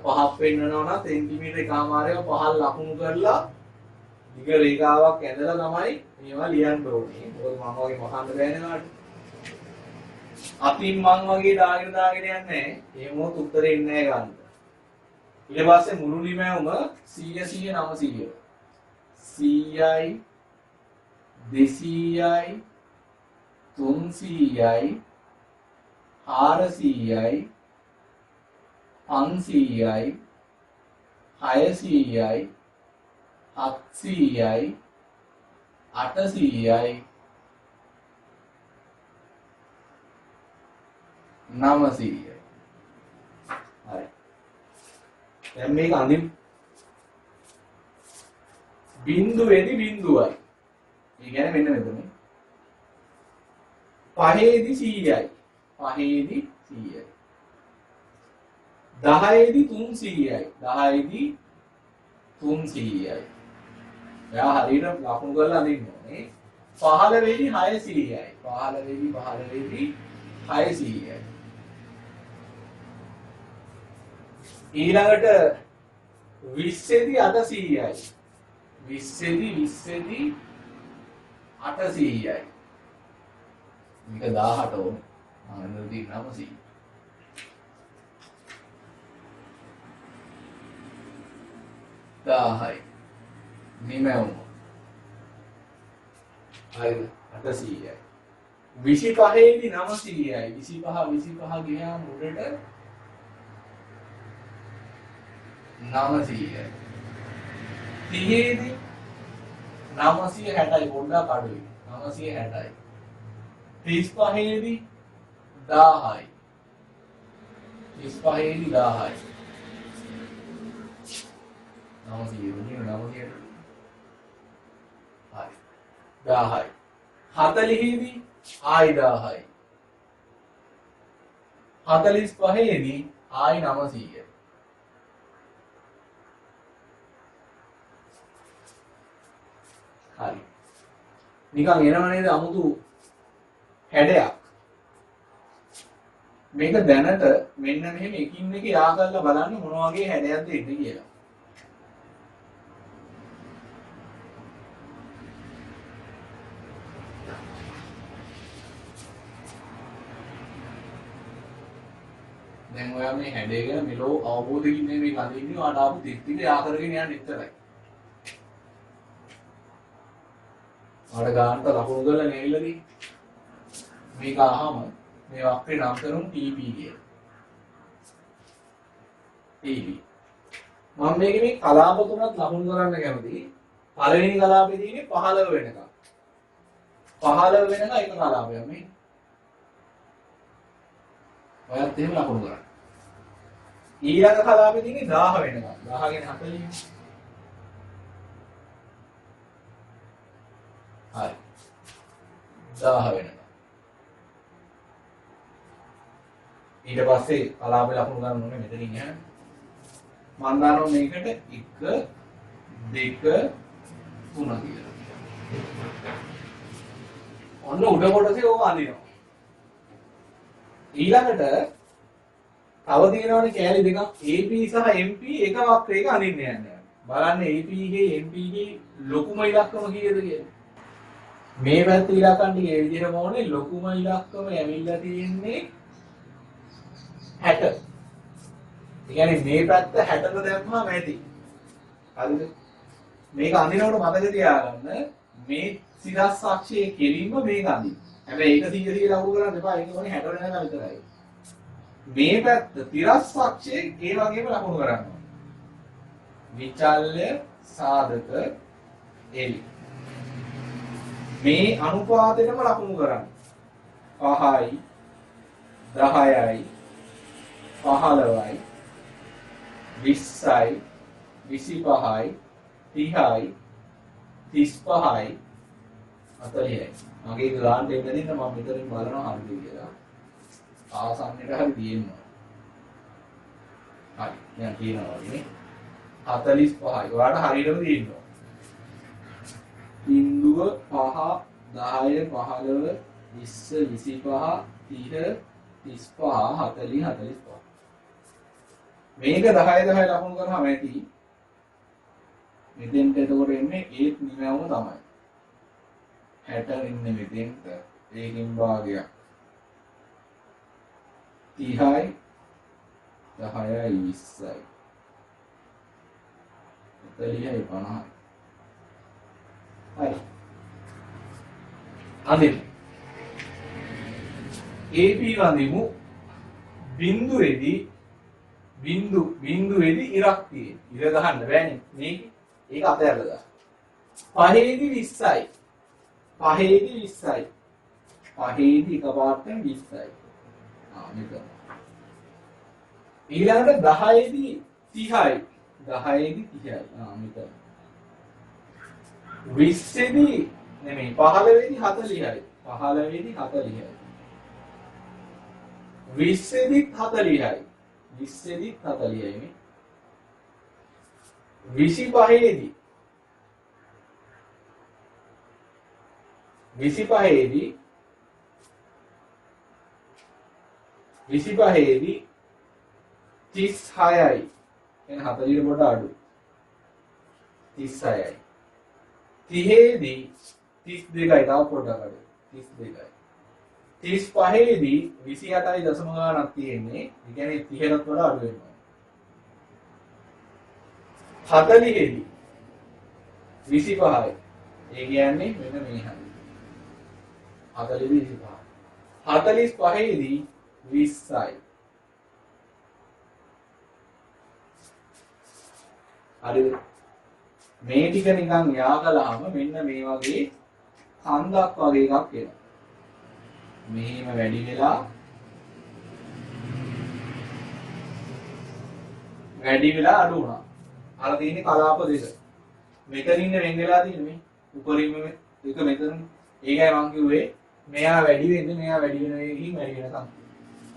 පහක් පෙන්වනවා නම් සෙන්ටිමීටර් එකමාරයව පහක් ලකුණු කරලා දිග රේඛාවක් ඇඳලා තමයි මේවා ලියන්න ඕනේ. මොකද මම වගේ මහන්න බෑනේ නාට. අතින් මං වගේ දාගෙන යන්නේ නැහැ. එහෙමොත් උත්තරේ එන්නේ නැහැ ගන්න. ඊට පස්සේ මුළු නිමැවුම 100 900 100යි 200යි 300යි 400යි 500යි 600යි 700යි 800යි 900යි. හරි. දැන් මේක අඳින් බිඳුවේදී බිඳුවයි. ඒ කියන්නේ මෙන්න මෙතන. පහේදී 100යි. පහේදී 100යි. 10ේදී 300යි. 10ේදී 300යි. එයා හරියට ලකුණු කරලා අඳින්න ඕනේ. 15ේදී 600යි. 15ේදී 600යි. ඊළඟට 20ේදී 800යි. 20ේදී 800යි. මේක 18 ඕනේ. ආනන්දදී 900. දාහයි නිමැවුම හරිද 800යි 25ේදී 900යි 25 ගියාම උඩට 900යි 30ේදී 960යි පොඩ්ඩක් අඩුයි 960යි 35ේදී 1000යි 35ේදී 1000යි 900 වුණේ 900ට. හරි. 1000යි. 40ේදී ආයි 1000යි. 45ේදී ආයි 900යි. හරි. නිකන් එනව නේද 아무තු හැඩයක්. මේක දැනට මෙන්න මෙහෙම එකින් එක යා කරලා බලන්න මොන වගේ හැඩයක්ද එන්නේ කියලා. දැන් ඔයා මේ හැඩය ගැන මෙලෝ අවබෝධයකින් මේ අඳින්නේ ඔයාට ආපු තිත් ටික යා කරගෙන යන්න ඉතරයි. ඔයාට ගන්නට ලකුණු කරලා නෙල්ලදී මේක අහම මේ වක්‍රේ නම් කරමු TP කියලා. TP. මම මේකේ මේ කලාප තුනක් ලකුණු කරන්න කැමතියි. පළවෙනි කලාපේ තියෙන්නේ 15 වෙනකම්. 15 වෙනකම් එක කලාපයක් මේ. ඔයත් එහෙම ලකුණු කරන්න. ඊළඟ කලාපේ තියෙන්නේ 1000 වෙනකම්. 1000 කියන්නේ 40. හරි. 1000 වෙනකම්. ඊට පස්සේ කලාපේ ලකුණු ගන්න ඕනේ මෙතනින් ඈ. මම දානවා මේකට 1 2 3 කියලා. ඔන්න උඩ කොටසේ ඕක අඳිනවා. ඊළඟට තව තියෙනවනේ කෑලි දෙකක් AP සහ MP එක වක්‍රයක අඳින්න යන්නේ. බලන්න AP ගේ MP ගේ ලොකුම ඉලක්කම කීයද කියලා. මේ පැත්තේ ඉලක්කම් ටික ඒ විදිහටම ඕනේ. ලොකුම ඉලක්කම ඇවිල්ලා තියෙන්නේ 60. ඒ කියන්නේ මේ පැත්ත 60ට දැම්මම ඇති. හරිද? මේක අඳිනකොට මතක තියාගන්න මේ සිරස් අක්ෂයේ කෙලින්ම මේක අඳින්න. හැබැයි ඒක 100 ලකුණු කරන්න එපා. ඒක ඕනේ 60 වෙනකම් විතරයි. මේ පැත්ත තිරස් අක්ෂයේ ඒ වගේම ලකුණු කරන්න ඕනේ. විචල්්‍ය සාධක එලි. මේ අනුපාතෙටම ලකුණු කරන්න. 5යි 10යි 15යි 20යි 25යි 30යි 35යි 40යි. මගේ ගාන දෙන්නදී මම මෙතනින් බලනවා හරිද කියලා. ආසන්නයට හරි තියෙනවා. හරි. දැන් තියෙනවා වගේ 45යි. ඔයාලට හරියටම තියෙනවා. බිංදුව 5 10 15 20 25 30 35 40 45. මේක 10 10 ලකුණු කරාම ඇති. මෙතෙන්ට එතකොට එන්නේ ඒත් නිමවම තමයි. 60 ඉන්නේ මෙතෙන්ට. ඒකෙන් භාගයක් 30යි 10යි 20යි 40යි 50යි. හරි. අදින් AP වඳිමු බිඳුවේදී ඉරක් තියෙන. ඉර ගහන්න බෑනේ මේක. ඒක අතහැරලා දාන්න. 5ේදී 20යි. 5ේදී 20යි. 5ේදී එකපාරටම 20යි. මෙතන. ඊළඟට 10ේදී 30යි. 10ේදී 30යි. මෙතන. 20ේදී නෙමෙයි 15ේදී 40යි. 15ේදී 40යි. 20ේදී 40යි. 20ේදී 40යි නේ. 25ේදී 36යි. එන 40ට පොඩ අඩු. 36යි. 30ේදී 32යි තව පොඩක් අඩු. 32යි. 35ේදී 28යි දශම ගානක් තියෙන්නේ. ඒ කියන්නේ 30ට වඩා අඩු වෙනවා. 40ේදී 25යි. ඒ කියන්නේ මෙන්න මේ හැටි. 40ේදී 25. 45ේදී 20යි. හරිද? මේ ටික නිකන් යා කළාම මෙන්න මේ වගේ කන්දක් වගේ එකක් එනවා. මෙහෙම වැඩි වෙලා අඩු වුණා. අර තියෙන්නේ කලාප දෙක. මෙතන ඉන්න වෙන් වෙලා තියෙන්නේ මේ උඩරින්ම එක මෙතන. ඒකයි මම කිව්වේ මෙයා වැඩි වෙන්නේ මෙයා වැඩි වෙන එකකින් වැඩි වෙනකම්.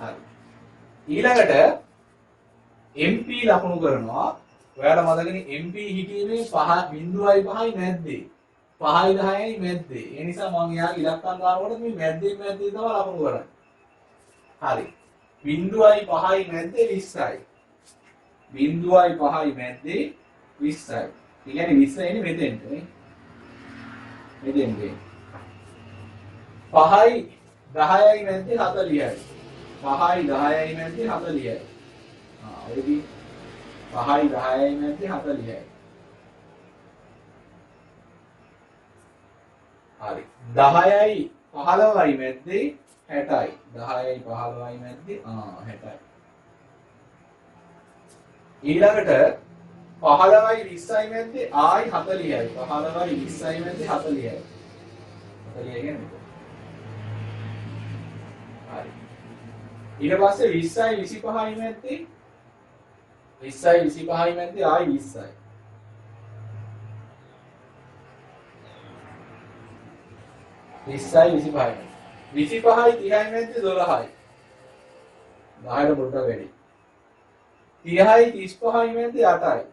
හරි. ඊළඟට MP ලකුණු කරනවා. ඔයාලා මතකනේ MP හිටියේ 5.5යි මැද්දේ. 5යි 10යි මැද්දේ. ඒ නිසා මම යාගේ ඉලක්කම් දානකොට මේ මැද්දේ තමයි ලකුණු කරන්නේ. හරි. 0.5යි මැද්දේ 20යි. 0.5යි මැද්දේ 20යි. ඒ කියන්නේ 20 එන්නේ මෙතෙන්ට නේ. මෙතෙන්ට. 5යි 10යි මැද්දේ 40යි. 5යි 10යි මැද්දේ 40යි. ඔයදී 5යි 10යි මැද්දේ 40යි. හරි. 10යි 15යි මැද්දේ 60යි. 10යි 15යි මැද්දේ 60යි. ඊළඟට 15යි 20යි මැද්දේ ආයි 40යි. 15යි 20යි මැද්දේ 40යි. 40 කියන්නේ හරි. ඊට පස්සේ 20යි 25යි මැද්දේ 20යි 25යි මැද්දේ ආයි 20යි. 20යි 25යි. 25යි 30යි මැද්දේ 12යි. 10ට පොඩ්ඩක් වැඩි. 30යි 35යි මැද 8යි.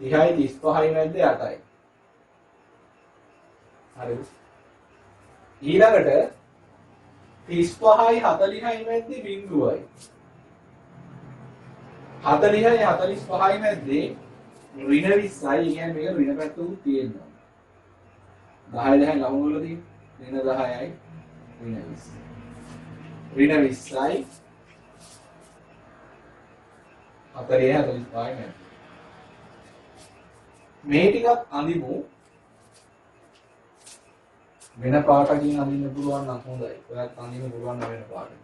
30යි 35යි මැද 8යි. හරිද? ඊළඟට 35යි 40යි මැද 0යි. 40යි 45යි මැද්දේ ඍණ 20යි. කියන්නේ මේක ඍණ පැත්තකුත් තියෙනවා. 10 10 ලකුණු වල තියෙන ඍණ 10යි ඍණ 20. ඍණ 20යි 40 45යි මැද. මේ ටිකත් අඳිමු. වෙන පාටකින් අඳින්න පුළුවන් නම් හොඳයි. ඔයත් අඳින්න පුළුවන් නම් වෙන පාටකින්.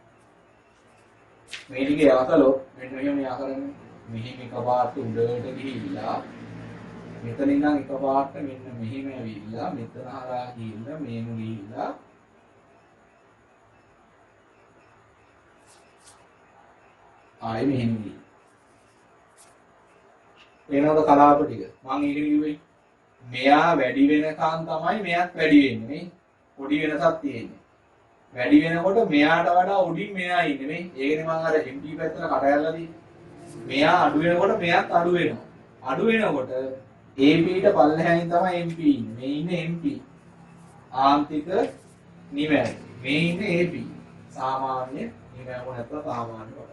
මේ ටිකේ අකලොත් මෙන්න මෙහෙම යකරන්නේ. මෙහෙම එකපාරට උඩට ගිහිල්ලා මෙතනින් නම් එකපාරට මෙන්න මෙහෙම ඇවිල්ලා මෙතන හරහා ගිහිල්ලා මෙහෙම ගිහිල්ලා ආයෙ මෙහෙම ගිහින්. එනකොට කලාප ටික මම ඊගෙන කිව්වේ මෙයා වැඩි වෙනකන් තමයි මෙයාත් වැඩි වෙන්නේ නේ. පොඩි වෙනසක් තියෙන්නේ. වැඩි වෙනකොට මෙයාට වඩා උඩින් මෙයා ඉන්නේ නේ. ඒකනේ මම අර MP පැත්තට කට ඇරලා තියෙන්නේ. මෙයා අඩු වෙනකොට මෙයාත් අඩු වෙනවා. අඩු වෙනකොට AP ට පල්ලෙහායින් තමයි MP ඉන්නේ. මේ ඉන්නේ MP. ආන්තික නිමැවුම. මේ ඉන්නේ AP. සාමාන්‍ය නිමැවුම නැත්නම් සාමාන්‍ය කොට.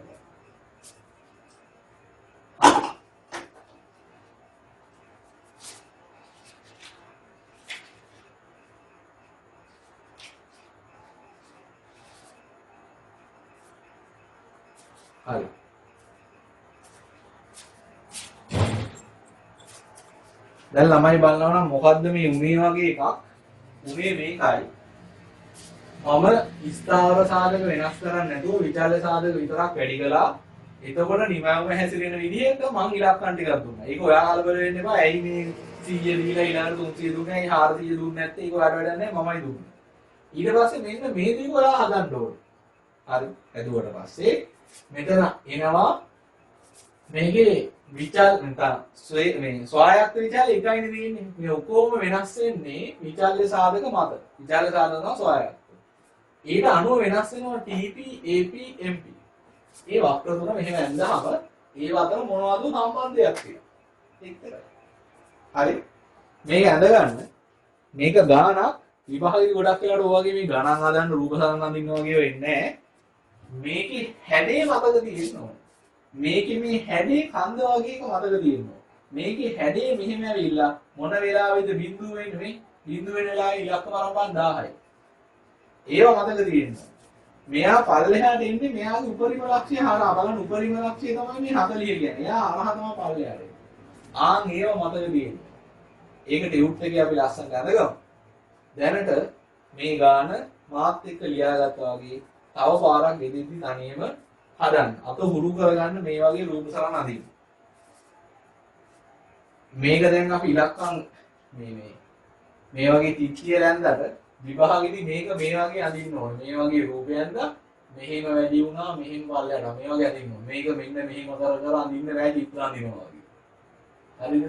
හරි. දැන් ළමයි බලනවා නම් මොකද්ද මේ උනේ වගේ එකක්? උනේ මේකයි. මම ස්ථාවර සාධක වෙනස් කරන්නේ නැතුව විචල්්‍ය සාධක විතරක් වැඩි කළා. එතකොට නිමවුම හැසිරෙන විදිහට මං ඉලක්කම් ටිකක් දුන්නා. ඒක ඔයා කලබල වෙන්න එපා. ඇයි මේ 100 දීලා ඊළඟට 300 දුන්නේ? ඇයි 400 දුන්නේ නැත්තේ? ඒක ඔයාලට වැඩක් නැහැ. මමයි දුන්නේ. ඊට පස්සේ මෙන්න මේ දේ ඔයා හදන්න ඕනේ. හරි. හදුවට පස්සේ මෙතන එනවා මේකේ විචාර නැත්නම් මේ ස්වායත්ත විචාර එකයිනේ තියෙන්නේ. මේ ඔක්කොම වෙනස් වෙන්නේ විචාල්‍ය සාධක මත. විචාල්‍ය සාධක තමයි ස්වායත්ත. ඊට අනුව වෙනස් වෙනවා TP AP MP. මේ වක්‍ර තුන මෙහෙම ඇඳහම ඒ අතර මොනවද සම්බන්ධයක් තියෙනවා. එක්තරයි. හරි. මේක ඇඳ ගන්න. මේක ගානක් විභාගෙදි ගොඩක් වෙලාවට ඔය වගේ මේ ගණන් හදන්න රූප සරණ අඳින්න වගේ වෙන්නේ නැහැ. මේකේ හැඩේ මතක තියෙනවා. මේකේ මේ හැඩේ කන්ද වගේ එක මතක තියෙනවා. මේකේ හැඩේ මෙහෙම ඇවිල්ලා මොන වෙලාවෙද බිඳුව වෙන්නේ මේ බිඳුව වෙන වෙලාවේ ඉලක්ක වරම්පන් 1000යි. ඒව මතක තියෙනවා. මෙයා පල්ලෙහාට එන්නේ මෙයාගේ උපරිම ලක්ෂ්‍ය හරහා බලන්න උපරිම ලක්ෂ්‍ය තමයි මේ 40 කියන්නේ. එයා අරහ තමයි පල්ලෙහාට එන්නේ. ආන් ඒව මතක තියෙනවා. ඒක ටියුට් එකේ අපි ලස්සනට අඳගමු. දැනට මේ ගාන මාත් එක්ක ලියාගත්තා වගේ තව පාරක් ගෙදිද්දි තනියම හදන්න. අත හුරු කරගන්න මේ වගේ රූප සරණ අඳින්න. මේක දැන් අපි ඉලක්කම් මේ වගේ තිත්තිය රැන්දට විභාගෙදි මේක මේ වගේ අඳින්න ඕනේ. මේ වගේ රූපයන්ද මෙහෙම වැඩි වුණා මෙහෙම පල්ලයට මේ වගේ අඳින්න ඕනේ. මේක මෙන්න මෙහෙම කර අඳින්න බෑ චිත්‍ර අඳිනවා වගේ. හරිද?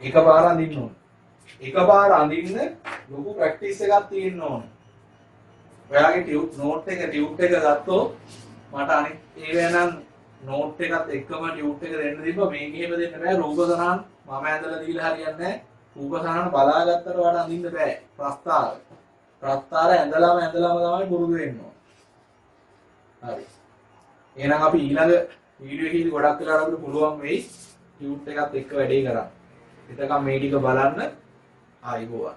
එකපාර අඳින්න ඕනේ. එකපාර අඳින්න ලොකු ප්‍රැක්ටිස් එකක් තියෙන්න ඕනේ. ඔයාගේ ටියුට් එක ගත්තොත් මට අනිත් ඒවා නම් නෝට් එකත් එක්කම ටියුට් එක දෙන්න දීපුවා මේක එහෙම දෙන්න බෑ රූප සරහන් මම ඇඳලා දීලා හරියන්නේ නැහැ රූප සරහන් බලාගත්තට වඩා අඳින්න බෑ ප්‍රස්තාර ඇඳලාම තමයි පුරුදු වෙන්න ඕන හරි එහෙනම් අපි ඊළඟ වීඩියෝ එකේදී ගොඩක් වෙලාවට අපිට පුළුවන් වෙයි ටියුට් එකත් එක්ක වැඩේ කරන්න එතකම් මේ ටික බලන්න ආයිබෝවන්